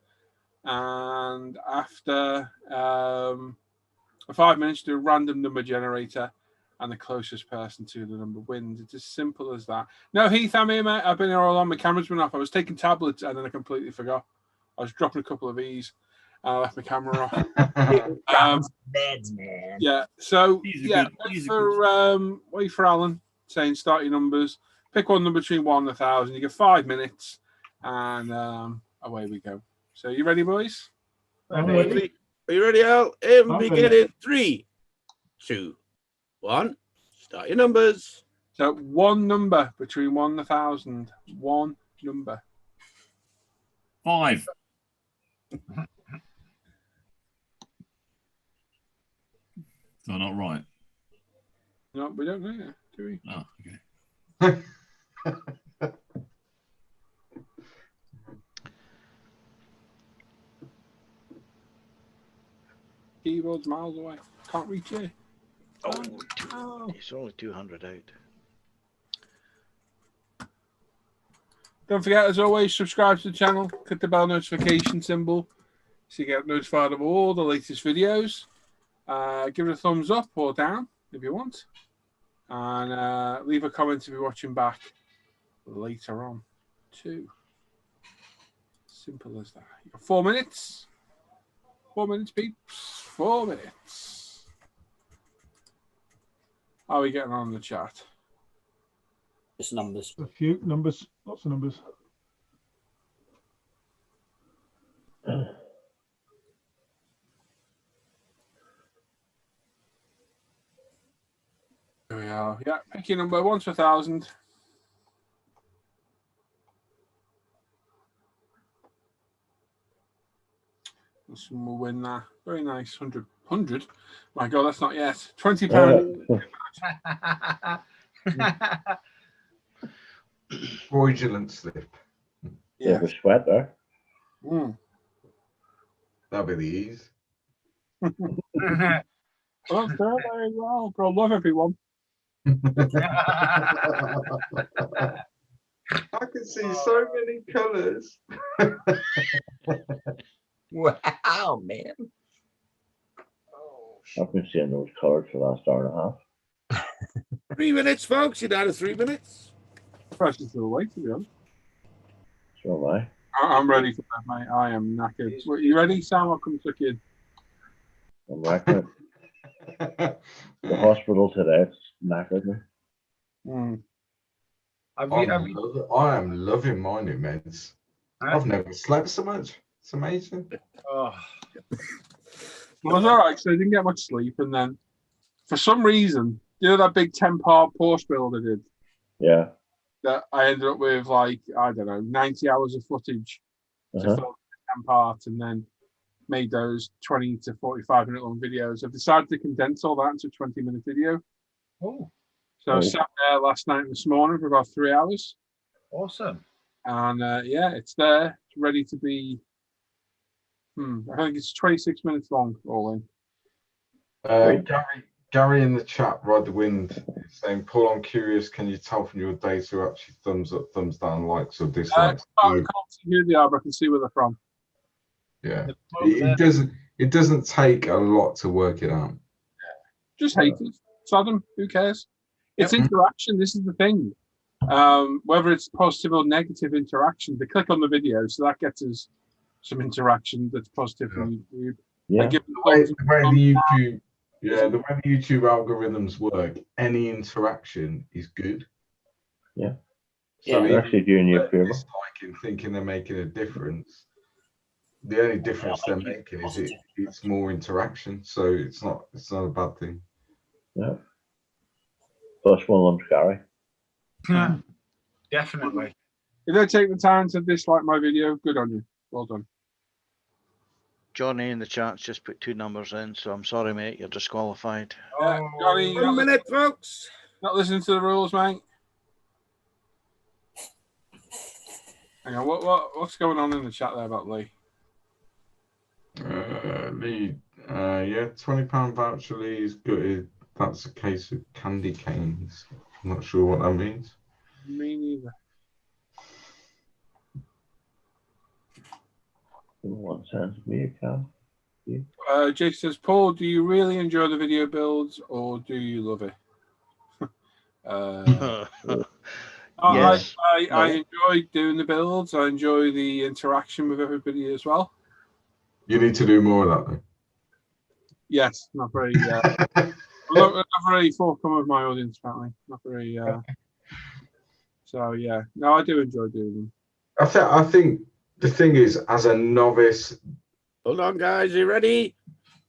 And after 5 minutes, do a random number generator. And the closest person to the number wins. It's as simple as that. No, Heath, I'm here, mate. I've been here all on. My camera's been off. I was taking tablets and then I completely forgot. I was dropping a couple of E's. I left my camera off. Meds, man. Yeah. So Good. wait for Alan saying start your numbers. Pick one number between 1 and 1,000. You get 5 minutes, and away we go. So you ready, boys? Are you ready, Al? And I'm begin ready. in 3, 2, 1. Start your numbers. So one number between 1 and 1,000. One number. 5. So not right. No, we don't know yet, do we? Oh, okay. Keyboard's miles away. Can't reach it. It's only 200 out. Don't forget, as always, subscribe to the channel. Click the bell notification symbol so you get notified of all the latest videos. Give it a thumbs up or down if you want. And leave a comment if you're watching back later on, too. Simple as that. You got 4 minutes. 4 minutes, peeps. 4 minutes. How are we getting on in the chat? Just numbers. A few numbers, lots of numbers. There we are. Yeah, pick your number. 1 to 1,000. Someone will win that. Very nice. 100. 100? My God, that's not yet. £20. Fraudulent slip. Yeah, the sweat there. Mm. That'll be the ease. Well, very well. Bro, love everyone. I can see so many colours. Wow, man. I've been seeing those colours for the last hour and a half. 3 minutes, folks. You're down to 3 minutes. Precious little way, to be honest. So am I. I'm ready for that, mate. I am knackered. You ready, Sam? I'll come to you. I'm knackered. The hospital today, it's knackered me. Mm. I am loving my new meds. I've never slept so much. It's amazing. Oh. Well, it was all right, so I didn't get much sleep. And then, for some reason, you know that big 10-part Porsche build I did? Yeah. That I ended up with, like, I don't know, 90 hours of footage to film 10 parts, and then made those 20 to 45 minute long videos. I've decided to condense all that into a 20-minute video. Oh. So I sat there last night and this morning for about 3 hours. Awesome. And yeah, it's there. It's ready to be. I think it's 26 minutes long, all in. Gary in the chat, Ride the Wind, is saying, Paul, I'm curious, can you tell from your data who actually thumbs up, thumbs down, likes or dislikes? I can't see who they are, but I can see where they're from. Yeah. It doesn't take a lot to work it out. Just haters. Sodom, who cares? It's interaction. This is the thing. Whether it's positive or negative interaction, they click on the video, so that gets us some interaction that's positive from YouTube. Yeah. The way the YouTube algorithms work, any interaction is good. Yeah. So they're actually doing you a favor. Disliking, thinking they're making a difference. The only difference they're making is it's more interaction. So it's not a bad thing. Yeah. Plus one of them's Gary. Yeah, definitely. If they take the time to dislike my video, good on you. Well done. Johnny in the chat's just put 2 numbers in, so I'm sorry, mate. You're disqualified. Johnny, 1 minute, folks. Not listening to the rules, mate. Hang on, what's going on in the chat there about Lee? Lee, yeah, £20 voucher. Lee's good. That's a case of candy canes. I'm not sure what that means. Me neither. What sounds me, Cal? Jake says, Paul, do you really enjoy the video builds or do you love it? Yes. I enjoy doing the builds. I enjoy the interaction with everybody as well. You need to do more of that, though. Yes, not very. I'm not very forthcoming with my audience, apparently. Not very. So yeah, no, I do enjoy doing them. I think the thing is, as a novice. Hold on, guys. You ready?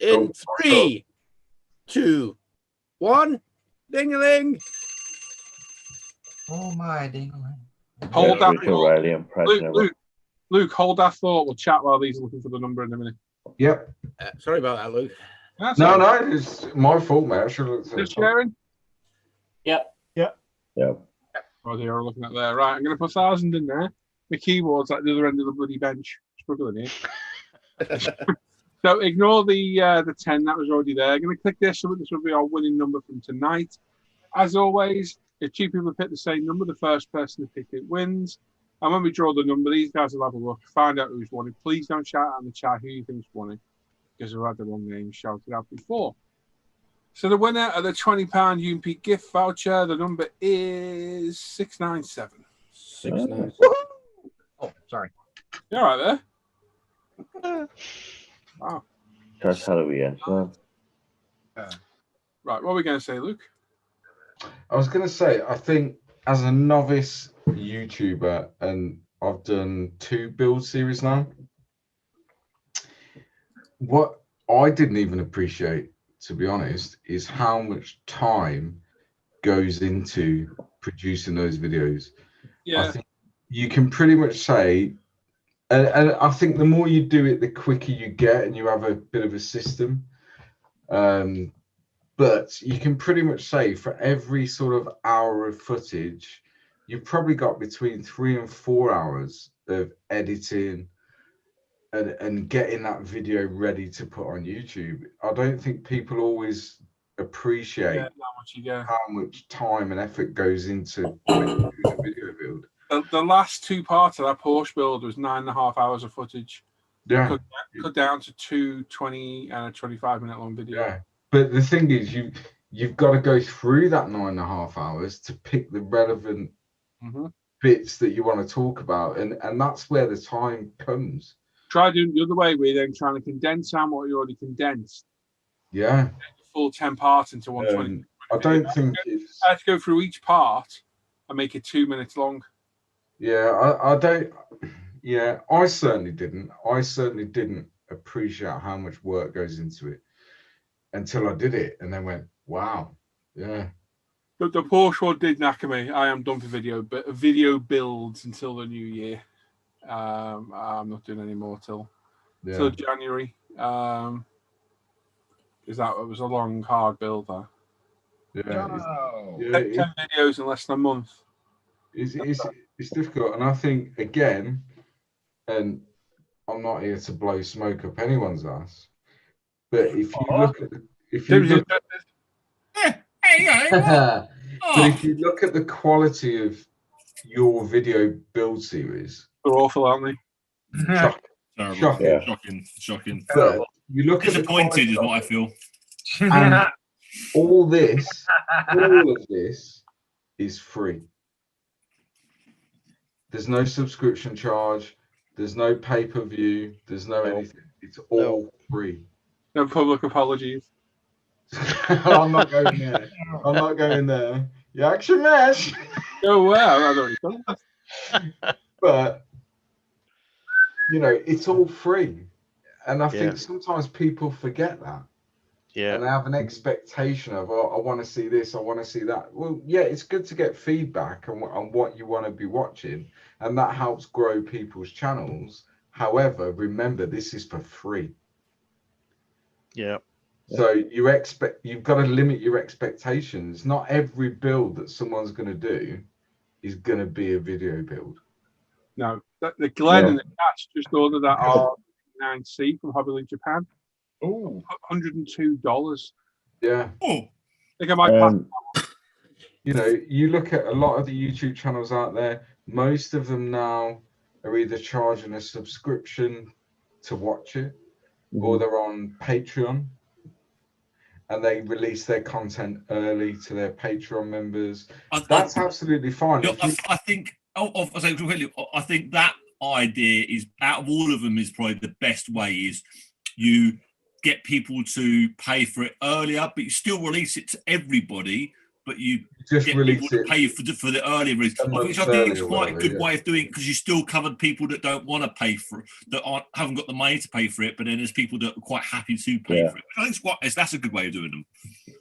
In 3, 2, 1. Ding-a-ling. Oh my ding-a-ling. Hold that thought. Luke, hold that thought. We'll chat while these are looking for the number in a minute. Yep. Sorry about that, Luke. No, it's my fault, mate. I should have looked at Just sharing? Yep. Oh, they are looking at there. Right, I'm going to put 1,000 in there. The keyboard's at the other end of the bloody bench. Struggling here. So ignore the 10 that was already there. I'm going to click this, so this will be our winning number from tonight. As always, if 2 people pick the same number, the first person to pick it wins. And when we draw the number, these guys will have a look, find out who's won it. Please don't shout out in the chat who you think's won it, because we've had the wrong name shouted out before. So the winner of the £20 UMP gift voucher, the number is 697. 697. Oh, sorry. You all right there? Wow. That's how we answer. Right, what are we going to say, Luke? I was going to say, I think as a novice YouTuber, and I've done 2 build series now, what I didn't even appreciate, to be honest, is how much time goes into producing those videos. I think you can pretty much say, and I think the more you do it, the quicker you get, and you have a bit of a system. But you can pretty much say for every sort of hour of footage, you've probably got between 3 and 4 hours of editing and getting that video ready to put on YouTube. I don't think people always appreciate how much time and effort goes into doing a video build. The last 2 parts of that Porsche build was 9.5 hours of footage. Yeah, cut down to 2 20 and a 25-minute long video. Yeah, but the thing is, you've got to go through that 9.5 hours to pick the relevant bits that you want to talk about, and that's where the time comes. Try doing the other way, where you're then trying to condense down what you already condensed. Yeah, full 10 parts into 120. I don't think I have to go through each part and make it 2 minutes long. Yeah, I don't. Yeah, I certainly didn't. I certainly didn't appreciate how much work goes into it until I did it, and then went, "Wow, yeah." But the Porsche one did knacker me. I am done for video, but video builds until the new year. I'm not doing any more till January. Because that was a long, hard build. Yeah, 10 videos in less than a month. It's difficult, and I think again, and I'm not here to blow smoke up anyone's ass, but if you look at but if you look at the quality of your video build series, they're awful, aren't they? Shocking. But you look disappointed is what I feel. And all of this is free. There's no subscription charge. There's no pay-per-view. There's no anything. It's all free. No public apologies. I'm not going there. I'm not going there. You action match. Oh wow, I've already done that. But you know, it's all free, and I think sometimes people forget that. Yeah. And they have an expectation of, oh, I want to see this, I want to see that. Well, yeah, it's good to get feedback on what you want to be watching, and that helps grow people's channels. However, remember, this is for free. Yeah. So you've got to limit your expectations. Not every build that someone's going to do is going to be a video build. No, the Glenn and the Cash just ordered that R9C from Hobbyland Japan. Oh, $102. Yeah. I think I might pass. You know, you look at a lot of the YouTube channels out there, most of them now are either charging a subscription to watch it, or they're on Patreon, and they release their content early to their Patreon members. That's absolutely fine. I think that idea is, out of all of them, is probably the best way. Is you get people to pay for it earlier, but you still release it to everybody, but you just get people to pay for the earlier release, which I think is quite a good way of doing it, because you still covered people that don't want to pay for it, that haven't got the money to pay for it, but then there's people that are quite happy to pay for it. I think that's a good way of doing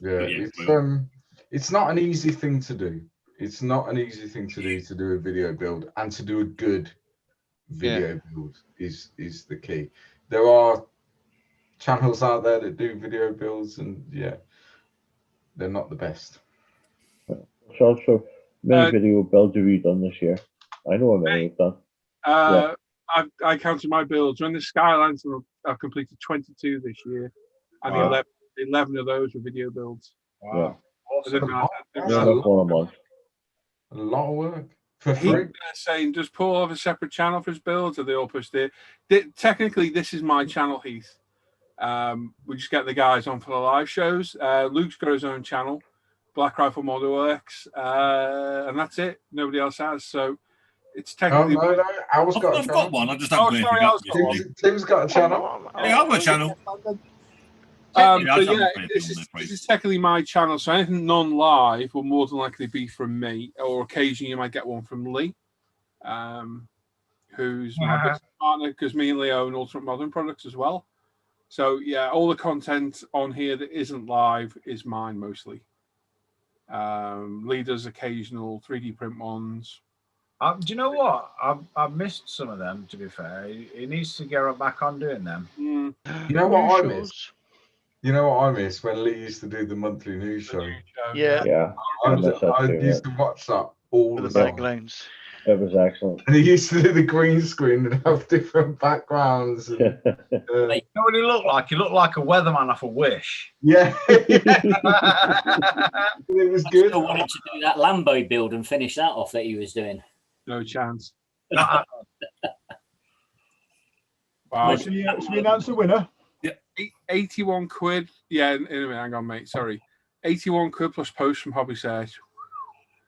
them. It's not an easy thing to do. It's not an easy thing to do a video build, and to do a good video build is the key. There are channels out there that do video builds, and they're not the best. So many video builds have you done this year? I know how many you've done. I counted my builds. When the Skylines, I've completed 22 this year, and 11 of those were video builds. Wow. That's a lot of work for free. Saying, does Paul have a separate channel for his builds, or they all pushed it? Technically, this is my channel, Heath. We just get the guys on for the live shows. Luke's got his own channel, Black Rifle Model Works, and that's it. Nobody else has. So it's technically. No. I've got one. I just haven't put anything up. Tim's got a channel. Yeah, I've got a channel. This is technically my channel, so anything non-live will more than likely be from me, or occasionally you might get one from Lee, who's my business partner, because me and Lee own Ultimate Modern Products as well. So yeah, all the content on here that isn't live is mine mostly. Lee does occasional 3D print ones. Do you know what? I've missed some of them. To be fair, he needs to get back on doing them. You know what I miss? You know what I miss when Lee used to do the monthly news show. Yeah. I used to watch that all the time. Backgrounds. It was excellent. And he used to do the green screen and have different backgrounds. And, You know what he looked like? He looked like a weatherman off a Wish. Yeah. It was good. I still wanted to do that Lambo build and finish that off that he was doing. No chance. Wow. Should we announce the winner? Yeah, 81 quid. Yeah, in a minute. Hang on, mate. Sorry. 81 quid plus post from Hobby Search.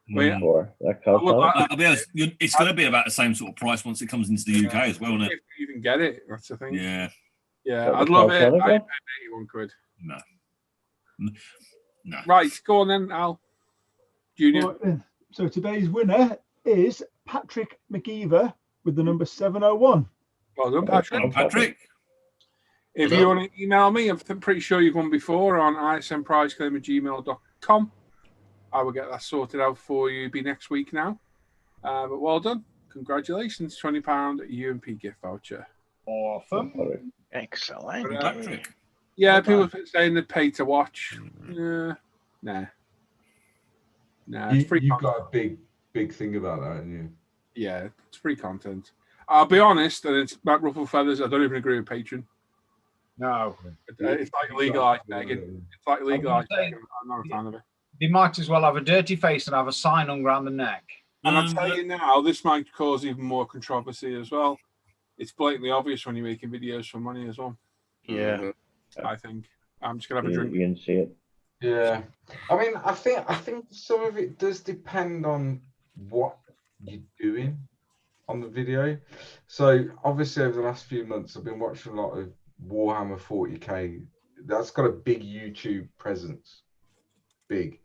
I'll be honest, it's going to be about the same sort of price once it comes into the UK as well, isn't it? If you even get it, that's the thing. Yeah. Yeah, I'd love it. I'd pay 81 quid. No. Right, go on then, Al. Junior. Right, then. So today's winner is Patrick McGeever with the number 701. Well done, Patrick. Well, Patrick. If you want to email me, I'm pretty sure you've won before on ismprizeclaim@gmail.com. I will get that sorted out for you. Be next week now. But well done. Congratulations. £20 UMP gift voucher. Awesome. Excellent. Patrick. Yeah, people saying they pay to watch. Nah. It's free You've content. got a big thing about that, haven't you? Yeah, it's free content. I'll be honest, and it's about ruffle feathers. I don't even agree with Patreon. No. It's like legalised begging. It's like legalised begging. I'm not a fan of it. They might as well have a dirty face and have a sign hung around the neck. And I'll tell you now, this might cause even more controversy as well. It's blatantly obvious when you're making videos for money as well. Yeah. I think. I'm just going to have a drink. You can see it. Yeah. I mean, I think some of it does depend on what you're doing on the video. So obviously over the last few months, I've been watching a lot of Warhammer 40k. That's got a big YouTube presence. Big.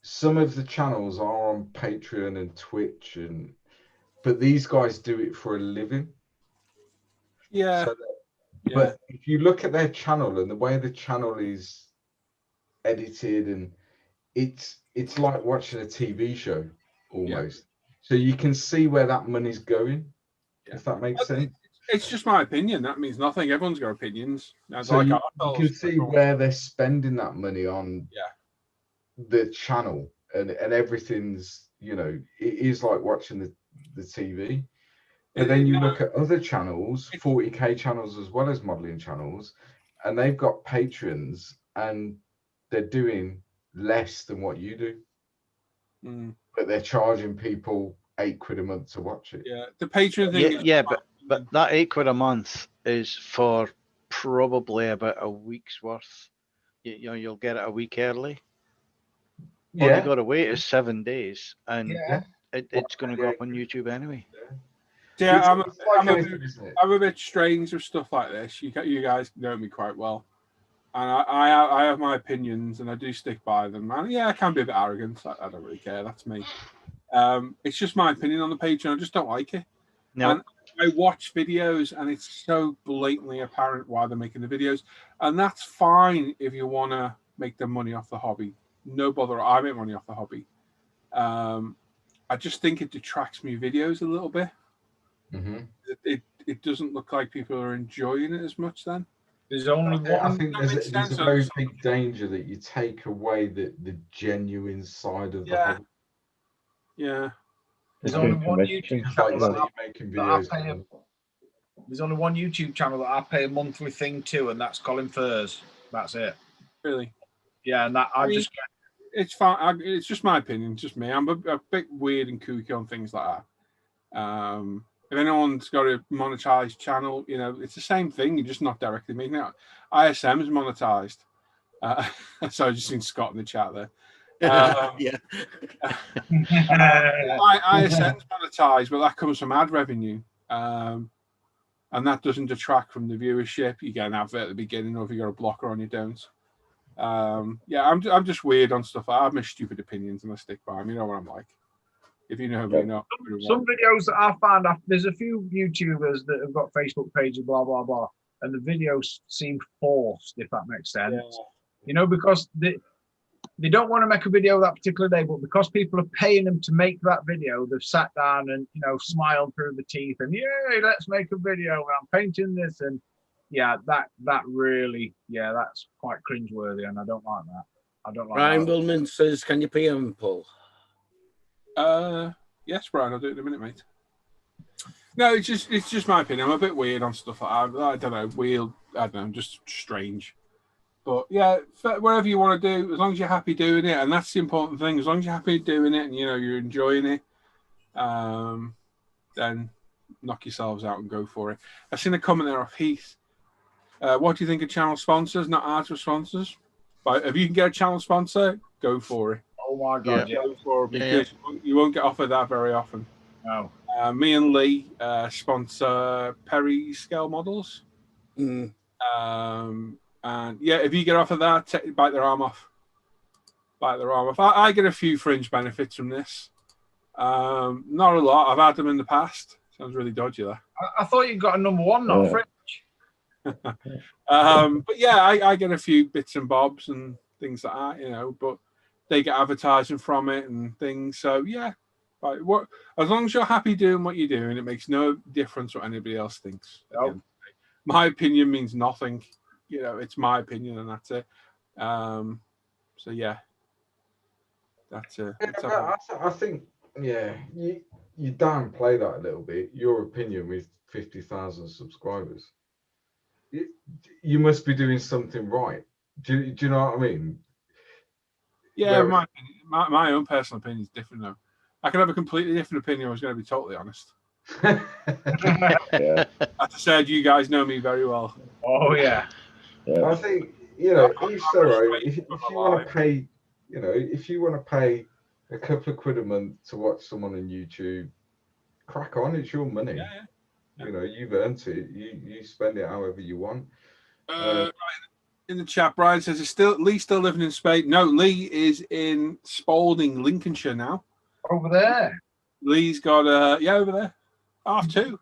Some of the channels are on Patreon and Twitch, but these guys do it for a living. Yeah. But if you look at their channel and the way the channel is edited, and it's like watching a TV show almost. Yeah. So you can see where that money's going, if that makes sense. It's just my opinion. That means nothing. Everyone's got opinions. So like you can see where they're spending that money on. The channel and everything's, it is like watching the TV. But then you look at other channels, 40k channels as well as modeling channels, and they've got patrons and they're doing less than what you do. But they're charging people £8 a month to watch it. Yeah, the patron thing. But that £8 a month is for probably about a week's worth. You'll get it a week early. All you got to wait is 7 days, and it's going to go up on YouTube anyway. Yeah, I'm a bit strange with stuff like this. You guys know me quite well, and I have my opinions, and I do stick by them. And I can be a bit arrogant. I don't really care. That's me. It's just my opinion on the page, and I just don't like it. No. And I watch videos, and it's so blatantly apparent why they're making the videos, and that's fine if you want to make the money off the hobby. No bother. I make money off the hobby. I just think it detracts me videos a little bit. It doesn't look like people are enjoying it as much then. There's only one. I think there's a very big danger that you take away the genuine side of the hobby. Yeah. There's only one YouTube channel there's only one YouTube channel that I pay a monthly thing to, and that's Colin Furs. That's it. Really? Yeah, and that it's fine. It's just my opinion. Just me. I'm a bit weird and kooky on things like that. If anyone's got a monetized channel, it's the same thing. You're just not directly making it. ISM is monetized. So I just seen Scott in the chat there. ISM's monetized, but that comes from ad revenue. And that doesn't detract from the viewership. You get an advert at the beginning, or if you got a blocker on, you don't. I'm just weird on stuff. I have my stupid opinions and I stick by them. You know what I'm like. If you know me, not some videos that I found. There's a few YouTubers that have got Facebook pages, blah blah blah. and the videos seem forced, if that makes sense. Yeah. You know, because they don't want to make a video that particular day, but because people are paying them to make that video, they've sat down and, you know, smiled through the teeth and, yay, let's make a video. I'm painting this. And yeah, that really, yeah, that's quite cringeworthy. And I don't like that. I don't like Brian that. Willman says, can you PM Paul? Yes, Brian, I'll do it in a minute, mate. No, it's just my opinion. I'm a bit weird on stuff like that. I don't know, weird. I don't know, just strange. But yeah, whatever you want to do, as long as you're happy doing it, and that's the important thing. As long as you're happy doing it, and you know you're enjoying it, then knock yourselves out and go for it. I've seen a comment there of Heath. What do you think of channel sponsors, not artist sponsors? But if you can get a channel sponsor, go for it. Oh my God, yeah. Go for it, because you won't get offered that very often. No. Me and Lee sponsor Perry Scale Models. Mm. And yeah, if you get offered that, bite their arm off. Bite their arm off. I get a few fringe benefits from this. Not a lot. I've had them in the past. Sounds really dodgy there. I thought you got a number one, not fringe. But yeah, I get a few bits and bobs and things like that, you know, but they get advertising from it and things. So yeah, as long as you're happy doing what you're doing, it makes no difference what anybody else thinks. Nope. My opinion means nothing. You know, it's my opinion and that's it. So yeah, that's it. I think, yeah, you downplay that a little bit. Your opinion with 50,000 subscribers. You must be doing something right. Do you know what I mean? Yeah, my own personal opinion is different though. I could have a completely different opinion. I was going to be totally honest. Yeah. As I said, you guys know me very well. Oh yeah. I think, you know, each their own. If you want to pay, you know, if you want to pay a couple of quid a month to watch someone on YouTube, crack on. It's your money. Yeah. You know, you've earned it. You spend it however you want. In the chat, Brian says, "Is Lee still living in Spain?" No, Lee is in Spalding, Lincolnshire now. Over there. Lee's got over there, 2:30,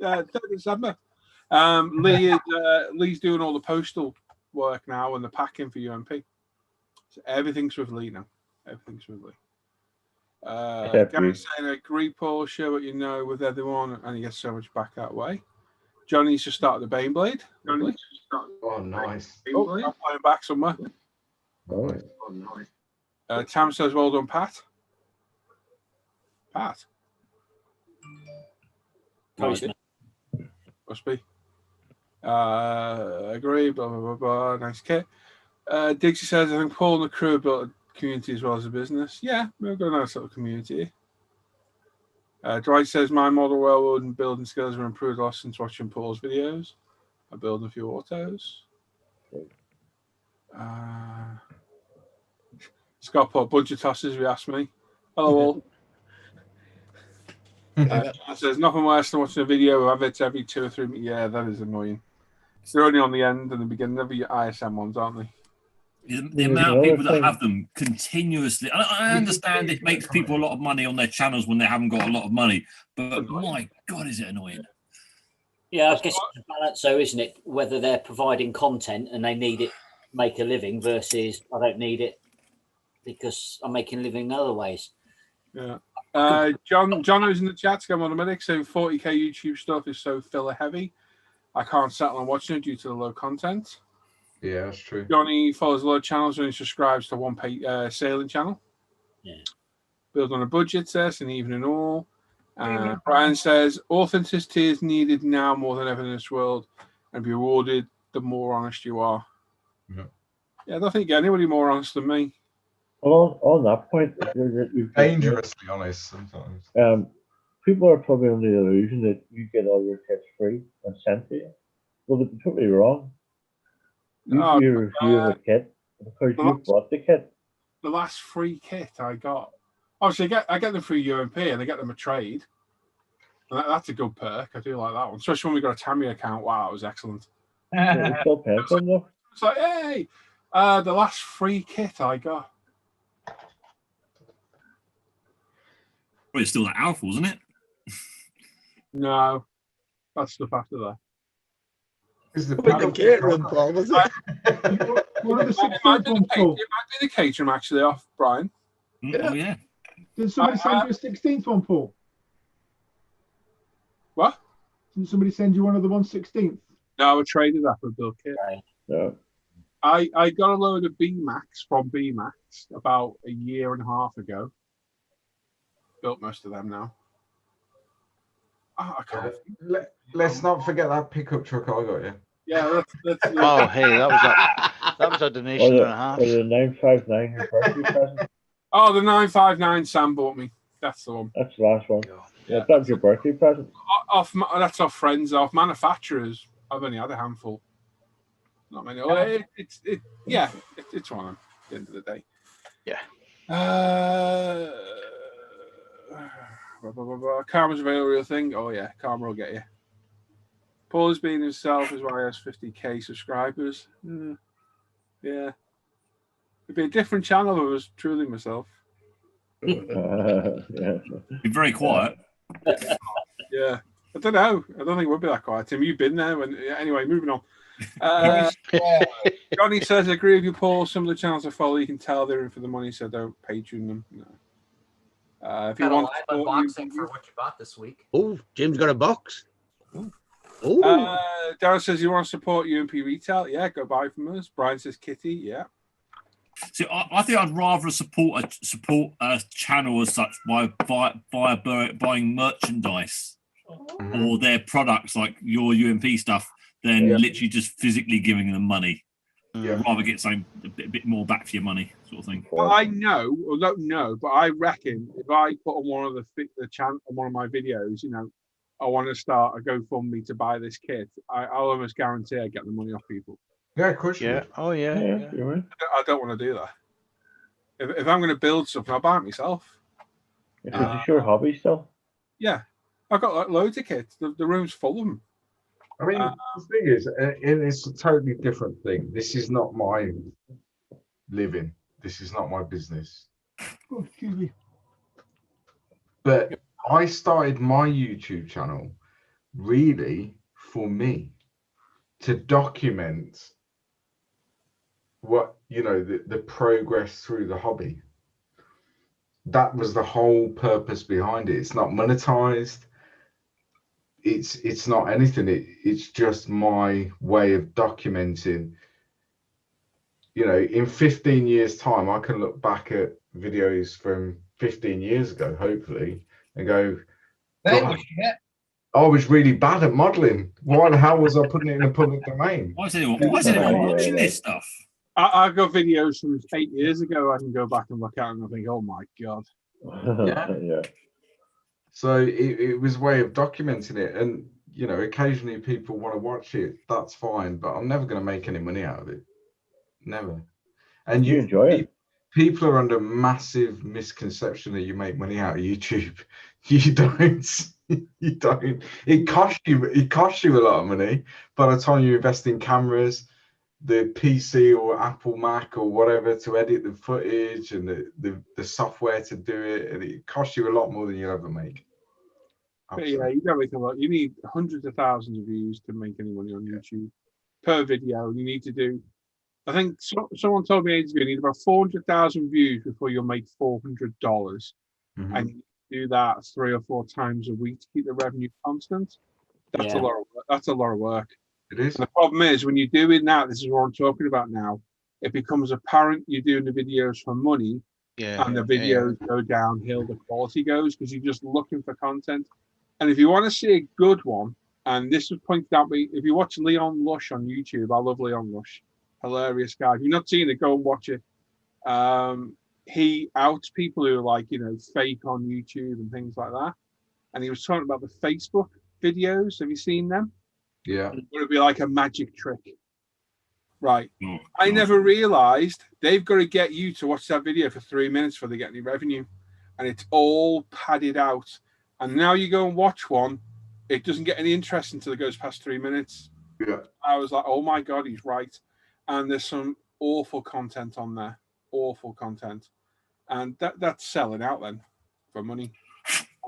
3rd December. Lee's doing all the postal work now and the packing for UMP. So everything's with Lee now. Everything's with Lee. Gary's saying, "Agree, Paul. Share what you know with everyone, and he gets so much back that way." Johnny's just started the Baneblade. Oh, nice. Oh, I'm playing back somewhere. Nice. Tam says, "Well done, Pat." Pat. Postman. Must be. Agree. Blah blah blah blah. Nice kit. Dixie says, "I think Paul and the crew have built a community as well as a business." Yeah, we've got a nice little community. Dwight says, "My model railroad and building skills have improved a lot since watching Paul's videos. I build a few autos." Scott put a bunch of tosses if you ask me. Hello all. Says, "Nothing worse than watching a video of it every 2 or 3 minutes." Yeah, that is annoying. They're only on the end and the beginning of your ISM ones, aren't they? The amount of people that have them continuously. I understand it makes people a lot of money on their channels when they haven't got a lot of money, but my God, is it annoying? Yeah, I guess it's a balance, though, isn't it? Whether they're providing content and they need it to make a living versus I don't need it because I'm making a living in other ways. Yeah. John who's in the chat, Scam Automatic, saying 40k YouTube stuff is so filler heavy. I can't settle on watching it due to the low content. Yeah, that's true. Johnny follows a lot of channels and he subscribes to one sailing channel. Yeah. Build on a budget, says, and even in all. Brian says, authenticity is needed now more than ever in this world and be rewarded the more honest you are. Yeah, I don't think you get anybody more honest than me. Well, on that point, dangerously honest sometimes. People are probably under the illusion that you get all your kits free and sent to you. Well, they're totally wrong. You do a review of a kit because you bought the kit. The last free kit I got, obviously, I get them through UMP and I get them a trade. And that's a good perk. I do like that one, especially when we got a Tammy account. Wow, it was excellent. It's like, hey, the last free kit I got. Well, it's still that Alpha, isn't it? No, that's stuff after that. Is the With the catering, Paul, was it? One of the It might 16th be ones, Paul. the catering actually off, Brian. Oh yeah. Did somebody send you a 16th one, Paul? What? Didn't somebody send you one of the 1/16th? No, I traded that for a Bill kit. No. I got a load of BMAX from BMAX about a year and a half ago. Built most of them now. Oh, I can't. Let's not forget that pickup truck I got you. Yeah, that's Oh, hey, that was a donation and a half. Was it 959 your birthday present? Oh, the 959 Sam bought me. That's the one. That's the last one. Yeah, that's your birthday present. That's off friends, off manufacturers. I've only had a handful. Not many. Well, it's one of them at the end of the day. Yeah. Karma's a very real thing. Oh yeah, karma will get you. Paul is being himself is why he has 50k subscribers. Yeah. It'd be a different channel if I was truly myself. Yeah. Be very quiet. Yeah. I don't know. I don't think it would be that quiet. Tim, you've been there. Anyway, moving on. Johnny says, I agree with you, Paul. Some of the channels I follow, you can tell they're in for the money, so don't Patreon them. No. If you Got a want live unboxing for what you bought this week. Oh, Jim's got a box. Darren says, you want to support UMP retail? Yeah, go buy from us. Brian says, Kitty, yeah. See, I think I'd rather support a channel as such by buying merchandise or their products like your UMP stuff than literally just physically giving them money. Yeah. I'd rather get something a bit more back for your money, sort of thing. I know, or don't know, but I reckon if I put on one of the channel on one of my videos, I want to start a GoFundMe to buy this kit, I'll almost guarantee I get the money off people. Yeah, of course. Yeah. Oh, yeah. I don't want to do that. If I'm going to build something, I'll buy it myself. Is this your hobby still? Yeah, I've got loads of kits. The room's full of them. I mean, the thing is, it's a totally different thing. This is not my living. This is not my business. Oh, excuse me. But I started my YouTube channel really for me to document what, the progress through the hobby. That was the whole purpose behind it. It's not monetized. It's not anything. It's just my way of documenting. In 15 years' time, I can look back at videos from 15 years ago, hopefully, and go, I was really bad at modeling. Why the hell was I putting it in the public domain? Why is anyone watching this stuff? I've got videos from 8 years ago I can go back and look at and I think, oh my God. Yeah. So it was a way of documenting it. And, occasionally people want to watch it. That's fine. But I'm never going to make any money out of it. Never. And you enjoy it. People are under massive misconception that you make money out of YouTube. You don't. You don't. It costs you a lot of money by the time you invest in cameras, the PC or Apple Mac or whatever to edit the footage and the software to do it, and it costs you a lot more than you'll ever make. But yeah, you don't make a lot. You need hundreds of thousands of views to make any money on YouTube per video. You need to do, I think someone told me ages ago, you need about 400,000 views before you'll make $400, and you do that 3 or 4 times a week to keep the revenue constant. That's a lot of work. That's a lot of work. It is. And the problem is when you're doing that, this is what I'm talking about now, it becomes apparent you're doing the videos for money, and the videos go downhill, the quality goes, because you're just looking for content. And if you want to see a good one, and this was pointed out, if you watch Leon Lush on YouTube, I love Leon Lush, hilarious guy. If you've not seen it, go and watch it. He outs people who are like, fake on YouTube and things like that. And he was talking about the Facebook videos. Have you seen them? Yeah. It would be like a magic trick. Right. I never realized they've got to get you to watch that video for 3 minutes before they get any revenue. And it's all padded out. And now you go and watch one, it doesn't get any interest until it goes past 3 minutes. Yeah. I was like, oh my God, he's right. And there's some awful content on there. Awful content. And that's selling out then for money.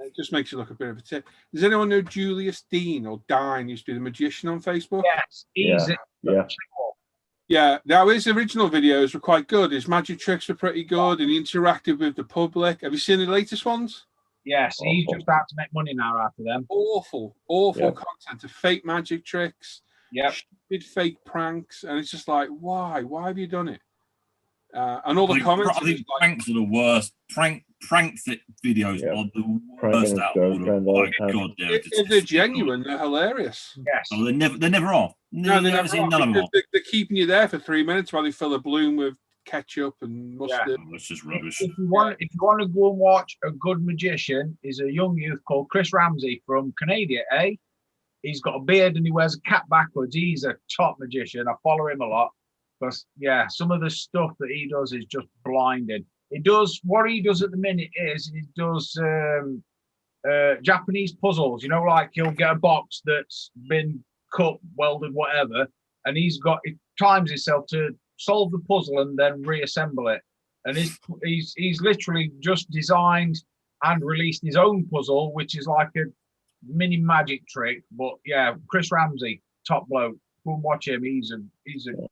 It just makes you look a bit of a tip. Does anyone know Julius Dean or Dine used to be the magician on Facebook? Yes, easy. Yeah, now his original videos were quite good. His magic tricks were pretty good and he interacted with the public. Have you seen the latest ones? Yes, he's just out to make money now after them. Awful content of fake magic tricks, stupid fake pranks, and it's just like, why? Why have you done it? And all the comments. I think pranks are the worst. Prank videos are the worst out of all. Oh my God, if they're genuine, they're hilarious. Yes. Oh, they never are. No, they never seen are. none of them. They're keeping you there for 3 minutes while they fill a balloon with ketchup and mustard. Oh, that's just rubbish. If you want to go and watch a good magician, is a young youth called Chris Ramsey from Canada. He's got a beard and he wears a cap backwards. He's a top magician. I follow him a lot. Because some of the stuff that he does is just blinding. What he does at the minute is he does Japanese puzzles. You know, like he'll get a box that's been cut, welded, whatever, and he times himself to solve the puzzle and then reassemble it. And he's literally just designed and released his own puzzle, which is like a mini magic trick. But yeah, Chris Ramsey, top bloke. Go and watch him. He's a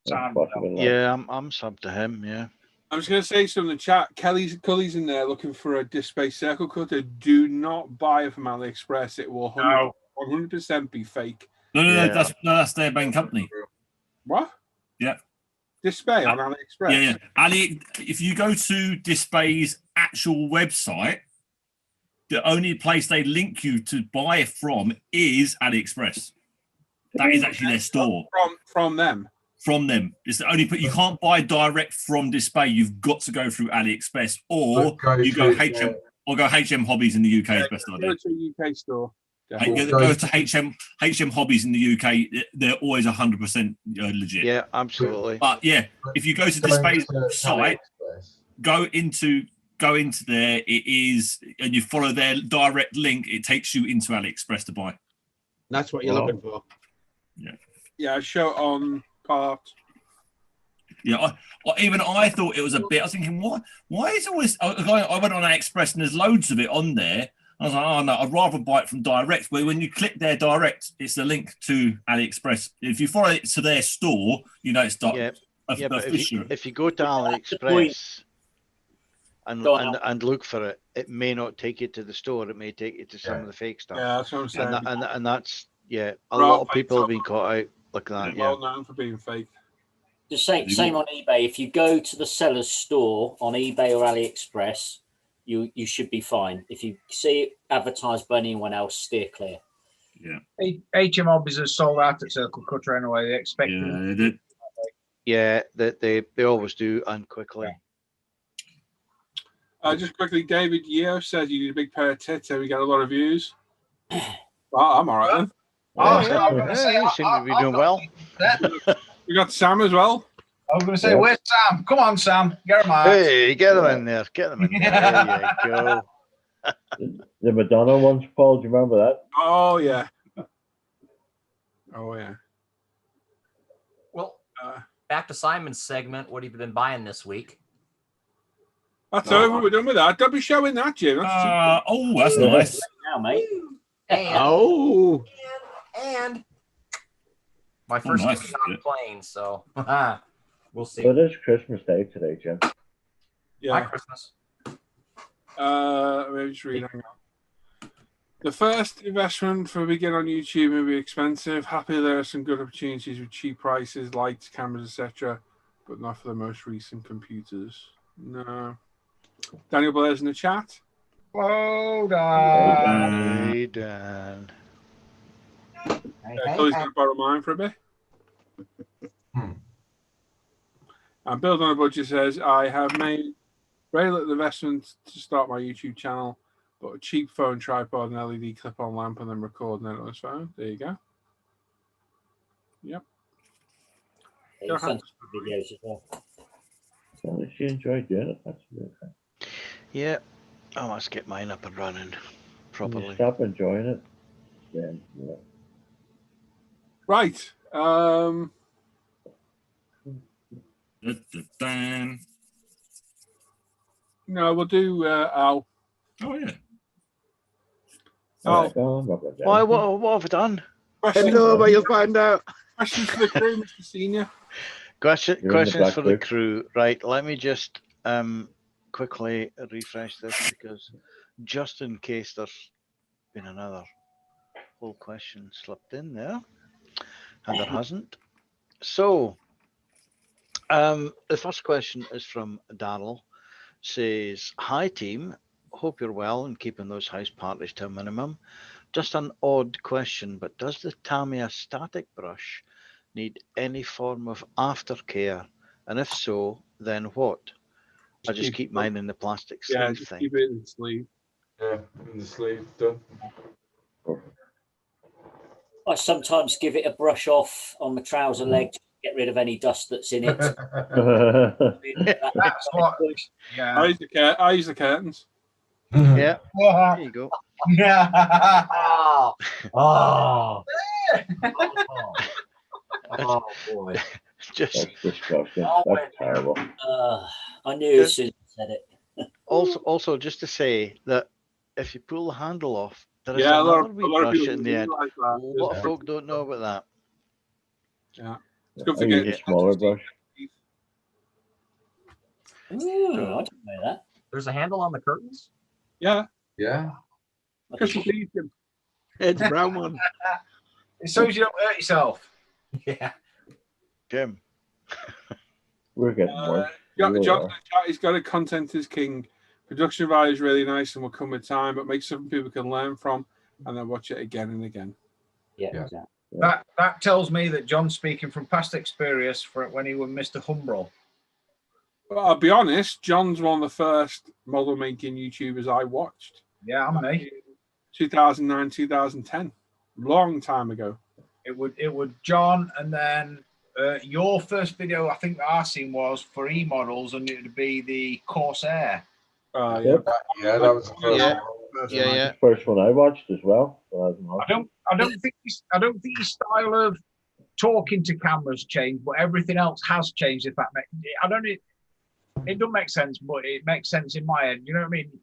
sound. Yeah, I'm sub to him. Yeah. I was going to say something in the chat. Cully's in there looking for a disc space circle cutter. Do not buy it from AliExpress. It will 100% be fake. No, that's their main company. What? Yeah. Display on AliExpress. Yeah. If you go to Dispay's actual website, the only place they link you to buy it from is AliExpress. That is actually their store. From them. From them. It's the only. You can't buy direct from Display. You've got to go through AliExpress, or you go HM Hobbies in the UK is best idea. Go to a UK store. Go to HM Hobbies in the UK. They're always 100% legit. Yeah, absolutely. But yeah, if you go to Display's site, go into there. It is, and you follow their direct link. It takes you into AliExpress to buy. That's what you're looking for. Yeah, show it on part. Yeah, I thought it was a bit. I was thinking, why is always? I went on AliExpress and there's loads of it on there. I was like, oh no, I'd rather buy it from direct. Where when you click their direct, it's the link to AliExpress. If you follow it to their store, you know it's but if you go to AliExpress and look for it, it may not take you to the store. It may take you to some of the fake stuff. Yeah, that's what I'm saying. And that's a lot of people have been caught out like that. Well known for being fake. The same on eBay. If you go to the seller's store on eBay or AliExpress, you should be fine. If you see it advertised by anyone else, steer clear. Yeah. HM Hobbies has sold out at Circle Cutter anyway. They expect it. Yeah, they did. Yeah, they always do, and quickly. Just quickly, David Yeo says you need a big pair of tits, so we got a lot of views. I'm all right then. You seem to be doing well. We got Sam as well. I was going to say, where's Sam? Come on, Sam. Get him out. Hey, get him in there. Get him in there. There you go. The Madonna one's, Paul. Do you remember that? Oh, yeah. Oh, yeah. Well, back to Simon's segment. What have you been buying this week? That's over. We're done with that. Don't be showing that, Jim. That's nice. Now, mate. And my first nice. week on the plane, so we'll see. Well, it is Christmas Day today, Jim. Yeah. Hi, Christmas. Let me just read. Hang on. The first investment for a beginner on YouTube may be expensive. Happily, there are some good opportunities with cheap prices, lights, cameras, etc., but not for the most recent computers. No. Daniel Blair's in the chat. Hello, Dan. Hey, Dan. Chloe's going to borrow mine for a bit. And Build on a Budget says, I have made very little investment to start my YouTube channel, but a cheap phone tripod and LED clip-on lamp and then recording it on his phone. There you go. Yep. Videos as well. Well, if you enjoy doing it, that's really fun. Yeah, I must get mine up and running properly. You stop enjoying it, then Right. No, we'll do Al. Oh yeah. Oh, Why? What have I done? Hand over, you'll find out. Questions for the crew, Mr. Senior. Questions for the crew. Right. Let me just quickly refresh this, because just in case there's been another whole question slipped in there, and there hasn't. So, the first question is from Darrell. Says, "Hi team, hope you're well and keeping those house parties to a minimum. Just an odd question, but does the Tamiya static brush need any form of aftercare? And if so, then what? I just keep mine in the plastic sleeve thing." Keep it in the sleeve. Yeah, in the sleeve, done. I sometimes give it a brush off on my trouser leg to get rid of any dust that's in it. That's what. Yeah. I use the curtains. Yeah. There you go. Yeah. Oh boy. Just That's disgusting. That's terrible. I knew as soon as I said it. also, just to say that if you pull the handle off, there is Yeah, a lot another of wee brush people in the end. realise A that. lot of folk don't know about that. Yeah. It's good I for use getting a smaller brush. Ooh, I didn't know that. There's a handle on the curtains? Yeah. Yeah. Because you need them. It's a brown one. So you don't hurt yourself. Yeah. Jim. We're getting worse. John We in are. the chat, he's got a content is king. Production value is really nice and will come with time, but make something people can learn from and then watch it again and again. Yeah, Yeah. exactly. That tells me that John's speaking from past experience for when he was Mr. Humbrol. Well, I'll be honest, John's one of the first model making YouTubers I watched. Yeah, I'm me. 2009, 2010. Long time ago. It would John, and then your first video I think that I seen was for E-models, and it would be the Corsair. Yeah. Yeah, that was the first Yeah. one. Yeah. The first one I watched as well. I don't think his style of talking to cameras changed, but everything else has changed. If that makes, it doesn't make sense, but it makes sense in my head. You know what I mean?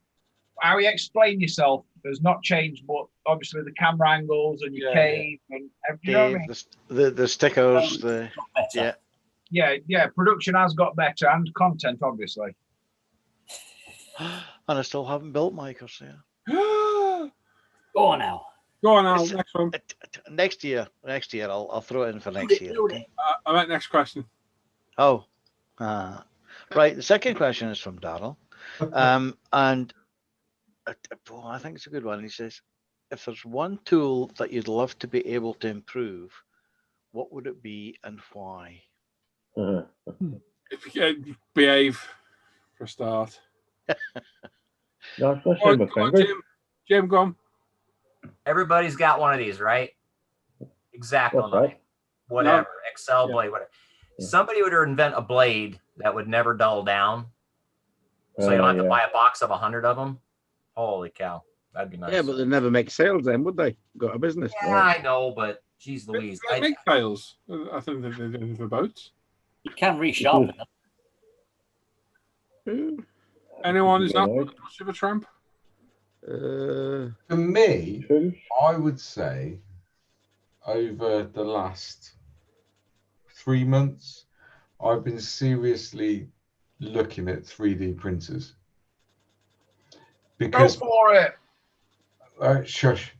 How you explain yourself has not changed, but obviously the camera angles and your cave and everything. You know what I mean? The stickers, yeah. Production has got better, and content obviously. And I still haven't built my Corsair. Go on now. Go on now. Next one. Next year, I'll throw it in for next year. Okay? I meant next question. Oh, right. The second question is from Darrell, and I think it's a good one. He says, "If there's one tool that you'd love to be able to improve, what would it be and why?" If you can behave for a start. No, it's not my fingers. Jim, go on. Everybody's got one of these, right? Exactly. What's that? Whatever. Excel blade, whatever. Somebody would invent a blade that would never dull down. So you don't have to buy a box of 100 of them. Holy cow. That'd be nice. Yeah, but they'd never make sales then, would they? Got a business. Yeah, I know, but geez Louise. They make fails. I think they do for boats. You can resharpen them. Anyone who's not much of a tramp? For me, I would say over the last 3 months, I've been seriously looking at 3D printers. Because, go for it. Shush.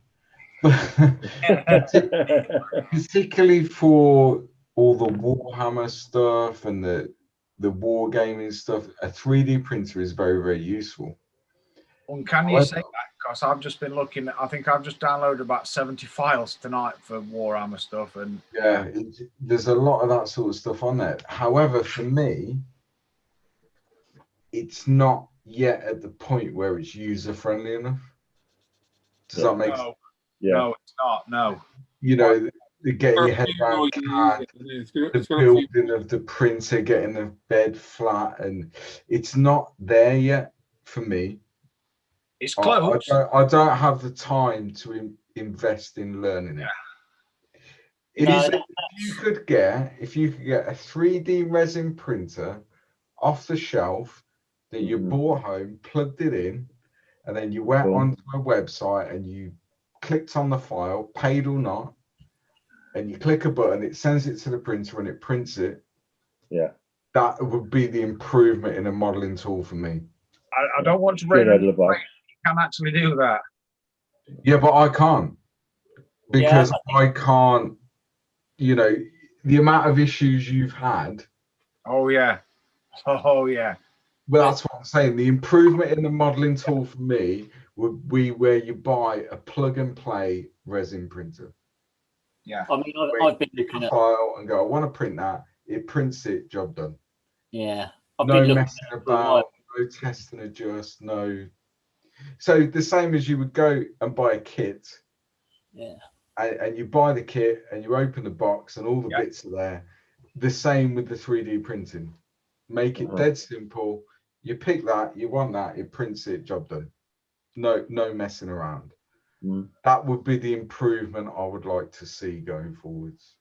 Particularly for all the Warhammer stuff and the wargaming stuff, a 3D printer is very, very useful. And can you say that? Because I've just been looking. I think I've just downloaded about 70 files tonight for Warhammer stuff, and yeah, there's a lot of that sort of stuff on there. However, for me, it's not yet at the point where it's user friendly enough. Does that make sense? Yeah. No, it's not. No. You know, getting your head around the building of the printer, getting the bed flat, and it's not there yet for me. It's close. I don't have the time to invest in learning it. If you could get a 3D resin printer off the shelf that you brought home, plugged it in, and then you went onto a website and you clicked on the file, paid or not, and you click a button, it sends it to the printer and it prints it. Yeah. That would be the improvement in a modeling tool for me. I don't want to Straight rain. out of the box. You can actually do that. Yeah, but I can't. Because I can't, you know, the amount of issues you've had. Oh, yeah. Oh, yeah. Well, that's what I'm saying. The improvement in the modeling tool for me would be where you buy a plug and play resin printer. Yeah. I mean, I've been looking at file and go, I want to print that. It prints it, job done. Yeah. No messing about, no test and adjust, no. So the same as you would go and buy a kit. Yeah. And you buy the kit and you open the box and all the bits are there. The same with the 3D printing. Make it dead simple. You pick that, you want that, it prints it, job done. No messing around. That would be the improvement I would like to see going forwards.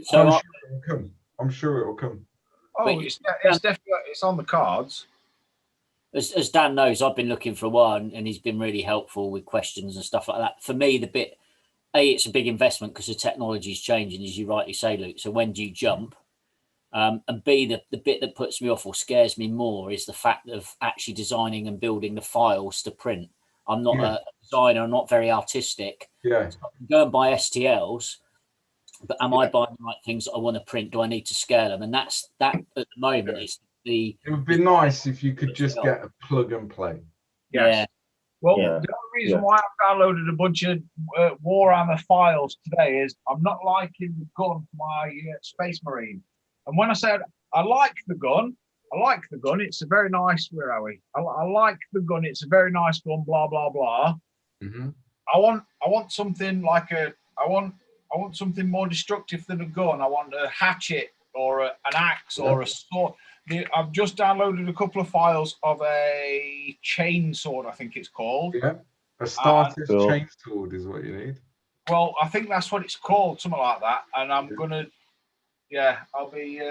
So I'm sure it will come. I'm sure it will come. Oh, it's definitely, it's on the cards. As Dan knows, I've been looking for a while, and he's been really helpful with questions and stuff like that. For me, the bit, it's a big investment because the technology is changing, as you rightly say, Luke. So when do you jump? And B, the bit that puts me off or scares me more is the fact of actually designing and building the files to print. I'm not a designer. I'm not very artistic. Yeah. So I can go and buy STLs, but am I buying the right things that I want to print? Do I need to scale them? And that at the moment is the. It would be nice if you could just get a plug and play. Yes. Yeah. Well, the only reason why I've downloaded a bunch of Warhammer files today is I'm not liking the gun for my Space Marine. And when I said I like the gun, it's a very nice. Where are we? I like the gun. It's a very nice gun. Blah blah blah. Mm-hmm. I want something like I want something more destructive than a gun. I want a hatchet or an axe or a sword. I've just downloaded a couple of files of a chain sword, I think it's called. Yeah, a starter's chain sword is what you need. Well, I think that's what it's called, something like that. And I'm gonna, I'll be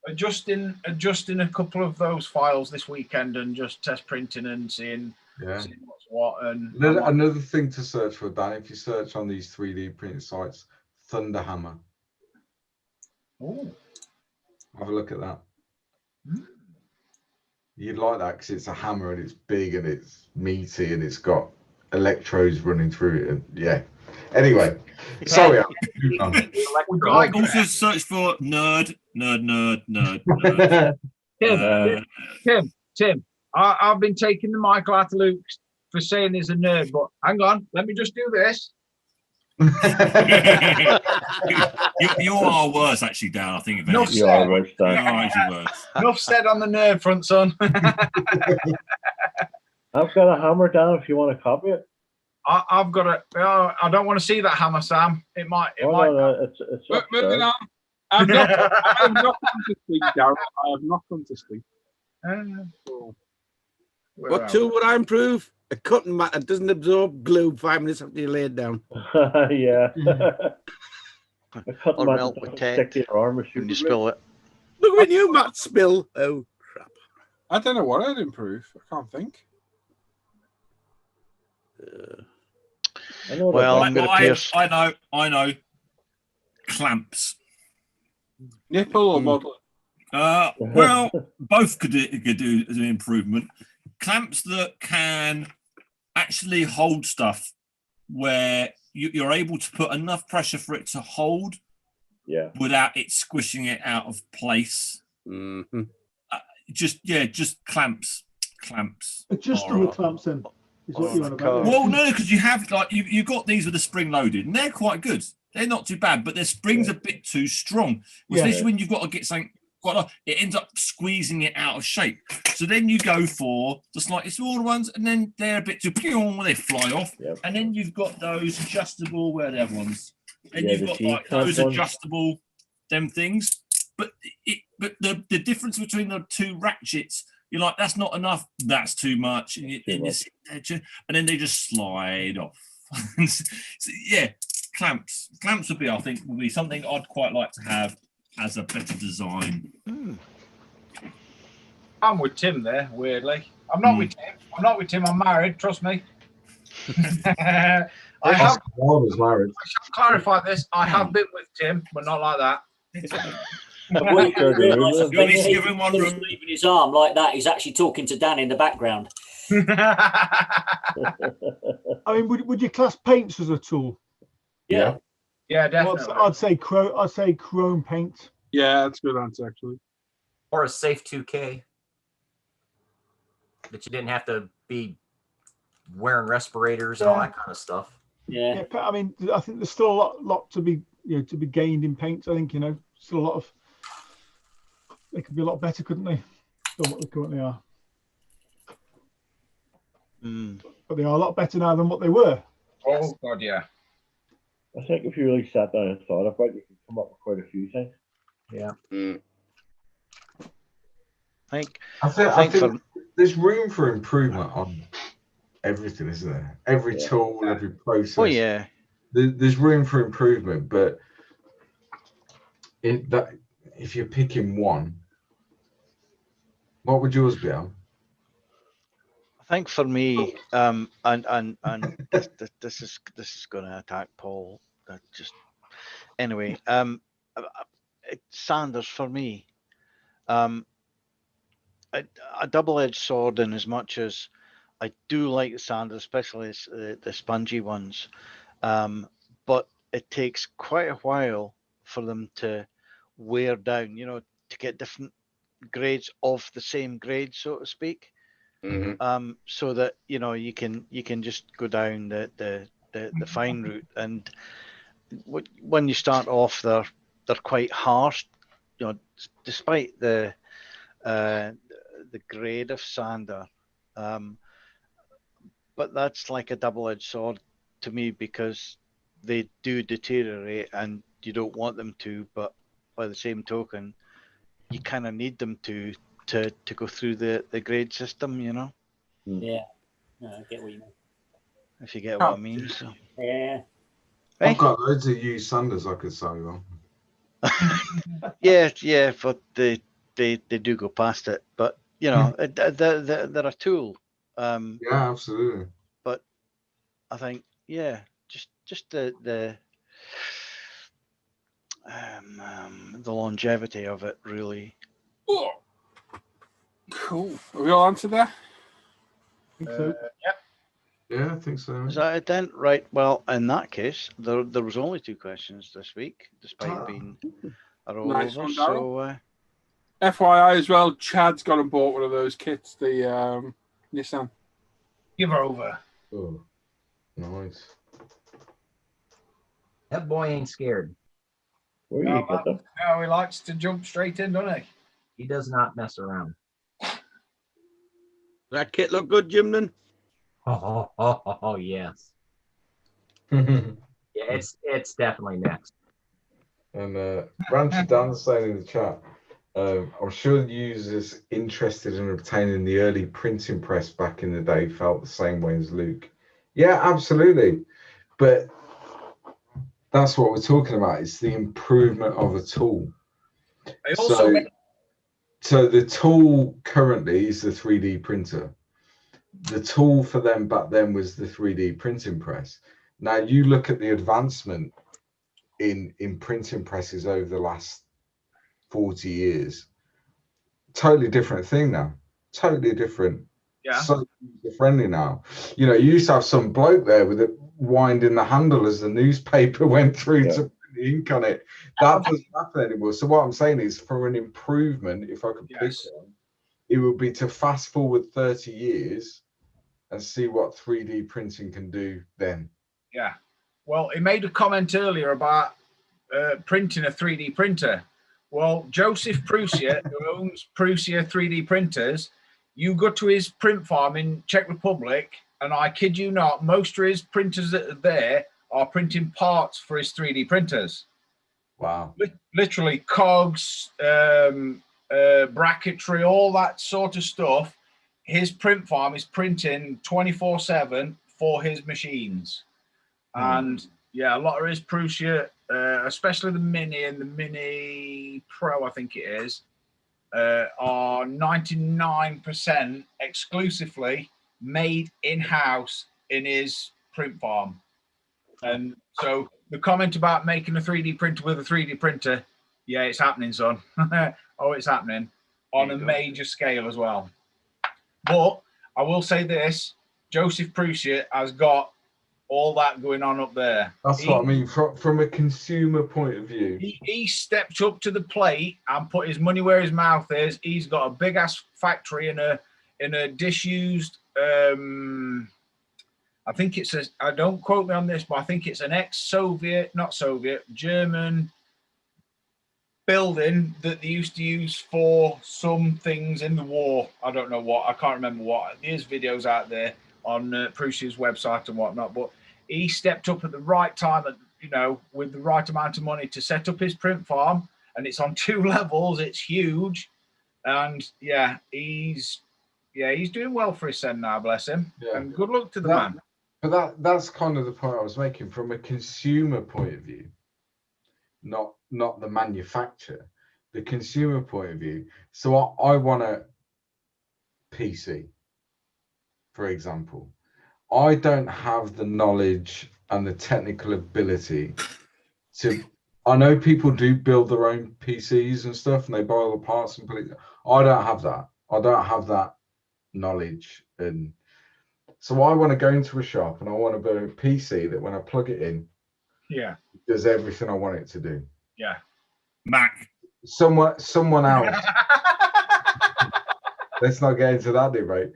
adjusting a couple of those files this weekend and just test printing and seeing what's what. And another thing to search for, Dan, if you search on these 3D printing sites, Thunderhammer. Ooh. Have a look at that. You'd like that because it's a hammer and it's big and it's meaty and it's got electrodes running through it. And Anyway, sorry. Also search for nerd. Tim, I've been taking the Michael out of Luke for saying he's a nerd, but hang on, let me just do this. You are worse, actually, Dan. I think Enough you said. are worse. Enough said on the nerd front, son. I've got a hammer down if you want to copy it. I've got a. I don't want to see that hammer, Sam. It might. No, it's moving on. I have not come to speak, Darren. I have not come to speak. What tool would I improve? A cutting mat that doesn't absorb glue 5 minutes after you lay it down. Yeah. A cutting Or mat melt that with doesn't stick to your arm when you spill it. Look when you mat spill. Oh crap! I don't know what I'd improve. I can't think. Well, I'm going to pierce. I know. Clamps. Nipple or model? Well, both could do as an improvement. Clamps that can actually hold stuff where you're able to put enough pressure for it to hold without it squishing it out of place. Mm-hmm. Just clamps. Adjustable clamps then. Is what you want about. Well, no, because you have you got these with the spring loaded, and they're quite good. They're not too bad, but their spring's a bit too strong. Especially when you've got to get something it ends up squeezing it out of shape. So then you go for the slightly smaller ones, and then they're a bit too when they fly off. Yep. And then you've got those adjustable, where are the other ones? And you've got like those adjustable them things. But the difference between the two ratchets, you're like, that's not enough, that's too much. And then they just slide off. So, clamps. Clamps would be something I'd quite like to have as a better design. I'm with Tim there, weirdly. I'm not with Tim. I'm married, trust me. I have was married. clarify this. I have been with Tim, but not like that. But what you Sure don't do. realise is You when only he's see him in one room. sleeping his arm like that, he's actually talking to Dan in the background. I mean, would you class paints as a tool? Yeah. Yeah, Well, definitely. I'd say chrome paint. Yeah, that's a good answer actually. Or a safe 2K. That you didn't have to be wearing respirators and all that kind of stuff. Yeah. Yeah, I mean, I think there's still a lot to be gained in paints. I think still a lot of. They could be a lot better, couldn't they, than what they currently are? But they are a lot better now than what they were. Oh God, yeah. I think if you really sat down and thought about it, you could come up with quite a few things. Yeah. I think there's room for improvement on everything, isn't there? Every tool, every process. Oh yeah. There's room for improvement, but if you're picking one, what would yours be, Al? I think for me, and this is going to attack Paul. Anyway, Sanders for me, a double-edged sword. In as much as I do like the Sanders, especially the spongy ones, but it takes quite a while for them to wear down. To get different grades of the same grade, so to speak. So that you can just go down the fine route, and when you start off, they're quite harsh, despite the grade of sander, but that's like a double-edged sword to me, because they do deteriorate and you don't want them to, but by the same token you kind of need them to go through the grade system, Yeah. No, I get what you mean. if you get what I mean. So Yeah. I've got loads of used Sanders I could sell you on. yeah, but they do go past it. But they're a tool. Yeah, absolutely. But I think just the longevity of it really. Oh, cool. Have we all answered that? I think so. Yep. Yeah, I think so. Is that it then? Right. Well, in that case, there was only 2 questions this week, despite being a rollover. Nice one, Darryl. So, FYI as well, Chad's gone and bought one of those kits, the Nissan. Give her over. Oh, nice. That boy ain't scared. Where do you get them? No, he likes to jump straight in, doesn't he? He does not mess around. That kit look good, Jimden? Oh, yes. Yeah, it's definitely next. And Rancher Dan saying in the chat, I'm sure the users interested in obtaining the early printing press back in the day felt the same way as Luke. Yeah, absolutely. But that's what we're talking about. It's the improvement of a tool. So the tool currently is the 3D printer. The tool for them back then was the 3D printing press. Now you look at the advancement in printing presses over the last 40 years. Totally different thing now. Totally different. Yeah. So user friendly now. You used to have some bloke there with it winding the handle as the newspaper went through to put the ink on it. That doesn't happen anymore. So what I'm saying is, for an improvement, if I could pick one, it would be to fast forward 30 years and see what 3D printing can do then. Yeah. Well, he made a comment earlier about printing a 3D printer. Well, Joseph Prusia, who owns Prusia 3D printers, you go to his print farm in Czech Republic, and I kid you not, most of his printers that are there are printing parts for his 3D printers. Wow. Literally cogs, bracketry, all that sort of stuff. His print farm is printing 24/7 for his machines. And yeah, a lot of his Prusia, especially the Mini and the Mini Pro, I think it is, are 99% exclusively made in-house in his print farm. And so the comment about making a 3D printer with a 3D printer, yeah, it's happening, son. Oh, it's happening on a major scale as well. But I will say this, Joseph Prusiat has got all that going on up there. That's what I mean. From a consumer point of view, he stepped up to the plate and put his money where his mouth is. He's got a big ass factory in a disused. I think it's a. I don't quote me on this, but I think it's an ex-Soviet, not Soviet, German building that they used to use for some things in the war. I don't know what. I can't remember what. There's videos out there on Prusia's website and whatnot, but he stepped up at the right time, with the right amount of money to set up his print farm, and it's on 2 levels. It's huge, and he's doing well for his son now, bless him. Yeah. And good luck to the man. But that's kind of the point I was making from a consumer point of view, not the manufacturer, the consumer point of view. So I want a PC, for example. I don't have the knowledge and the technical ability to. I know people do build their own PCs and stuff, and they buy all the parts and put it. I don't have that. I don't have that knowledge, and so I want to go into a shop and I want to build a PC that when I plug it in, it does everything I want it to do. Yeah, Mac. Someone else. Let's not get into that debate.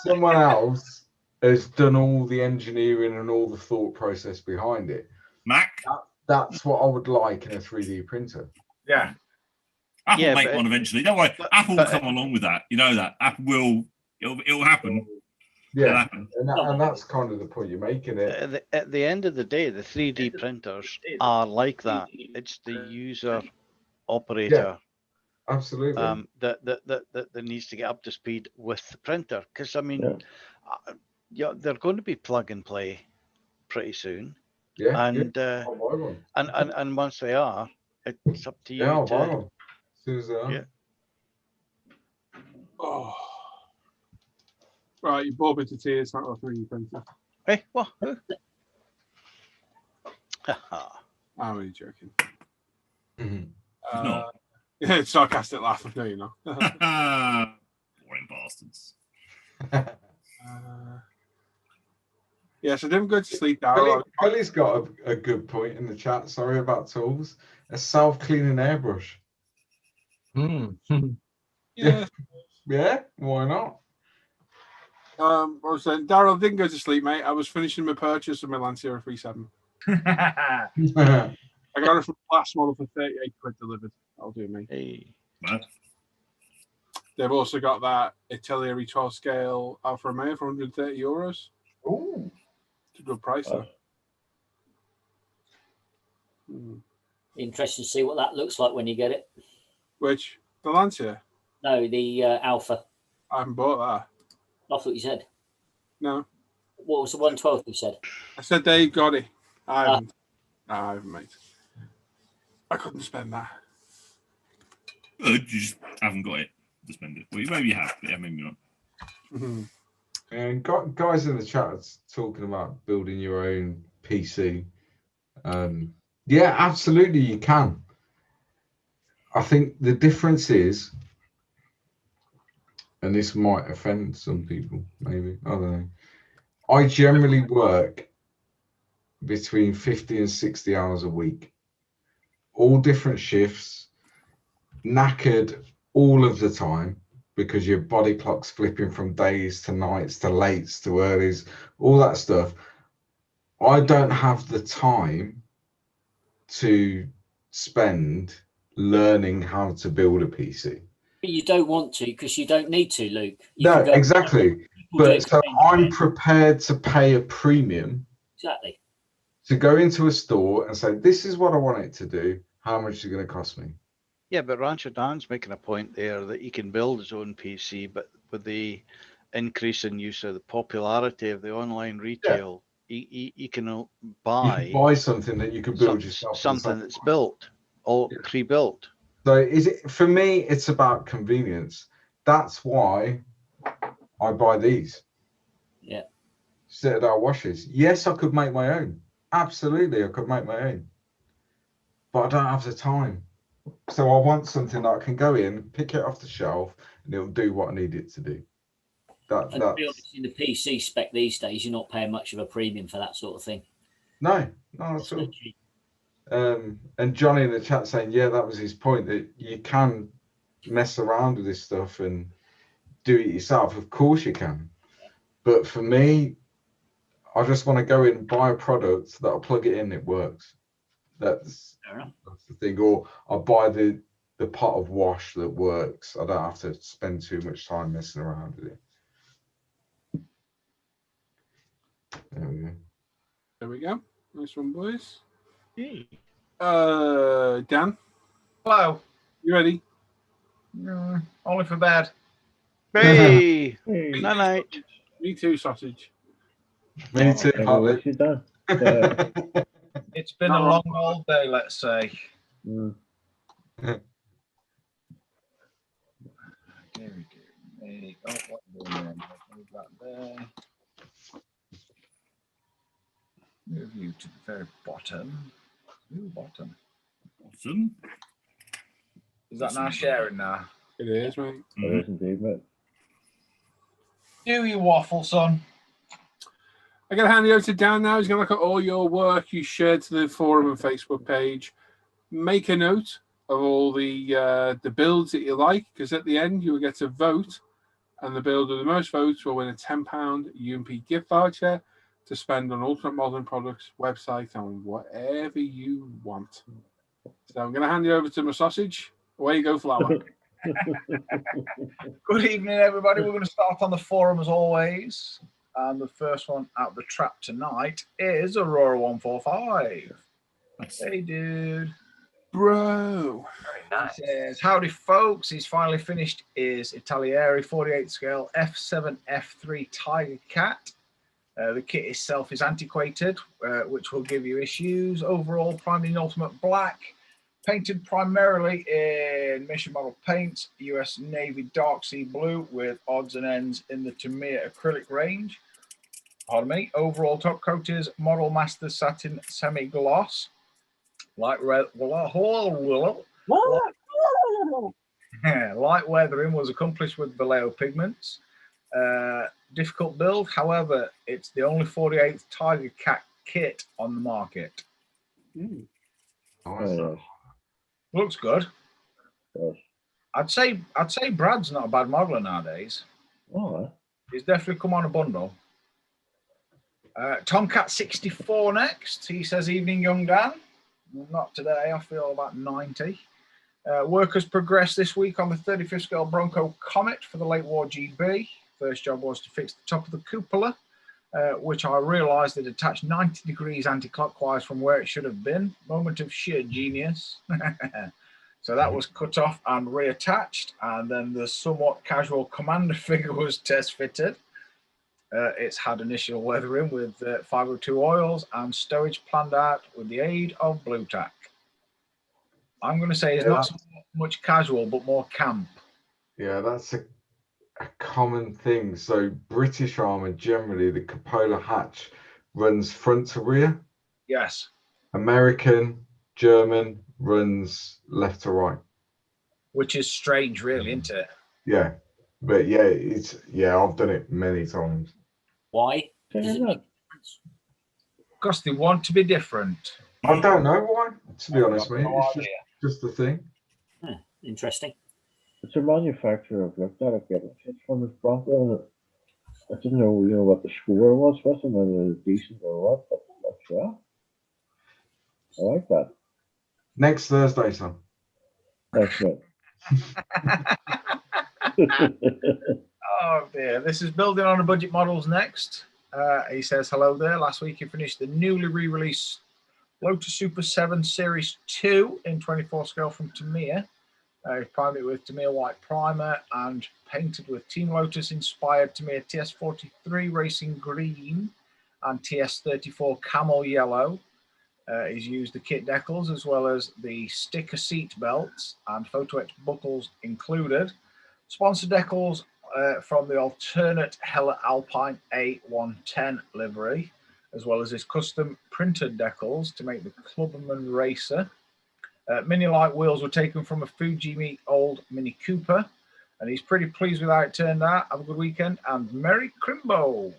Someone else has done all the engineering and all the thought process behind it. Mac. That's what I would like in a 3D printer. Yeah. Apple will make one eventually. Don't worry. Apple will come along with that. You know that. Apple will. It'll happen. Yeah. It'll happen. And that's kind of the point you're making. At the end of the day, the 3D printers are like that. It's the user operator. Yeah. Absolutely. That needs to get up to speed with the printer, because I mean, they're going to be plug and play pretty soon. Yeah. And and once they are, it's up to you. Yeah, as soon as they are. Yeah. Oh. Right, you brought me to tears. Not a 3D printer. Hey, what? I'm really joking. Mm-hmm. No. Yeah, sarcastic laugh. No, you're not. Boring bastards. Yes, I didn't go to sleep now. Kelly's got a good point in the chat. Sorry about tools. A self-cleaning airbrush. Yeah. Yeah, why not? I was saying, Daryl didn't go to sleep, mate. I was finishing my purchase of my Lancia 37. I got it from the last model for 38 quid delivered. I'll do me. Hey. What? They've also got that Atelier 12 scale Alfa Romeo for 130 euros. Ooh. It's a good price, though. Interesting to see what that looks like when you get it. Which? The Lancia? No, the Alpha. I haven't bought that. That's what you said. No. What was the 112 you said? I said they got it. I haven't. No, I haven't, mate. I couldn't spend that. You just haven't got it to spend it. Well, maybe you have, but yeah, maybe not. Mm-hmm. And guys in the chat are talking about building your own PC. Yeah, absolutely, you can. I think the difference is, and this might offend some people, maybe, I don't know. I generally work between 50 and 60 hours a week, all different shifts, knackered all of the time, because your body clock's flipping from days to nights to lates to earlies, all that stuff. I don't have the time to spend learning how to build a PC. But you don't want to, because you don't need to, Luke. No, exactly. But so I'm prepared to pay a premium. Exactly. To go into a store and say, this is what I want it to do. How much is it going to cost me? Yeah, but Rancher Dan's making a point there that he can build his own PC, but with the increase in use of the popularity of the online retail, he can buy something that you can build yourself. Something that's built or pre-built. So is it, for me, it's about convenience. That's why I buy these. Yeah. Citadel washes. Yes, I could make my own. Absolutely, I could make my own. But I don't have the time. So I want something that I can go in, pick it off the shelf, and it'll do what I need it to do. And to be honest, in the PC spec these days, you're not paying much of a premium for that sort of thing. No, not at all. And Johnny in the chat saying, yeah, that was his point, that you can mess around with this stuff and do it yourself. Of course you can. But for me, I just want to go in and buy a product that I'll plug it in, it works. That's the thing. Or I'll buy the pot of wash that works. I don't have to spend too much time messing around with it. There we go. There we go. Nice one, boys. Hey. Dan. Hello. You ready? No, only for bed. Hey. Night night. Me too, sausage. Me too, Holly. It's been a long old day, let's say. Mm. Here we go. Hey, oh, what are we doing? Move that there. Move you to the very bottom. Ooh, bottom. Bottom. Is that now sharing now? It is, mate. It is indeed, mate. Do you waffle, son? I'm going to hand you over to Dan now. He's going to look at all your work you shared to the forum and Facebook page. Make a note of all the builds that you like, because at the end you will get to vote, and the build with the most votes will win a £10 UMP gift voucher to spend on Ultimate Modern Products website and whatever you want. So I'm going to hand you over to my sausage. Away you go, Flower. Good evening, everybody. We're going to start on the forum as always. And the first one out of the trap tonight is Aurora145. Hey, dude. Bro. Very nice. He says, howdy, folks. He's finally finished his Italieri 48 scale F7 F3 Tiger Cat. The kit itself is antiquated, which will give you issues. Overall, primed in ultimate black. Painted primarily in Mission Model paints, US Navy Dark Sea Blue with odds and ends in the Tamiya acrylic range. Pardon me. Overall top coat is Model Master Satin Semi-Gloss. Light weathering was accomplished with Vallejo pigments. Difficult build, however, it's the only 48th Tiger Cat kit on the market. Looks good. I'd say Brad's not a bad modeler nowadays. He's definitely come on a bundle. Tomcat 64 next. He says, evening, young Dan. Not today. I feel about 90. Work has progressed this week on the 35th scale Bronco Comet for the late war GB. First job was to fix the top of the cupola, which I realised it attached 90 degrees anti-clockwise from where it should have been. Moment of sheer genius. So that was cut off and reattached, and then the somewhat casual commander figure was test fitted. It's had initial weathering with 502 oils and stowage planned out with the aid of Blue Tack. I'm going to say it's not so much casual, but more camp. Yeah, that's a common thing. So British armour, generally, the cupola hatch runs front to rear. Yes. American, German runs left to right. Which is strange, really, isn't it? Yeah. But yeah, I've done it many times. Why? Does it make a difference? Because they want to be different. I don't know why, to be honest, mate. It's just the thing. Interesting. It's a manufacturer I've looked at it, getting it from his Bronco. I didn't know, what the score was with him, whether it was decent or what, but yeah. I like that. Next Thursday, son. Thanks, mate. Oh dear, this is building on the budget models next. He says, hello there. Last week you finished the newly re-released Lotus Super 7 Series 2 in 24 scale from Tamiya. Primed it with Tamiya white primer and painted with Team Lotus inspired Tamiya TS43 Racing Green and TS34 Camel Yellow. He's used the kit decals as well as the sticker seat belts and photo etched buckles included. Sponsor decals from the alternate Hella Alpine A110 livery, as well as his custom printed decals to make the Clubman Racer. Mini light wheels were taken from a Fujimi old Mini Cooper, and he's pretty pleased with how it turned out. Have a good weekend and Merry Crimbo.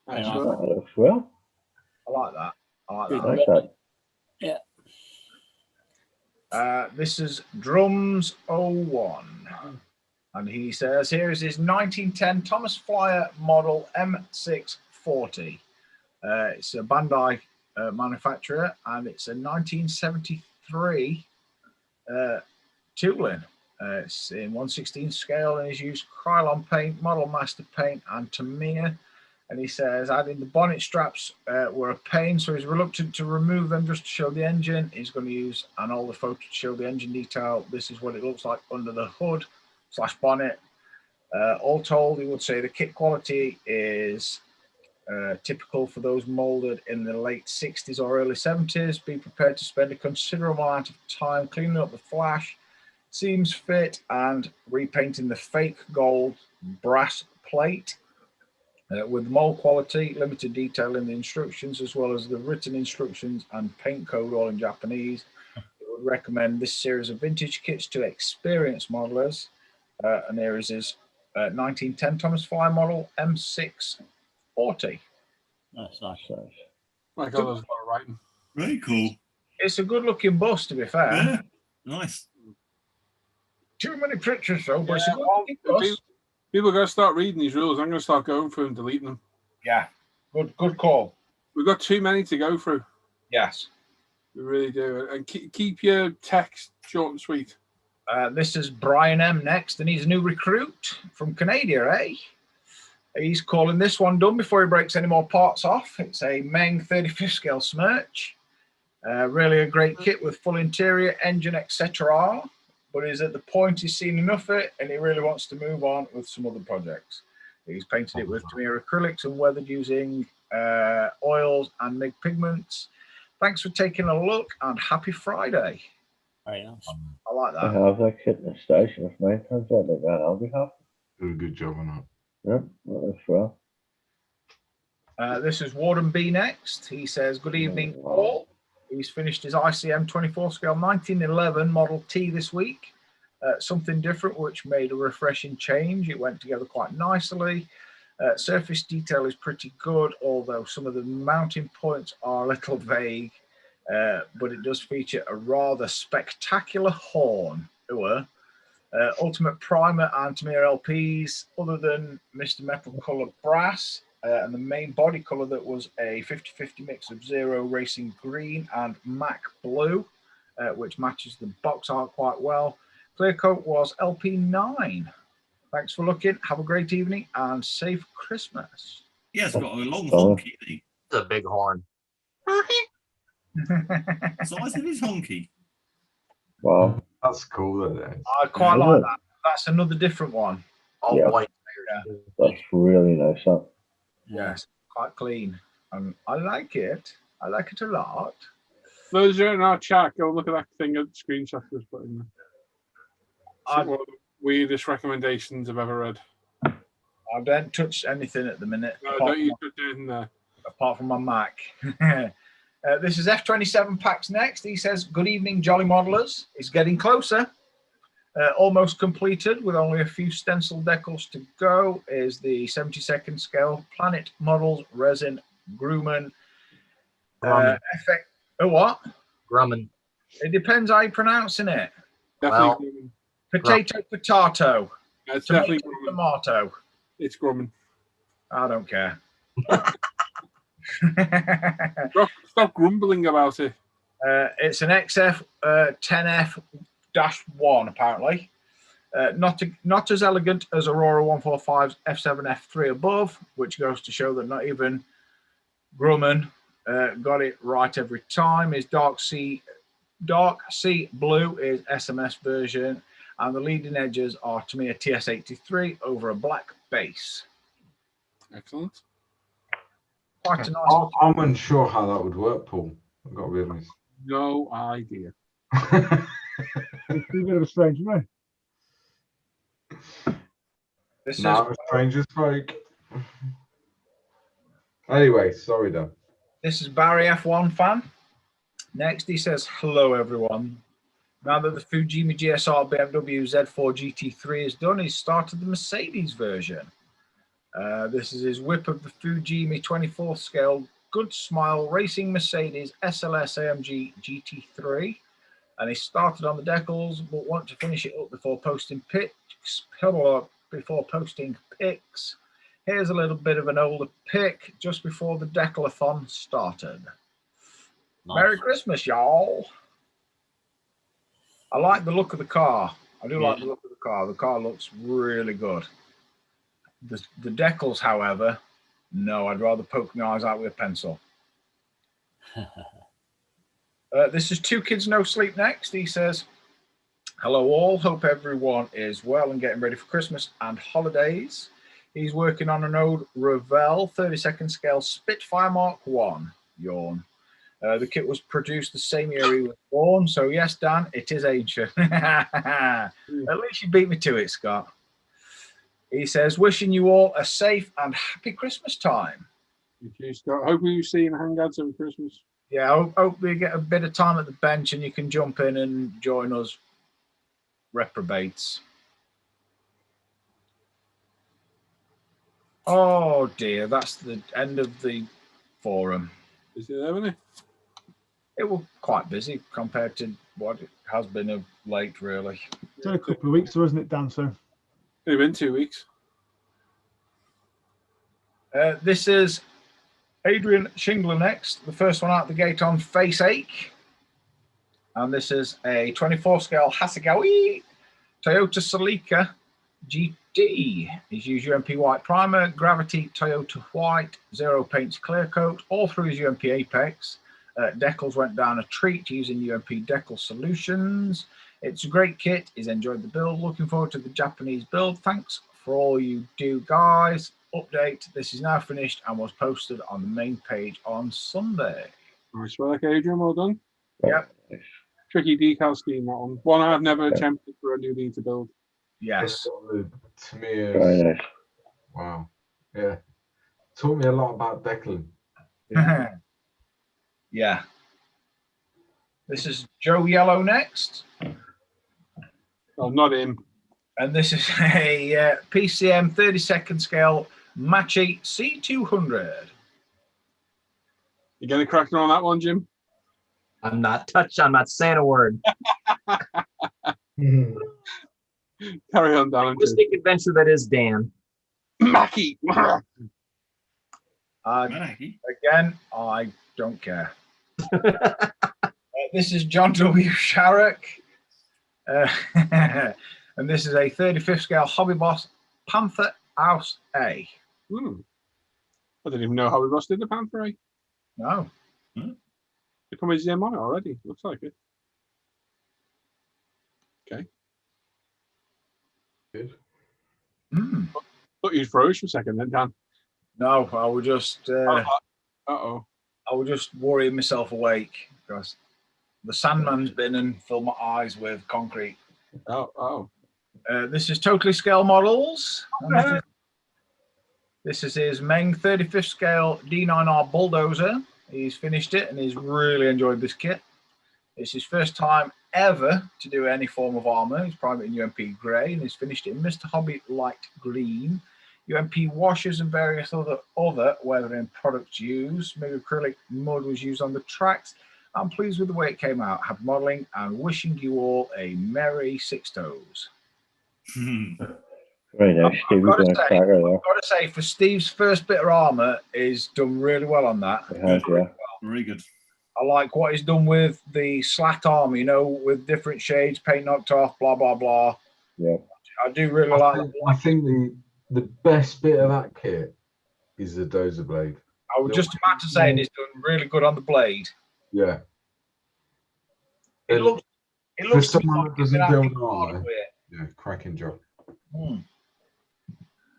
That looks well. I like that. I like I that. like that. Yeah. This is Drums 01. And he says, here is his 1910 Thomas Flyer model M640. It's a Bandai manufacturer, and it's a 1973 tooling. It's in 1/16 scale, and he's used Krylon paint, Model Master paint, and Tamiya. And he says, adding the bonnet straps were a pain, so he's reluctant to remove them just to show the engine. He's going to use an older photo to show the engine detail. This is what it looks like under the hood / bonnet. All told, he would say the kit quality is typical for those molded in the late 60s or early 70s. Be prepared to spend a considerable amount of time cleaning up the flash, seams fit, and repainting the fake gold brass plate. With mold quality, limited detail in the instructions, as well as the written instructions and paint code all in Japanese. I would recommend this series of vintage kits to experienced modelers. And here is his 1910 Thomas Flyer model M640. That's nice. My God, there's a lot of writing. Very cool. It's a good looking bus, to be fair. Yeah, nice. Too many pictures, though, but it's a good well, looking bus. People are going to start reading these rules. I'm going to start going through and deleting them. Yeah, good call. We've got too many to go through. Yes. We really do. And keep your text short and sweet. This is Brian M next, and he's a new recruit from Canada, eh? He's calling this one done before he breaks any more parts off. It's a Meng 35th scale Smirch. Really a great kit with full interior, engine, etc. But he's at the point he's seen enough of it, and he really wants to move on with some other projects. He's painted it with Tamiya acrylics and weathered using oils and MIG pigments. Thanks for taking a look, and happy Friday. Very nice. I like I that. have that kit in the station. If mine turns out like that, I'll be happy. Do a good job on that. Yep, that looks well. This is Warden B next. He says, good evening, Paul. He's finished his ICM 24 scale 1911 Model T this week. Something different, which made a refreshing change. It went together quite nicely. Surface detail is pretty good, although some of the mounting points are a little vague. But it does feature a rather spectacular horn. Ultimate primer and Tamiya LPs, other than Mr. Metal Color Brass, and the main body color that was a 50-50 mix of Zero Racing Green and Mac Blue, which matches the box art quite well. Clear coat was LP9. Thanks for looking. Have a great evening and safe Christmas. Yeah, it's got a long honky. It's a big horn. Size of his honky. Wow. That's cool, though. I quite like that. That's another different one. All Yeah. white. Yeah. That's really nice. Huh? Yes, quite clean. I like it. I like it a lot. Those who are in our chat, go look at that thing at the screenshot I was putting there. One of the weirdest recommendations I've ever read. I don't touch anything at the minute. No, don't you put it in there. Apart from my Mac. This is F27 Packs next. He says, good evening, Jolly Modelers. It's getting closer. Almost completed with only a few stencil decals to go is the 72nd scale Planet Models Resin Grumman. Effect. What? Grumman. It depends how you're pronouncing it. Definitely Well, Potato. Yeah, it's definitely Tomato. It's Grumman. I don't care. Stop grumbling about it. It's an XF 10F-1 apparently. Not as elegant as Aurora 145's F7 F3 above, which goes to show that not even Grumman got it right every time. His dark sea blue is SMS version, and the leading edges are Tamiya TS83 over a black base. Excellent. Quite a nice. I'm unsure how that would work, Paul. I've got to be honest. No idea. It's a bit of a strange way. This Now is strangers break. Anyway, sorry, Dan. this is Barry F1 fan. Next, he says, "Hello, everyone. Now that the Fujimi GSR BMW Z4 GT3 is done, he's started the Mercedes version. This is his whip of the Fujimi 24th scale Good Smile Racing Mercedes SLS AMG GT3, and he started on the decals, but want to finish it up before posting pics. Here's a little bit of an older pic just before the decalathon started. Nice. Merry Christmas, y'all." I like the look of the car. I do like the look of the car. The car looks really good. The decals, however, no, I'd rather poke my eyes out with a pencil. This is Two Kids No Sleep next. He says, "Hello all, hope everyone is well and getting ready for Christmas and holidays. He's working on an old Revell 32nd scale Spitfire Mark 1. Yawn. The kit was produced the same year he was born, so yes, Dan, it is ancient." At least you beat me to it, Scott. He says, "Wishing you all a safe and happy Christmas time." Thank you, Scott. Hope you see you in Hangouts over Christmas. Yeah, I hope we get a bit of time at the bench and you can jump in and join us reprobates. Oh dear, that's the end of the forum. Is it there, isn't it? It was quite busy compared to what it has been of late, really. It's only a couple of weeks, though, isn't it, Dan? So It's been 2 weeks. This is Adrian Shingler next, the first one out the gate on Face Ache. And this is a 24 scale Hasegawa Toyota Celica GT. He's used UMP white primer, Gravity Toyota white, zero paints clear coat, all through his UMP Apex. Decals went down a treat using UMP Decal Solutions. It's a great kit. He's enjoyed the build. Looking forward to the Japanese build. Thanks for all you do, guys. Update, this is now finished and was posted on the main page on Sunday. Nice work, Adrian. Well done. Yep. Tricky decal scheme, that one. One I've never attempted for a newbie to build. Yes. Very nice. Wow. Yeah. Taught me a lot about decaling. Yeah. Yeah. This is Joe Yellow next. Oh, not him. And this is a PCM 32nd scale Machi C200. You getting cracking on that one, Jim? I'm not saying a word. Carry on, Dan. Linguistic adventure that is Dan. Mackie. Again, I don't care. This is John W. Sharrock. And this is a 35th scale Hobby Boss Panther House A. I didn't even know Hobby Boss did the Panther A. No. They come with Zim on it already. Looks like it. Okay. Good. Thought you froze for a second then, Dan. No, I would just uh-oh. I would just worry myself awake because the Sandman's been and filled my eyes with concrete. This is Totally Scale Models. This is his Meng 35th scale D9R Bulldozer. He's finished it and he's really enjoyed this kit. It's his first time ever to do any form of armor. He's primed it in UMP grey and he's finished it in Mr. Hobby light green. UMP washers and various other weathering products used. Maybe acrylic mud was used on the tracks. I'm pleased with the way it came out. Happy modelling and wishing you all a merry Six Toes. Very nice. I've got to say, for Steve's first bit of armour, he's done really well on that. It has, yeah. Very good. I like what he's done with the slat armor, you know, with different shades, paint knocked off, blah, blah, blah. Yeah. I do really like it. I think the best bit of that kit is the dozer blade. I was just about to say he's done really good on the blade. Yeah. It looks for someone that doesn't build hard armor. with it. Yeah, cracking job.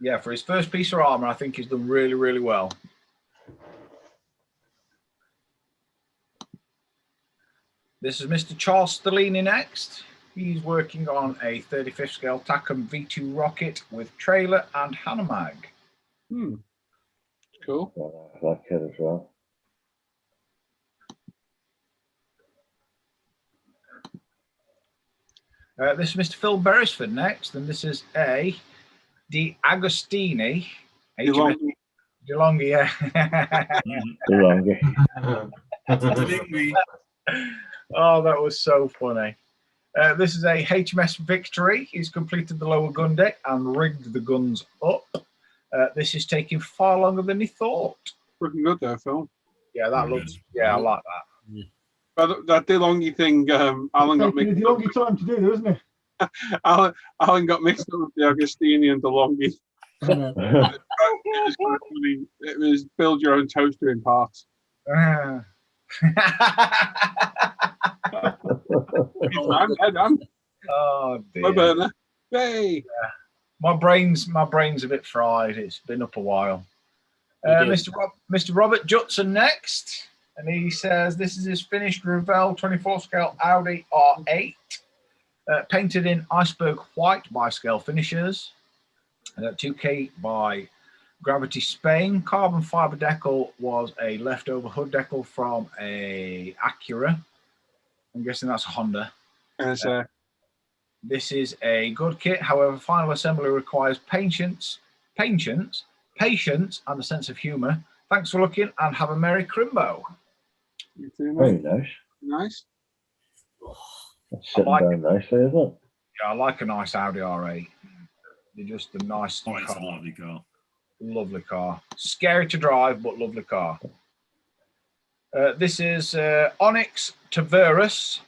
Yeah, for his first piece of armor, I think he's done really, really well. This is Mr. Charles Stellini next. He's working on a 35th scale Takom V2 rocket with trailer and Hanomag. Cool. I like that kid as well. This is Mr. Phil Beresford next, and this is a Di Agostini. DeLonghi. DeLonghi, yeah. DeLonghi. Oh, that was so funny. This is a HMS Victory. He's completed the lower gun deck and rigged the guns up. This is taking far longer than he thought. Looking good there, Phil. Yeah, that looks. Yeah, I like that. Yeah. But that DeLonghi thing, Alan got Taking mixed a up. DeLonghi time to do, though, isn't it? Alan got mixed up with the Agostini and DeLonghi. I know. It was kind of funny. It was build your own toaster in parts. Ah. Oh dear. My burner. Yay! My brain's a bit fried. It's been up a while. Mr. Robert Judson next, and he says this is his finished Revell 24 scale Audi R8, painted in iceberg white by Scale Finishers, 2K by Gravity Spain. Carbon fiber decal was a leftover hood decal from a Acura. I'm guessing that's a Honda. This is a good kit. However, final assembly requires patience, and a sense of humour. Thanks for looking, and have a Merry Crimbo. You too, Very mate. nice. Nice. That's sitting down nicely, isn't it? Yeah, I like a nice Audi R8. They're just a nice Oh, it's a car. lovely car. Lovely car. Scary to drive, but lovely car. This is Onyx Tavares,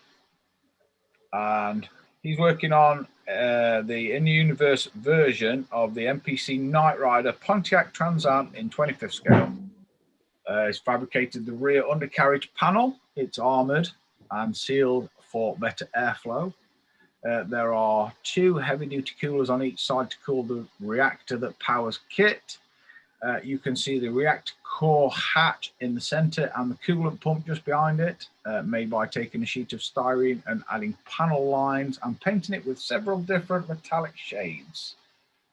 and he's working on the in-universe version of the MPC Knight Rider Pontiac Trans Am in 25th scale. He's fabricated the rear undercarriage panel. It's armoured and sealed for better airflow. There are 2 heavy-duty coolers on each side to cool the reactor that powers kit. You can see the reactor core hatch in the center and the coolant pump just behind it, made by taking a sheet of styrene and adding panel lines and painting it with several different metallic shades.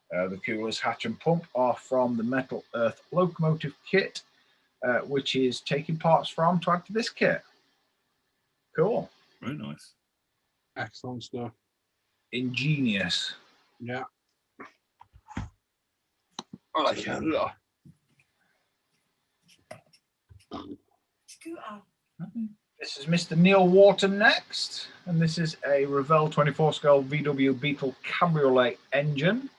The coolers hatch and pump are from the Metal Earth locomotive kit, which is taking parts from to add to this kit. Cool. Very nice. Excellent stuff. Ingenious. Yeah. I like it a lot. This is Mr. Neil Wharton next, and this is a Revell 24 scale VW Beetle Cabriolet engine.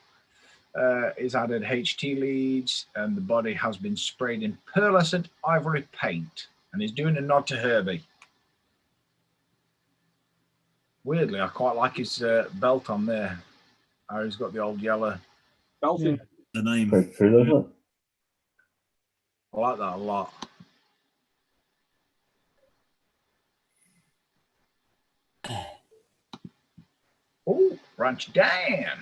Is added HT leads, and the body has been sprayed in pearlescent ivory paint, and he's doing a nod to Herbie. Weirdly, I quite like his belt on there. He's got the old yellow belt. Yeah. The name. Quite cool, isn't it? I like that a lot. Oh, Ranch Dan.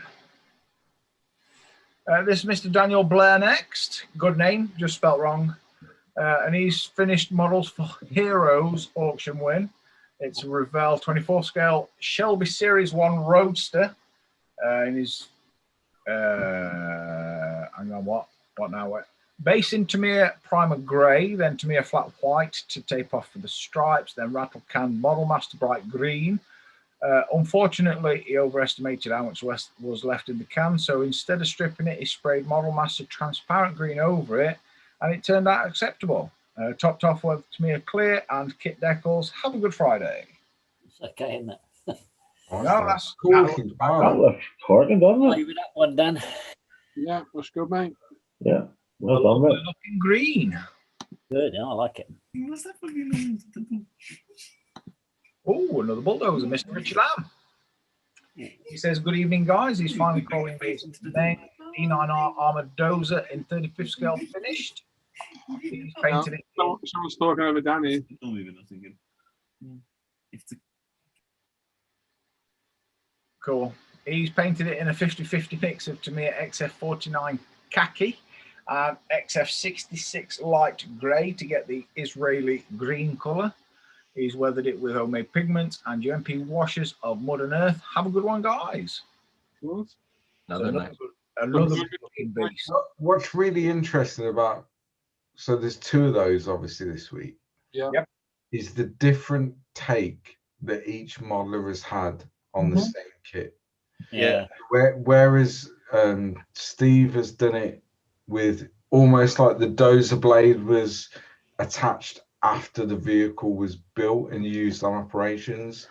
This is Mr. Daniel Blair next. Good name, just spelt wrong. And he's finished models for Heroes auction win. It's a Revell 24 scale Shelby Series 1 Roadster. And he's, hang on, what now? Base in Tamiya Primer Grey, then Tamiya Flat White to tape off for the stripes, then Rattle Can Model Master Bright Green. Unfortunately, he overestimated how much was left in the can, so instead of stripping it, he sprayed Model Master Transparent Green over it, and it turned out acceptable. Topped off with Tamiya Clear and kit decals. Have a good Friday. It's okay, isn't it? No, that's cool. That looks corking, doesn't Play it? with that one, Dan. Yeah, looks good, mate. Yeah. Well done, mate. Looking green. Good, I like it. What's that fucking name? Oh, another bulldozer, Mr. Richie Lamb. He says, good evening, guys. He's finally calling his name D9R Armored Dozer in 35th scale finished. He's painted it. Someone's talking over Danny. Not even, I'm thinking. It's the Cool. He's painted it in a 50-50 mix of Tamiya XF49 khaki and XF66 light grey to get the Israeli green colour. He's weathered it with homemade pigments and UMP washes of mud and earth. Have a good one, guys. Another nice. Another good looking beast. What's really interesting about, so there's 2 of those obviously this week. Yeah. Yep. Is the different take that each modeler has had on the same kit. Yeah. Whereas Steve has done it with almost like the dozer blade was attached after the vehicle was built and used on operations,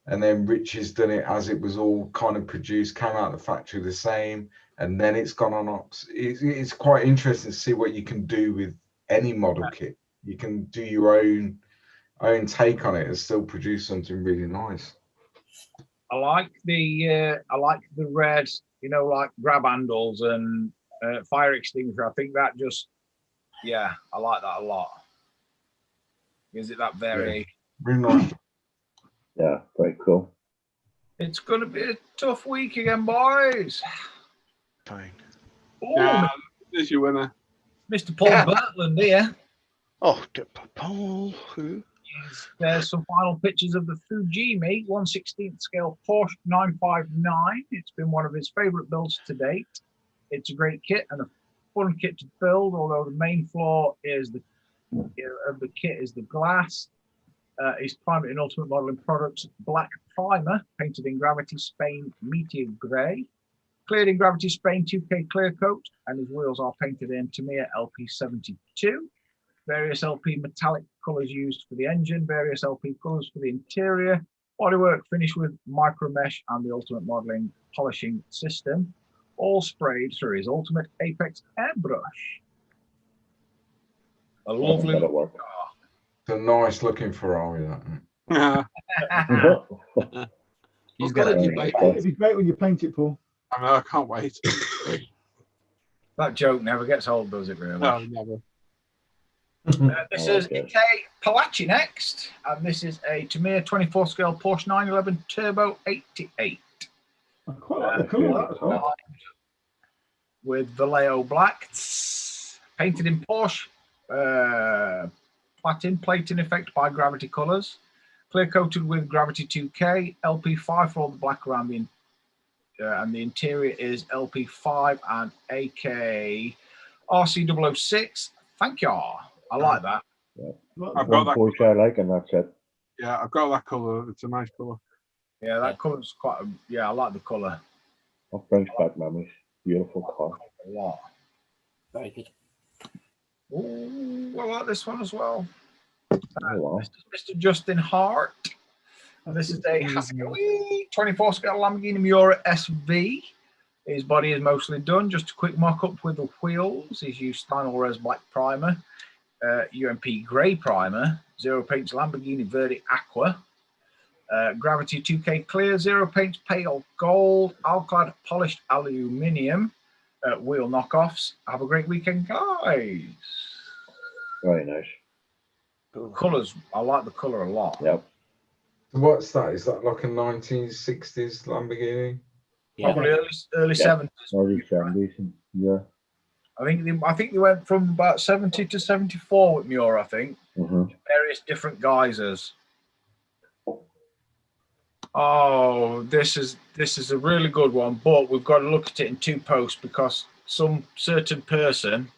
and then Rich has done it as it was all kind of produced, came out of the factory the same, and then it's gone on ops. It's quite interesting to see what you can do with any model kit. You can do your own take on it and still produce something really nice. I like the red, like grab handles and fire extinguisher. I think that just, I like that a lot. Gives it that variation. Really nice. Yeah, very cool. It's going to be a tough week again, boys. Fine. Oh, There's your winner. Mr. Paul Bertland here. Oh, Paul, who? There's some final pictures of the Fujimi 1/16th scale Porsche 959. It's been one of his favorite builds to date. It's a great kit and a fun kit to build, although the main flaw is of the kit is the glass. His primary and ultimate modeling products: black primer painted in Gravity Spain Meteor Grey, cleared in Gravity Spain 2K clear coat, and his wheels are painted in Tamiya LP72. Various LP metallic colours used for the engine, various LP colours for the interior, bodywork finished with micro mesh and the ultimate modelling polishing system, all sprayed through his ultimate Apex airbrush. A lovely car. It's a nice looking Ferrari, that. He's got It'd be great when you paint it, Paul. I know, I can't wait. That joke never gets old, does it, really? No, never. This is Ike Palachi next, and this is a Tamiya 24 scale Porsche 911 Turbo 88. I quite like the colour as well. With Vallejo black, painted in Porsche plating effect by Gravity Colours, clear coated with Gravity 2K, LP5 for all the black around the and the interior is LP5 and AK RC006. Thank you. I like that. Yeah. I've got that. Porsche I like, and that's it. Yeah, I've got that colour. It's a nice colour. Yeah, that colour's quite. I like the colour. That brings back memories. Beautiful car. A lot. Very good. Ooh, I like this one as well. Oh, wow. Mr. Justin Hart. And this is a 24 scale Lamborghini Miura SV. His body is mostly done. Just a quick mock-up with the wheels. He's used Steinel Res Black Primer, UMP Grey Primer, Zero Paints Lamborghini Verde Aqua, Gravity 2K Clear, Zero Paints Pale Gold, Alclad Polished Aluminium, wheel knockoffs. Have a great weekend, guys. Very nice. Colours, I like the colour a lot. Yep. What's that? Is that like a 1960s Lamborghini? Yeah. Probably early 70s. Early 70s. Yeah. I think they went from about 70 to 74 with Miura, I think. Various different guises. Oh, this is a really good one, but we've got to look at it in 2 posts because some certain person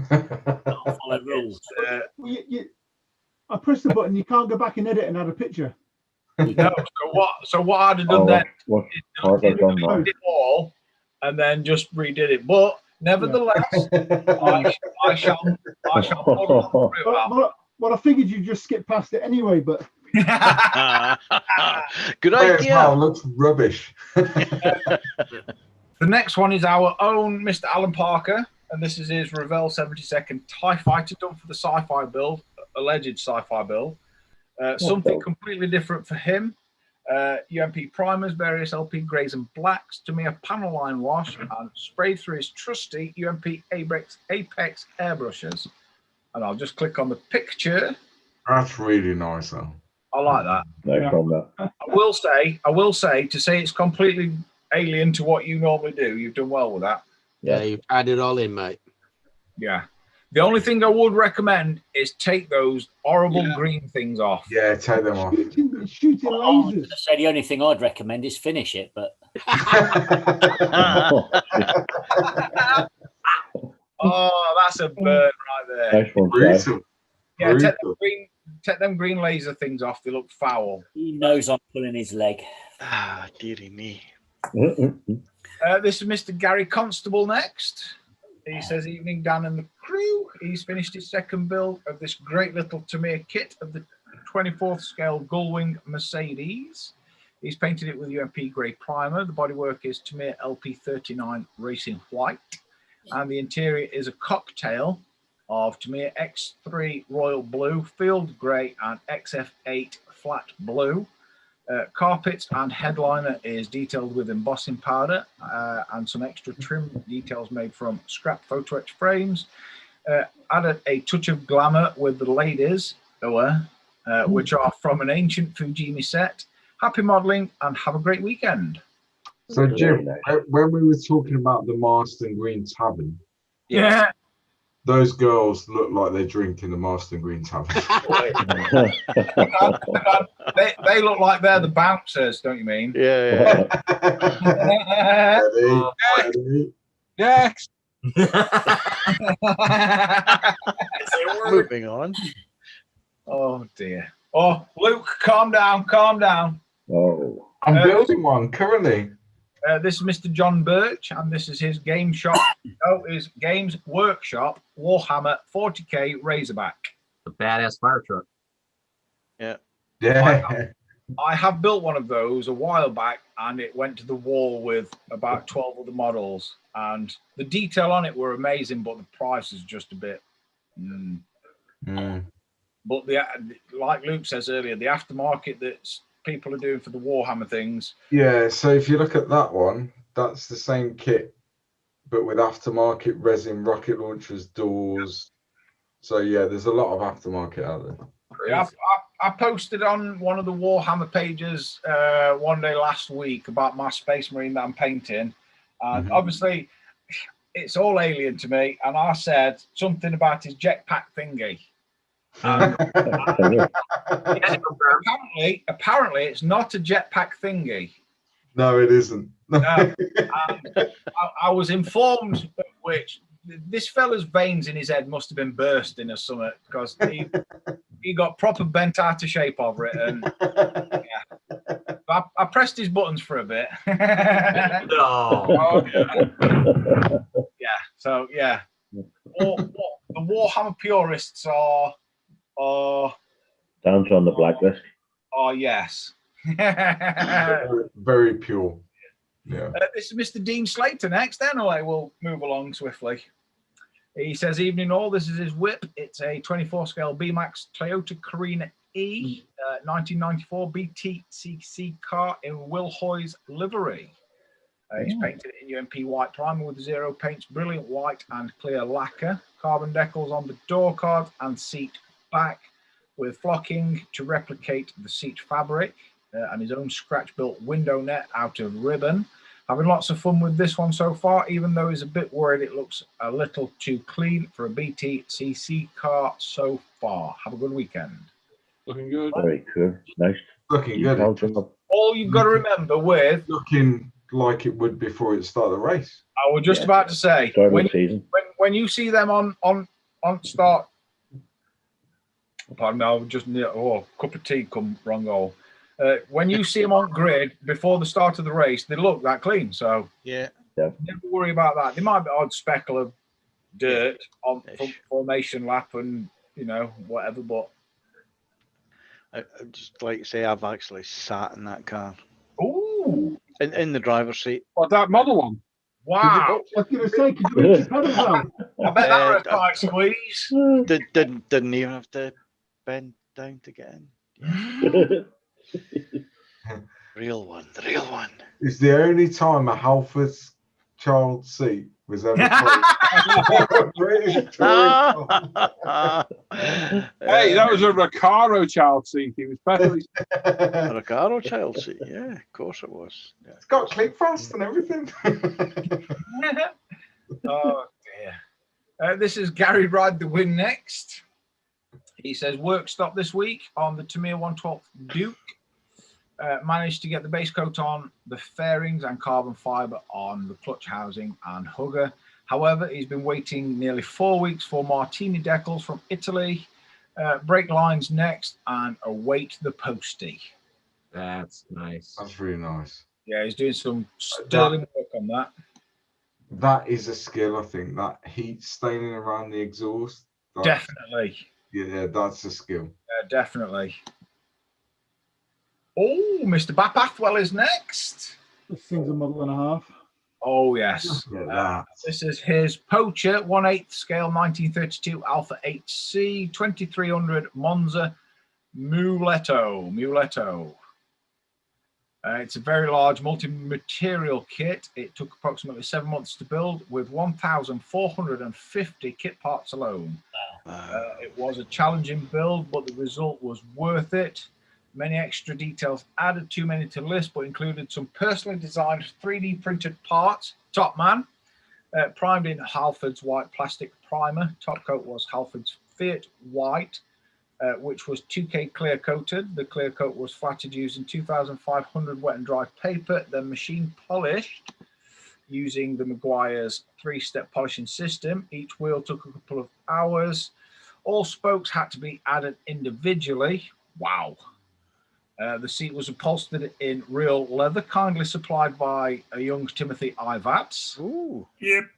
Follow rules. uh, I press the button, you can't go back and edit and add a picture. no, so what I'd have done then is did it all and then just redid it. But nevertheless, I shall model through it. Well, I figured you'd just skip past it anyway, but good idea. Wow, looks rubbish. The next one is our own Mr. Alan Parker, and this is his Revell 72nd TIE Fighter done for the sci-fi build, alleged sci-fi build. Something completely different for him. UMP primers, various LP greys and blacks, Tamiya panel line wash, and sprayed through his trusty UMP Apex airbrushes. And I'll just click on the picture. That's really nice, though. I like that. Nice on that. I will say, to say it's completely alien to what you normally do, you've done well with that. Yeah, you've added all in, mate. Yeah. The only thing I would recommend is take those horrible green things off. Yeah, take them off. Shooting I was lasers. gonna say the only thing I'd recommend is finish it, but Oh, that's a bird right there. Nice one, Ty. Brutal. Yeah, Brutal. take them green laser things off. They look foul. he knows I'm pulling his leg. Ah, dearie me. This is Mr. Gary Constable next. He says, evening, Dan and the crew. He's finished his second build of this great little Tamiya kit of the 24th scale Gullwing Mercedes. He's painted it with UMP grey primer. The bodywork is Tamiya LP39 Racing White. And the interior is a cocktail of Tamiya X3 Royal Blue, Field Grey, and XF8 Flat Blue. Carpet and headliner is detailed with embossing powder and some extra trim details made from scrap photo etch frames. Added a touch of glamour with the ladies, which are from an ancient Fujimi set. Happy modelling and have a great weekend. So, Jim, when we were talking about the Marston Green Tavern, Yeah. those girls look like they drink in the Marston Green Tavern. They look like they're the bouncers, don't you mean? Yeah. Ready? Next. Moving on. Oh dear. Oh, Luke, calm down, calm down. Oh. I'm building one currently. This is Mr. John Birch, and this is his game shop. His Games Workshop Warhammer 40k Razorback. The badass fire truck. Yeah. Yeah. I have built one of those a while back, and it went to the wall with about 12 other models. And the detail on it were amazing, but the price is just a bit. But like Luke says earlier, the aftermarket that people are doing for the Warhammer things. Yeah, so if you look at that one, that's the same kit, but with aftermarket resin, rocket launchers, doors. So yeah, there's a lot of aftermarket out there. Yeah, I posted on one of the Warhammer pages one day last week about my Space Marine that I'm painting. And obviously, it's all alien to me. And I said something about his jetpack thingy. Apparently, it's not a jetpack thingy. No, it isn't. I was informed which this fella's veins in his head must have been bursting or something, because he got proper bent out of shape over it. And yeah, I pressed his buttons for a bit. No. Yeah. So yeah, the Warhammer purists are down on the blacklist. Oh yes. Very pure. Yeah. This is Mr. Dean Slater next. Then we'll move along swiftly. He says, evening all, this is his whip. It's a 24 scale BMAX Toyota Carina E 1994 BTCC car in Will Hoy's livery. He's painted it in UMP white primer with zero paints, brilliant white and clear lacquer, carbon decals on the door card and seat back with flocking to replicate the seat fabric, and his own scratch built window net out of ribbon. Having lots of fun with this one so far, even though he's a bit worried it looks a little too clean for a BTCC car so far. Have a good weekend. Looking good. Very cool. Nice. Looking good. All you've got to remember with looking like it would before it started the race. I was just about to say, when you see them on start, pardon me, I was just cup of tea come wrong. When you see them on grid before the start of the race, they look that clean. So yeah, never worry about that. There might be odd speckle of dirt on formation lap and whatever, but I'd just like to say I've actually sat in that car. Ooh, in the driver's seat. What, that model one? Wow! I was going to say, could you reach your pedals down? I bet that was a tight squeeze. Didn't even have to bend down to get in. Real one, the real one. It's the only time a Halford child seat was ever played. Hey, that was a Recaro child seat. He was perfectly. A Recaro child seat, yeah, of course it was. Yeah. It's got click fast and everything. Oh dear. This is Gary Ride the Win next. He says, work stop this week on the Tamiya 112 Duke. Managed to get the base coat on, the fairings and carbon fiber on the clutch housing and hugger. However, he's been waiting nearly 4 weeks for Martini decals from Italy. Brake lines next and await the postie. That's nice. That's really nice. Yeah, he's doing some sterling work on that. That is a skill, I think. That heat staining around the exhaust. Definitely. Yeah, that's a skill. Definitely. Oh, Mr. Bapathwell is next. This thing's a model and a half. Oh, yes. Look at that. This is his Poacher 1/8 scale 1932 Alpha 8C 2300 Monza Muletto. It's a very large multi-material kit. It took approximately 7 months to build with 1,450 kit parts alone. It was a challenging build, but the result was worth it. Many extra details added, too many to list, but included some personally designed 3D printed parts. Top man, primed in Halford's white plastic primer. Top coat was Halford's Fiat white, which was 2K clear coated. The clear coat was flatted using 2,500 wet and dry paper, then machine polished using the Meguiar's 3-step polishing system. Each wheel took a couple of hours. All spokes had to be added individually. Wow. The seat was upholstered in real leather, kindly supplied by a young Timothy Ivats. Ooh. Yep.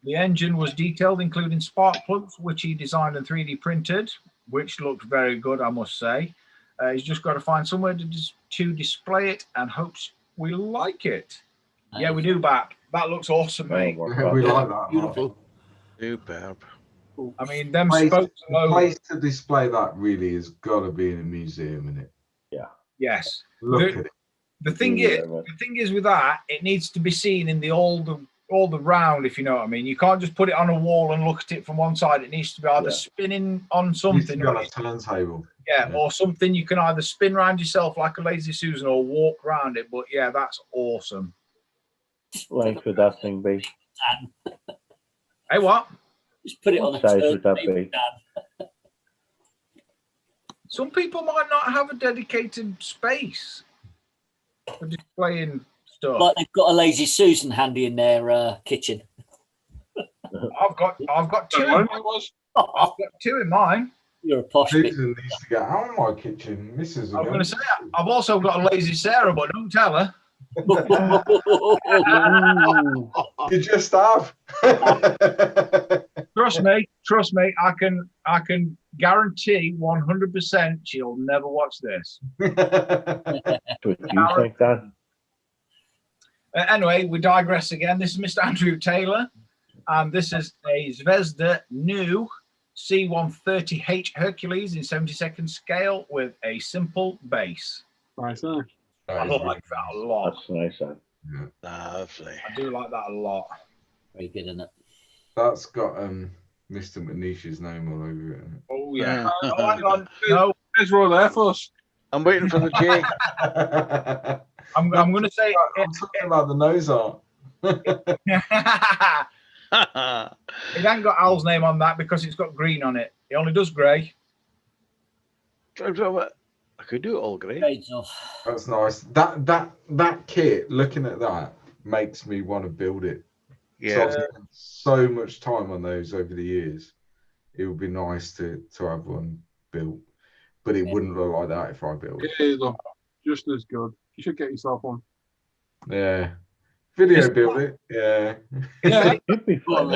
The engine was detailed, including spark plugs, which he designed and 3D printed, which looked very good, I must say. He's just got to find somewhere to display it and hopes we like it. Nice. Yeah, we do, Bap. That looks awesome, mate. Yeah, we like that. Beautiful. Superb. I mean, them spokes alone. The place to display that really has got to be in a museum, innit? Yeah. Yes. Look at it. The thing is with that, it needs to be seen in all the round, if you know what I mean. You can't just put it on a wall and look at it from one side. It needs to be either spinning on something, on a turntable. Yeah, or something you can either spin around yourself like a Lazy Susan or walk around it. But yeah, that's awesome. Length would that thing be? Hey, what? Just put it on What a size would that be? Some people might not have a dedicated space for displaying stuff. Like they've got a Lazy Susan handy in their kitchen. I've got two. I've got two in mine. You're a posh bit. Susan needs to get out of my kitchen. Mrs. I was going to say, I've also got a Lazy Sarah, but don't tell her. You just have. Trust me. I can guarantee 100% she'll never watch this. Anyway, we digress again. This is Mr. Andrew Taylor, and this is a Zvezda new C130H Hercules in 70-second scale with a simple base. Nice. I like that a lot. That's nice. Yeah. Lovely. I do like that a lot. Very good, isn't it? That's got Mr. Manish's name all over it. Oh yeah. Oh, hang on. No, there's Royal Air Force. I'm waiting for the J. I'm going to say I'm talking about the nose art. It ain't got Al's name on that because it's got green on it. It only does grey. I could do it all grey. That's nice. That kit, looking at that, makes me want to build it. Yeah. So I've spent so much time on those over the years. It would be nice to have one built, but it wouldn't look like that if I built it. It is just as good. You should get yourself one. Yeah. Video build it. Yeah. Yeah. It'd be fun.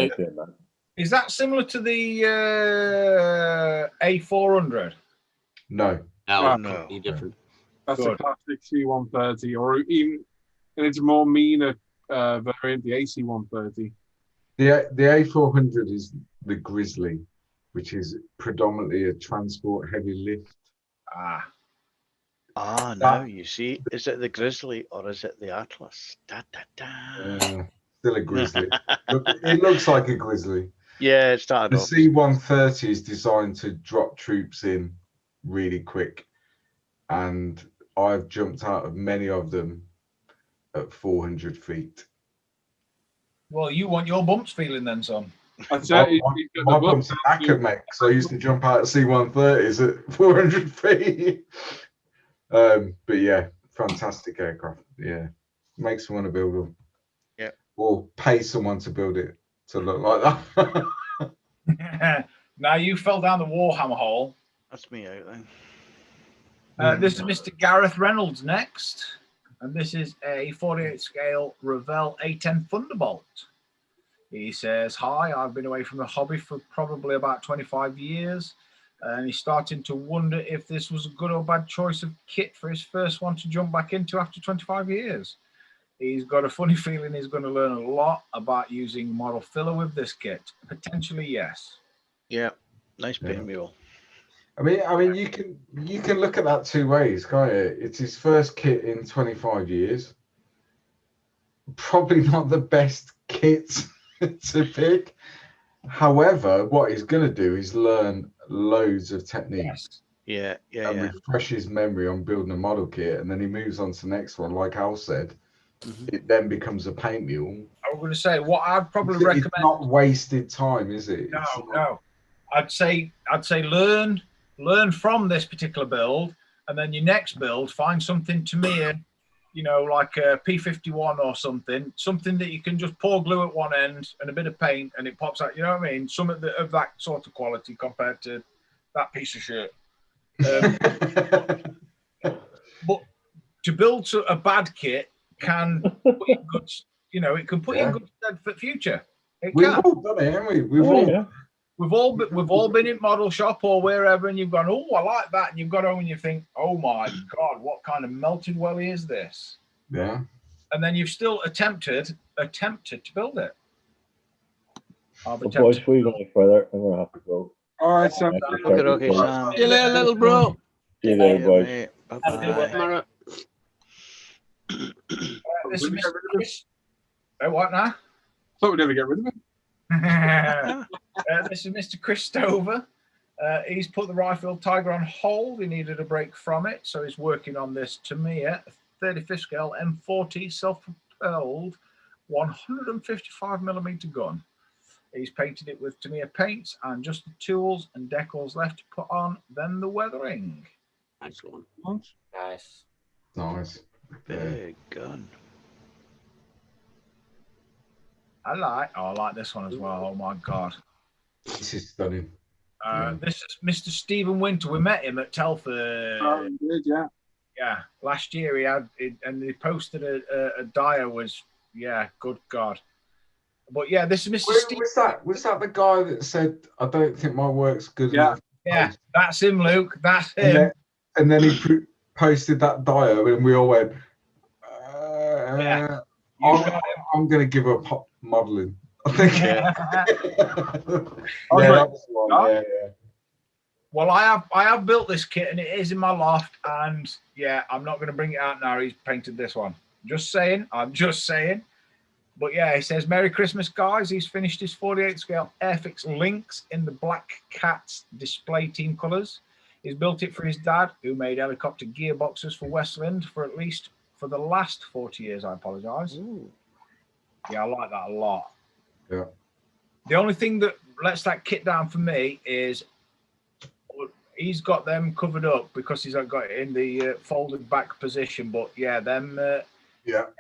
Is that similar to the A400? No. No. Different. That's a classic C130, or even in its more meaner variant, the AC130. The A400 is the Grizzly, which is predominantly a transport heavy lift. No, you see, is it the Grizzly or is it the Atlas? Still a Grizzly. It looks like a Grizzly. Yeah, it started The off. C130 is designed to drop troops in really quick, and I've jumped out of many of them at 400 feet. Well, you want your bumps feeling then, son. That's My, it. my bum's knackered, mate. So I used to jump out of C-130s at 400 feet. But yeah, fantastic aircraft. Yeah, makes me want to build them. Yeah. Or pay someone to build it to look like that. Now you fell down the Warhammer hole. That's me out then. This is Mr. Gareth Reynolds next. And this is a 48 scale Revell A10 Thunderbolt. He says, hi, I've been away from the hobby for probably about 25 years. And he's starting to wonder if this was a good or bad choice of kit for his first one to jump back into after 25 years. He's got a funny feeling he's going to learn a lot about using model filler with this kit. Potentially, yes. Yeah, nice pinwheel. I mean, you can look at that two ways, can't you? It's his first kit in 25 years. Probably not the best kit to pick. However, what he's going to do is learn loads of techniques. Yeah, and refresh his memory on building a model kit, and then he moves on to the next one. Like Al said, it then becomes a paint mule. I was going to say what I'd probably It's recommend. not wasted time, is it? No. I'd say learn from this particular build, and then your next build find something to mirror, like a P51 or something that you can just pour glue at one end and a bit of paint and it pops out. You know what I mean? Some of that sort of quality compared to that piece of shit. But to build a bad kit can put you in good, it can put you in good stead for the future. We've all done it, haven't we? We've all been in model shop or wherever, and you've gone, oh, I like that, and you've got home and you think, oh my god, what kind of melted welly is this? Yeah. And then you've still attempted to build it. Boys, we go any further, I'm gonna have to go. All right, Sam. Okay, Sam. See you later, little bro. See you later, boys. Bye. This is Mr. Chris. Oh, what now? Thought we'd never get rid of him. This is Mr. Chris Stover. He's put the Rifle Tiger on hold. He needed a break from it, so he's working on this Tamiya 35th scale M40 self-propelled 155mm gun. He's painted it with Tamiya paints and just the tools and decals left to put on, then the weathering. Nice one. Nice. Big gun. I like this one as well. Oh my god. This is stunning. This is Mr. Stephen Winter. We met him at Telford. Oh, he did, yeah. Yeah, last year and he posted a dia was, good God. But yeah, this is Mr. Steve. Was that the guy that said, I don't think my work's good enough? Yeah, that's him, Luke. That's him. And then he posted that dia, and we all went, I'm going to give up modelling. I think. That was one. Yeah. Well, I have built this kit, and it is in my loft, and I'm not going to bring it out now. He's painted this one. I'm just saying. But yeah, he says, Merry Christmas, guys. He's finished his 48 scale Airfix Lynx in the Black Cats display team colours. He's built it for his dad, who made helicopter gearboxes for Westland for the last 40 years. I apologise. Yeah, I like that a lot. Yeah. The only thing that lets that kit down for me is he's got them covered up because he's got it in the folded back position. But them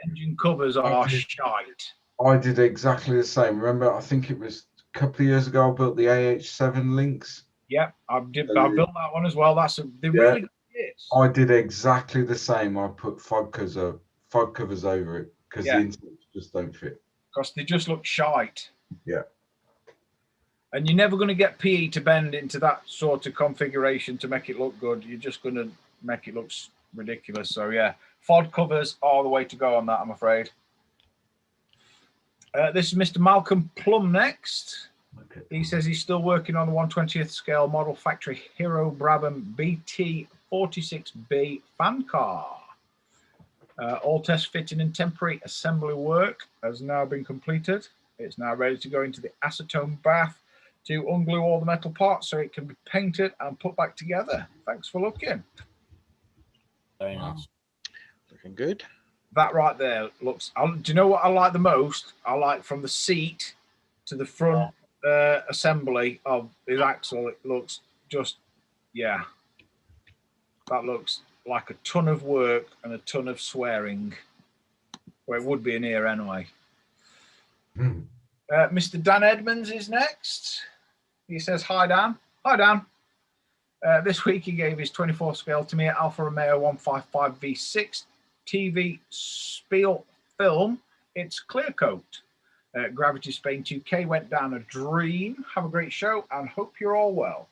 engine covers are shite. I did exactly the same. Remember, I think it was a couple of years ago, I built the AH7 Lynx. Yeah, I built that one as well. They're really good kits. I did exactly the same. I put fog covers over it because the inserts just don't fit. Because they just look shite. Yeah. And you're never going to get PE to bend into that sort of configuration to make it look good. You're just going to make it look ridiculous. So, FOD covers are the way to go on that, I'm afraid. This is Mr. Malcolm Plum next. Okay. He says he's still working on the 1/20th scale model factory Hero Brabham BT46B fan car. All test fitting and temporary assembly work has now been completed. It's now ready to go into the acetone bath to unglue all the metal parts so it can be painted and put back together. Thanks for looking. Very nice. Looking good. That right there looks. Do you know what I like the most? I like from the seat to the front assembly of his axle, it looks just, yeah, that looks like a ton of work and a ton of swearing. Well, it would be in here anyway. Mr. Dan Edmonds is next. He says, hi, Dan. Hi, Dan. This week he gave his 24 scale to me at Alfa Romeo 155 V6 TV Spiel film. It's clear coat. Gravity Spain 2K went down a dream. Have a great show and hope you're all well.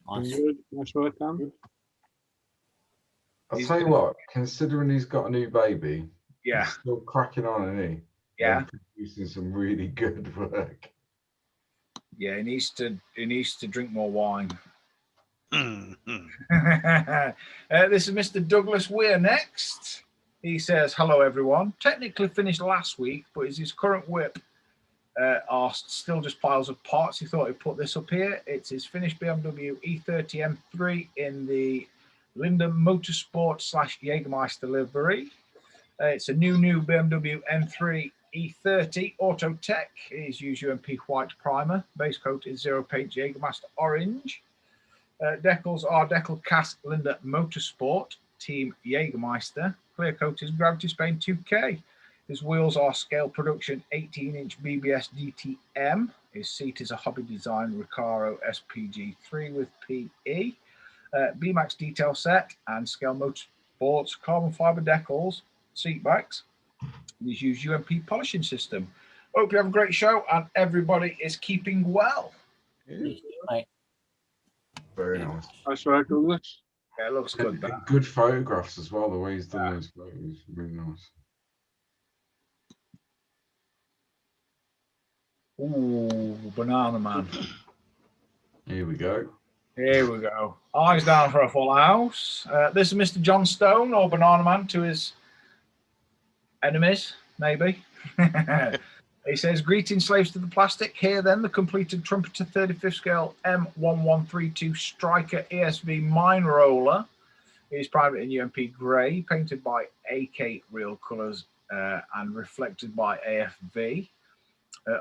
Nice. Good. Nice work, Dan. I'll tell you what, considering he's got a new baby, Yeah, he's still cracking on, isn't he? yeah, And producing some really good work. yeah. He needs to drink more wine. Mhm. This is Mr. Douglas Weir next. He says, hello, everyone. Technically finished last week, but is his current whip are still just piles of parts? He thought he'd put this up here. It's his finished BMW E30 M3 in the Linda Motorsport / Jägermeister livery. It's a new BMW M3 E30 Auto Tech. He's used UMP white primer. Base coat is zero paint Jägermeister orange. Decals are Decal Cast Linda Motorsport Team Jägermeister. Clear coat is Gravity Spain 2K. His wheels are Scale Production 18-inch BBS DTM. His seat is a Hobby Design Recaro SPG3 with PE. B-Max detail set and Scale Motorsports carbon fiber decals, seat backs. He's used UMP polishing system. Hope you have a great show and everybody is keeping well. Mate. Very nice. Nice work, Douglas. Yeah, it looks good. And good photographs as well. The way he's done those photos, really nice. Ooh, Banana Man. Here we go. Here we go. Eyes down for a full house. This is Mr. John Stone, or Banana Man to his enemies, maybe. He says, greetings, slaves to the plastic. Here then, the completed Trumpeter 35th scale M1132 Striker ESV Mine Roller. It is private in UMP grey, painted by AK Real Colours and reflected by AFV.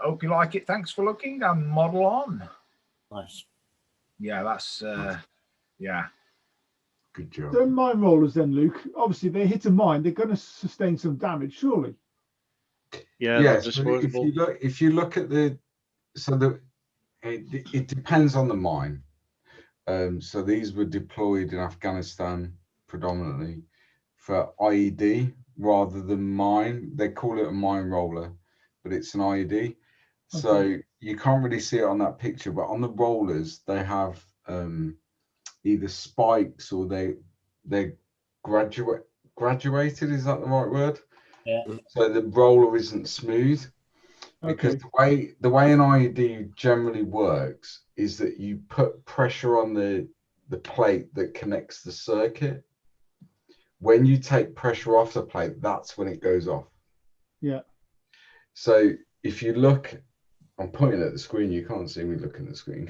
Hope you like it. Thanks for looking and model on. Nice. Yeah, that's, yeah. Good job. So mine rollers then, Luke, obviously they hit a mine, they're going to sustain some damage, surely. Yeah, Yes, they're but disposable. if you look at it depends on the mine. So these were deployed in Afghanistan predominantly for IED rather than mine. They call it a mine roller, but it's an IED. So you can't really see it on that picture, but on the rollers they have either spikes or they're graduated. Is that the right word? Yeah. So the roller isn't smooth. Because the way an IED generally works is that you put pressure on the plate that connects the circuit. When you take pressure off the plate, that's when it goes off. Yeah. So if you look, I'm pointing at the screen, you can't see me looking at the screen.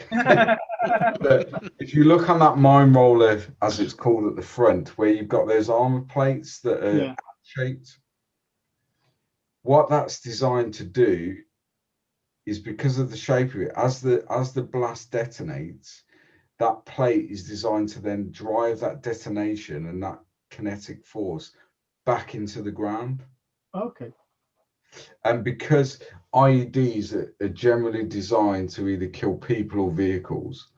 But if you look on that mine roller, as it's called at the front, where you've got those armor plates that are shaped, what that's designed to do is because of the shape of it, as the blast detonates, that plate is designed to then drive that detonation and that kinetic force back into the ground. Okay. And because IEDs are generally designed to either kill people or vehicles,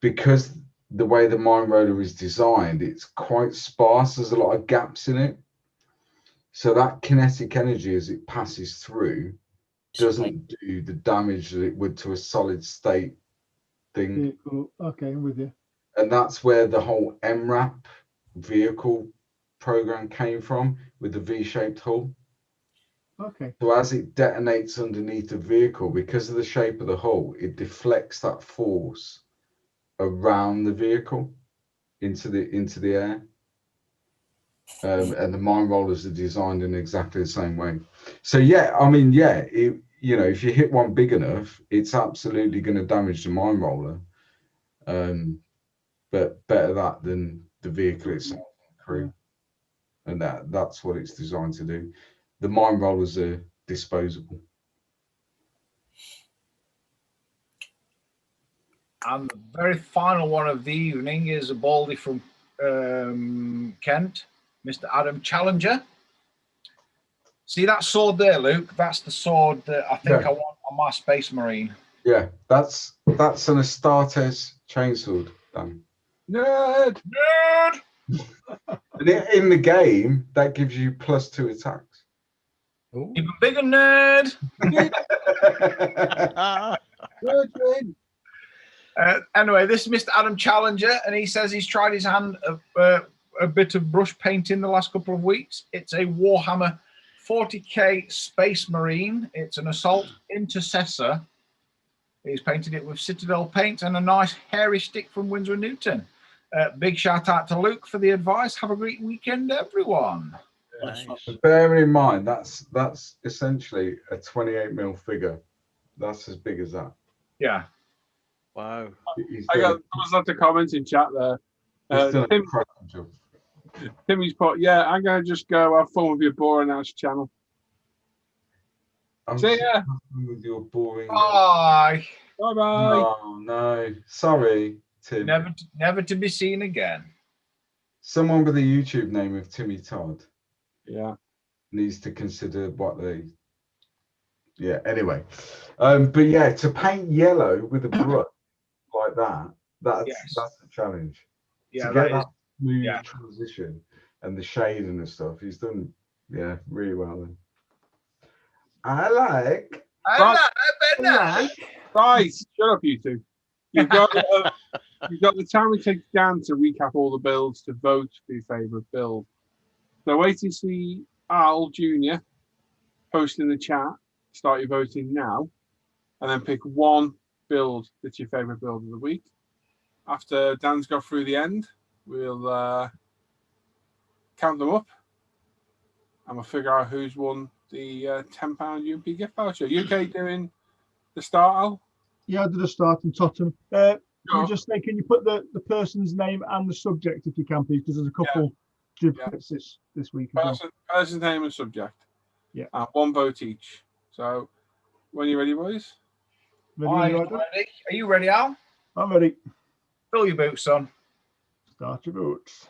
because the way the mine roller is designed, it's quite sparse. There's a lot of gaps in it. So that kinetic energy as it passes through doesn't do the damage that it would to a solid state thing. Vehicle. Okay, I'm with you. And that's where the whole MRAP vehicle program came from, with the V-shaped hull. Okay. So as it detonates underneath the vehicle, because of the shape of the hull, it deflects that force around the vehicle into the air. And the mine rollers are designed in exactly the same way. So yeah, I mean, yeah, if you hit one big enough, it's absolutely going to damage the mine roller. But better that than the vehicle itself, crew. And that's what it's designed to do. The mine rollers are disposable. And the very final one of the evening is a baldy from Kent, Mr. Adam Challenger. See that sword there, Luke? That's the sword that I think I want on my Space Marine. Yeah, that's an Astartes chainsword, Dan. Nerd! And in the game, that gives you +2 attacks. Ooh. Even bigger nerd. Anyway, this is Mr. Adam Challenger, and he says he's tried his hand at a bit of brush painting the last couple of weeks. It's a Warhammer 40k Space Marine. It's an assault intercessor. He's painted it with Citadel paint and a nice hairy stick from Winsor & Newton. Big shout out to Luke for the advice. Have a great weekend, everyone. Nice. Bear in mind, that's essentially a 28mm figure. That's as big as that. Yeah. Wow. There was lots of comments in chat there. Timmy's put, yeah, I'm going to just go have fun with your boring ass channel. See ya. With your boring. Bye. Bye bye. No. Sorry, Tim. Never to be seen again. Someone with a YouTube name of Timmy Todd. Yeah. Needs to consider what they. Yeah. Anyway, but yeah, to paint yellow with a brush like that's a challenge. Yeah, to get that smooth transition and the shading and stuff, he's done really well. Then I like. Right, shut up, you two. You've got the time it takes Dan to recap all the builds to vote for your favourite build. So wait to see Al Jr. post in the chat. Start your voting now, and then pick one build that's your favourite build of the week. After Dan's got through the end, we'll count them up, and we'll figure out who's won the £10 UMP gift voucher. UK doing the start, Al? Yeah, I did a start in Tottenham. Can you just say, can you put the person's name and the subject if you can, please? Because there's a couple duplicates this week. Person's name and subject. Yeah. One vote each. So, when you ready, boys? Ready. Are you ready, Al? I'm ready. Fill your boots, son. Start your boots.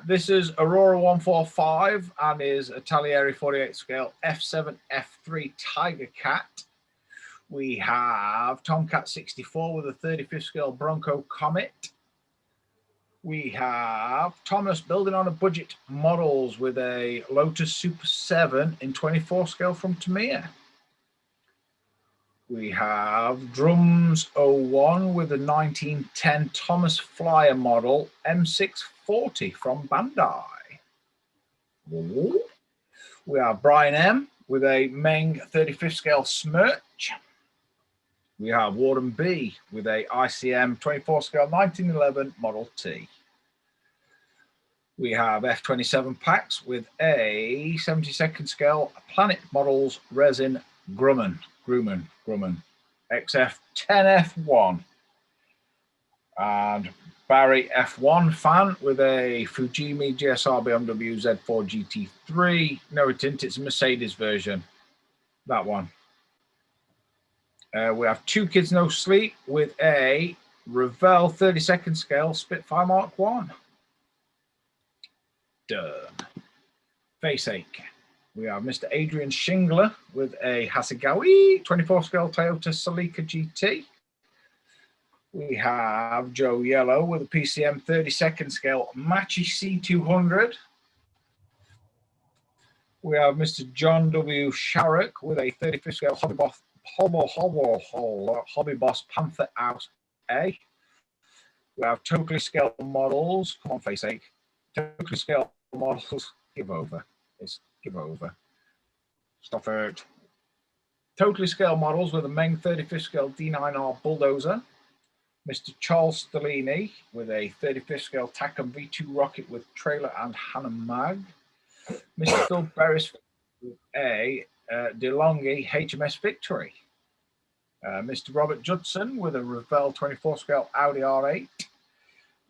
This is Aurora 145 and is a Talieri 48 scale F7 F3 Tiger Cat. We have Tomcat 64 with a 35th scale Bronco Comet. We have Thomas building on a budget models with a Lotus Super 7 in 24 scale from Tamiya. We have Drums 01 with a 1910 Thomas Flyer model M640 from Bandai. Ooh. We have Brian M with a Meng 35th scale Smirch. We have Warden B with a ICM 24 scale 1911 Model T. We have F27 packs with a 72nd scale Planet Models Resin Grumman XF10F1. And Barry F1 fan with a Fujimi GSR BMW Z4 GT3. No tint, it's a Mercedes version. That one. We have Two Kids No Sleep with a Revell 32nd scale Spitfire Mark 1. Done. Face ache. We have Mr. Adrian Shingler with a Hasegawa 24 scale Toyota Celica GT. We have Joe Yellow with a PCM 32nd scale Machi C200. We have Mr. John W. Sharrock with a 35th scale Hobby Boss Panther House A. We have Totally Scale Models. Come on, face ache. Totally Scale Models. Give over. Give over. Stop it. Totally Scale Models with a Meng 35th scale D9R Bulldozer. Mr. Charles Stellini with a 35th scale Tacom V2 rocket with trailer and Hannah Mag. Mr. Phil Berris with a DeLonghi HMS Victory. Mr. Robert Judson with a Revell 24 scale Audi R8.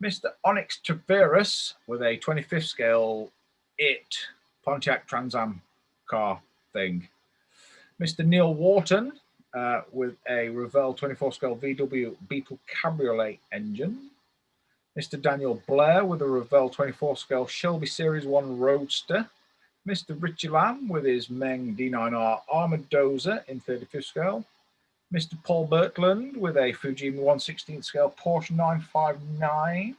Mr. Onyx Taveras with a 25th scale Pontiac Trans Am car thing. Mr. Neil Wharton with a Revell 24 scale VW Beetle Cabriolet engine. Mr. Daniel Blair with a Revell 24 scale Shelby Series 1 Roadster. Mr. Richie Lamb with his Meng D9R Armored Dozer in 35th scale. Mr. Paul Bertland with a Fujimi 1/16 scale Porsche 959.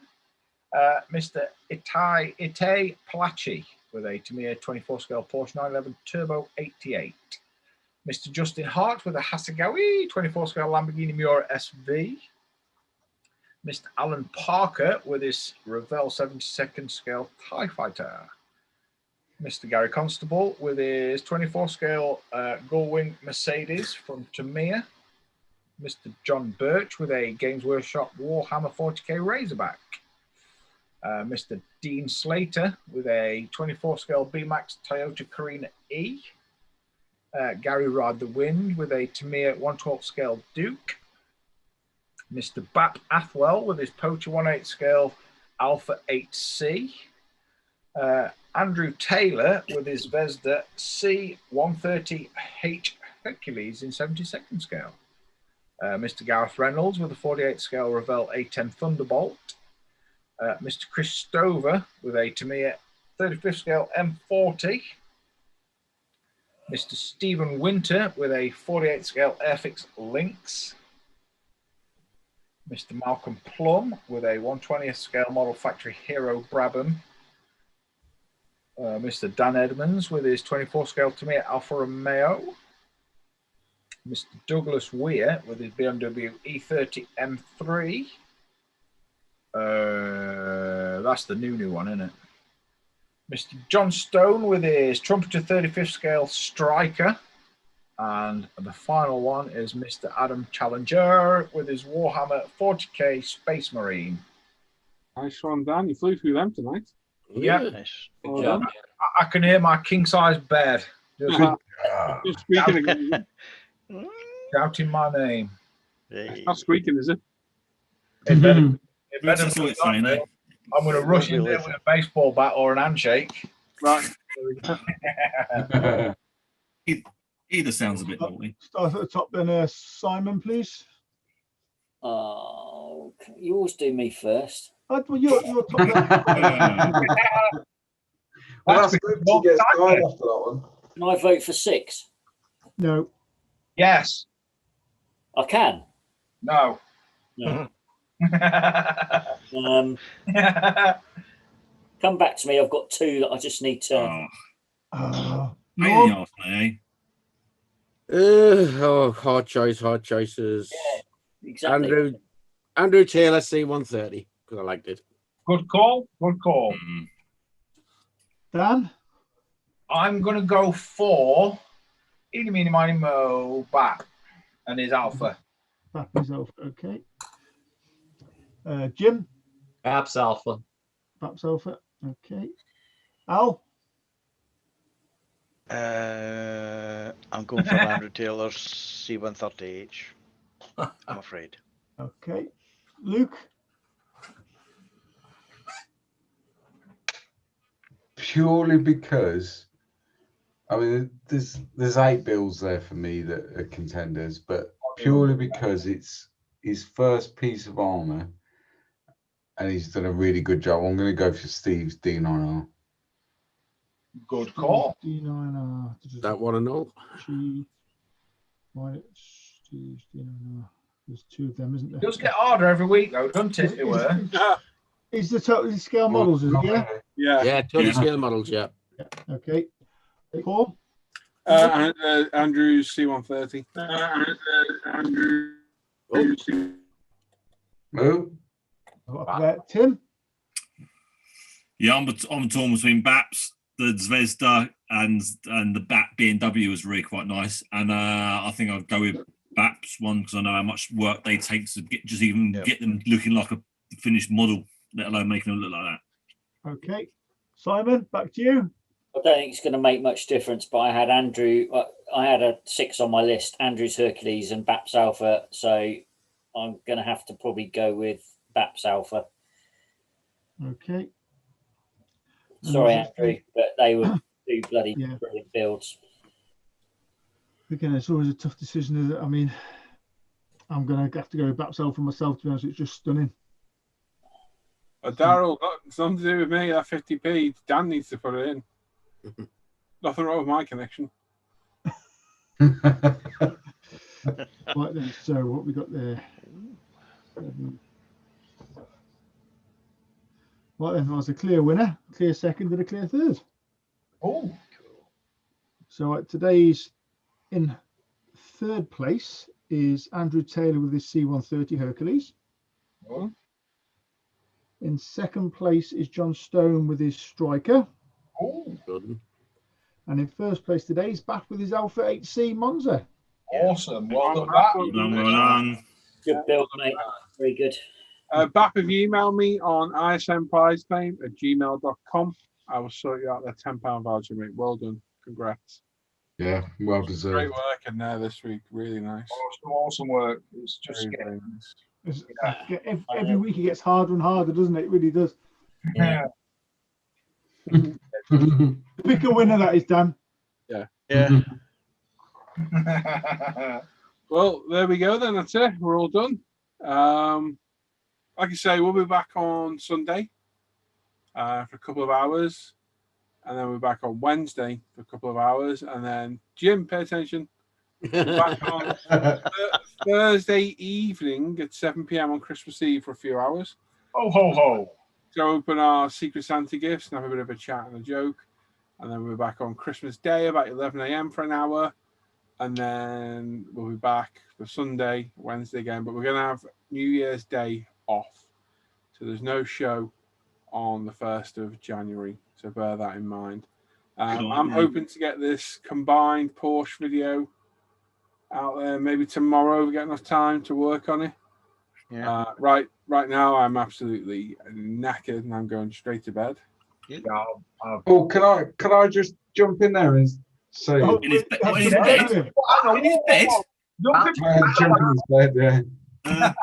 Mr. Ite Palachi with a Tamiya 24 scale Porsche 911 Turbo 88. Mr. Justin Hart with a Hasegawa 24 scale Lamborghini Miura SV. Mr. Alan Parker with his Revell 72nd scale TIE Fighter. Mr. Gary Constable with his 24 scale Gullwing Mercedes from Tamiya. Mr. John Birch with a Games Workshop Warhammer 40k Razorback. Mr. Dean Slater with a 24 scale B-Max Toyota Carina E. Gary Ride the Wind with a Tamiya 1/12 scale Duke. Mr. Bap Athwell with his Poacher 1/8 scale Alpha 8C. Andrew Taylor with his Vesda C130H Hercules in 72nd scale. Mr. Gareth Reynolds with a 48 scale Revell A10 Thunderbolt. Mr. Chris Stover with a Tamiya 35th scale M40. Mr. Stephen Winter with a 48 scale Airfix Lynx. Mr. Malcolm Plum with a 1/20th scale Model Factory Hero Brabham. Mr. Dan Edmonds with his 24 scale Tamiya Alfa Romeo. Mr. Douglas Weir with his BMW E30 M3. That's the new one, isn't it? Mr. John Stone with his Trumpeter 35th scale Striker. And the final one is Mr. Adam Challenger with his Warhammer 40k Space Marine. Nice one, Dan. You flew through them tonight. Yeah. Nice. Well done. I can hear my king-size bed just Just squeaking again. shouting my name. It's not squeaking, is it? It better, That's all it's saying, eh? I'm going to rush in there with a baseball bat or an handshake. Right. Either sounds a bit naughty. Start at the top then, Simon, please. Oh, you always do me first. Well, you're top. Well, that's good to get started after that one. Can I vote for 6? No. Yes. I can. No. No. Come back to me. I've got 2 that I just need to. Pain in the arse, eh? Hard choices. Yeah, exactly. Andrew Taylor C130 because I liked it. Good call. Good call. Dan? I'm going to go for Eeny, Meeny, Miny, Mo, Bat and his Alpha. Bat and his Alpha, okay. Jim? Baps Alpha. Baps Alpha, okay. Al? I'm going for Andrew Taylor's C130H. I'm afraid. Okay. Luke? Purely because, I mean, there's 8 builds there for me that are contenders, but purely because it's his first piece of armor and he's done a really good job. I'm going to go for Steve's D9R. Good call. D9R. That one and all. Steve's D9R. There's 2 of them, isn't there? It does get harder every week, though, doesn't it? It were. Is the totally scale models, is it? Yeah. Yeah, totally scale models. Yeah. Okay. Paul? Andrew's C130. Tim? Yeah, I'm torn between Baps, the Zvezda, and the Bat BMW was really quite nice. And I think I'll go with Baps one because I know how much work they take to get get them looking like a finished model, let alone making them look like that. Okay. Simon, back to you. I don't think it's going to make much difference, but I had Andrew. I had a 6 on my list: Andrew's Hercules and Baps Alpha. So I'm going to have to probably go with Baps Alpha. Okay. Sorry, Andrew, but they were 2 bloody brilliant builds. again, it's always a tough decision. Isn't it? I mean, I'm going to have to go with Bapsel for myself, to be honest. It's just stunning. Daryl, it's nothing to do with me. That 50p, Dan needs to put it in. Nothing wrong with my connection. Right then, so what we got there? Right then, I was a clear winner, clear second, and a clear third. Oh, so today's in third place is Andrew Taylor with his C130 Hercules. Oh. In second place is John Stone with his Striker. Oh, good. And in first place today is back with his Alpha 8C Monza. Awesome. Well done, Matt. Well done, well done. Good build, mate. Very good. Bap, if you email me on ismprizeclaim@gmail.com, I will sort you out that £10 voucher, mate. Well done. Congrats. Yeah, well Great deserved. work in there this week. Really nice. Awesome work. It's just Very nice. Every week it gets harder and harder, doesn't it? It really does. Yeah. Pick a winner, that is, Dan. Yeah. Well, there we go then. That's it. We're all done. Like I say, we'll be back on Sunday for a couple of hours. And then we're back on Wednesday for a couple of hours. And then, Jim, pay attention. We're back on Thursday evening at 7 p.m. on Christmas Eve for a few hours. Ho, ho, ho. To open our Secret Santa gifts and have a bit of a chat and a joke. And then we're back on Christmas Day about 11 a.m. for an hour. And then we'll be back for Sunday, Wednesday again. But we're going to have New Year's Day off. So there's no show on the 1st of January. So bear that in mind. I'm hoping to get this combined Porsche video out there maybe tomorrow. We get enough time to work on it. Yeah. Right now, I'm absolutely knackered and I'm going straight to bed. Oh, can I just jump in there and say? In his bed. In his bed. Jump in his bed, yeah.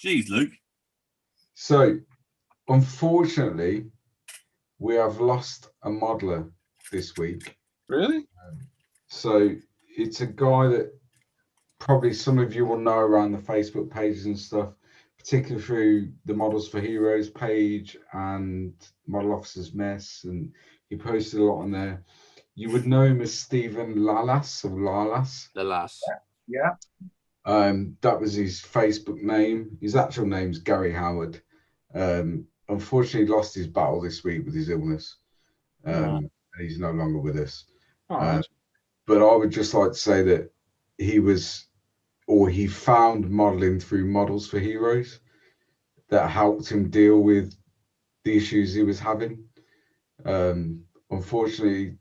Jeez, Luke. So, unfortunately, we have lost a modeler this week. Really? So it's a guy that probably some of you will know around the Facebook pages and stuff, particularly through the Models for Heroes page and Model Officers Mess, and he posted a lot on there. You would know him as Stephen Lalas or Lalas. Lalas. Yeah. That was his Facebook name. His actual name's Gary Howard. Unfortunately, lost his battle this week with his illness. And he's no longer with us. But I would just like to say that he found modeling through Models for Heroes that helped him deal with the issues he was having. Unfortunately,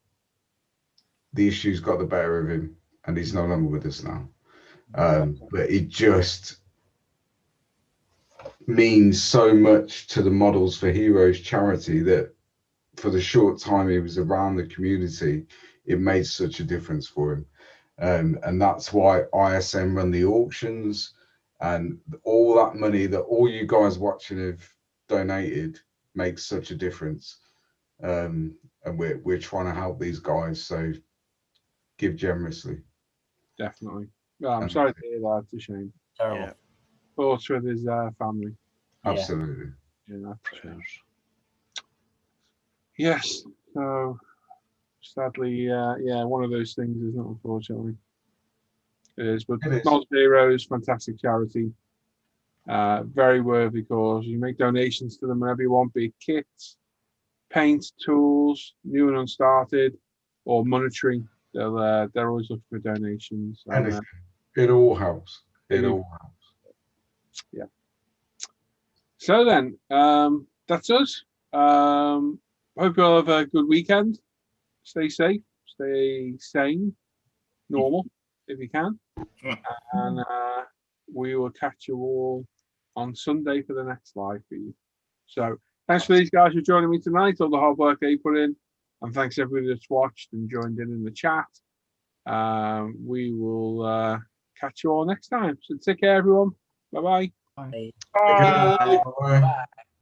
the issues got the better of him and he's no longer with us now. But it just means so much to the Models for Heroes charity that for the short time he was around the community, it made such a difference for him. And that's why ISM run the auctions, and all that money that all you guys watching have donated makes such a difference. And we're trying to help these guys, so give generously. Definitely. Well, I'm sorry to hear that. It's a shame. Terrible. Yeah. Thoughts with his family. Absolutely. Yeah, that's a shame. Yes. So sadly, one of those things, isn't it? Unfortunately, it is. But Models for Heroes, fantastic charity, very worthy cause. You make donations to them whenever you want, be it kits, paint, tools, new and unstarted, or monetary. They're always looking for donations. And it all helps. It all helps. Yeah. So then, that's us. Hope you all have a good weekend. Stay safe, stay sane, normal if you can. And we will catch you all on Sunday for the next live feed. So thanks for these guys for joining me tonight, all the hard work they put in. And thanks everybody that's watched and joined in the chat. We will catch you all next time. So take care, everyone. Bye-bye. Bye. Bye. Bye.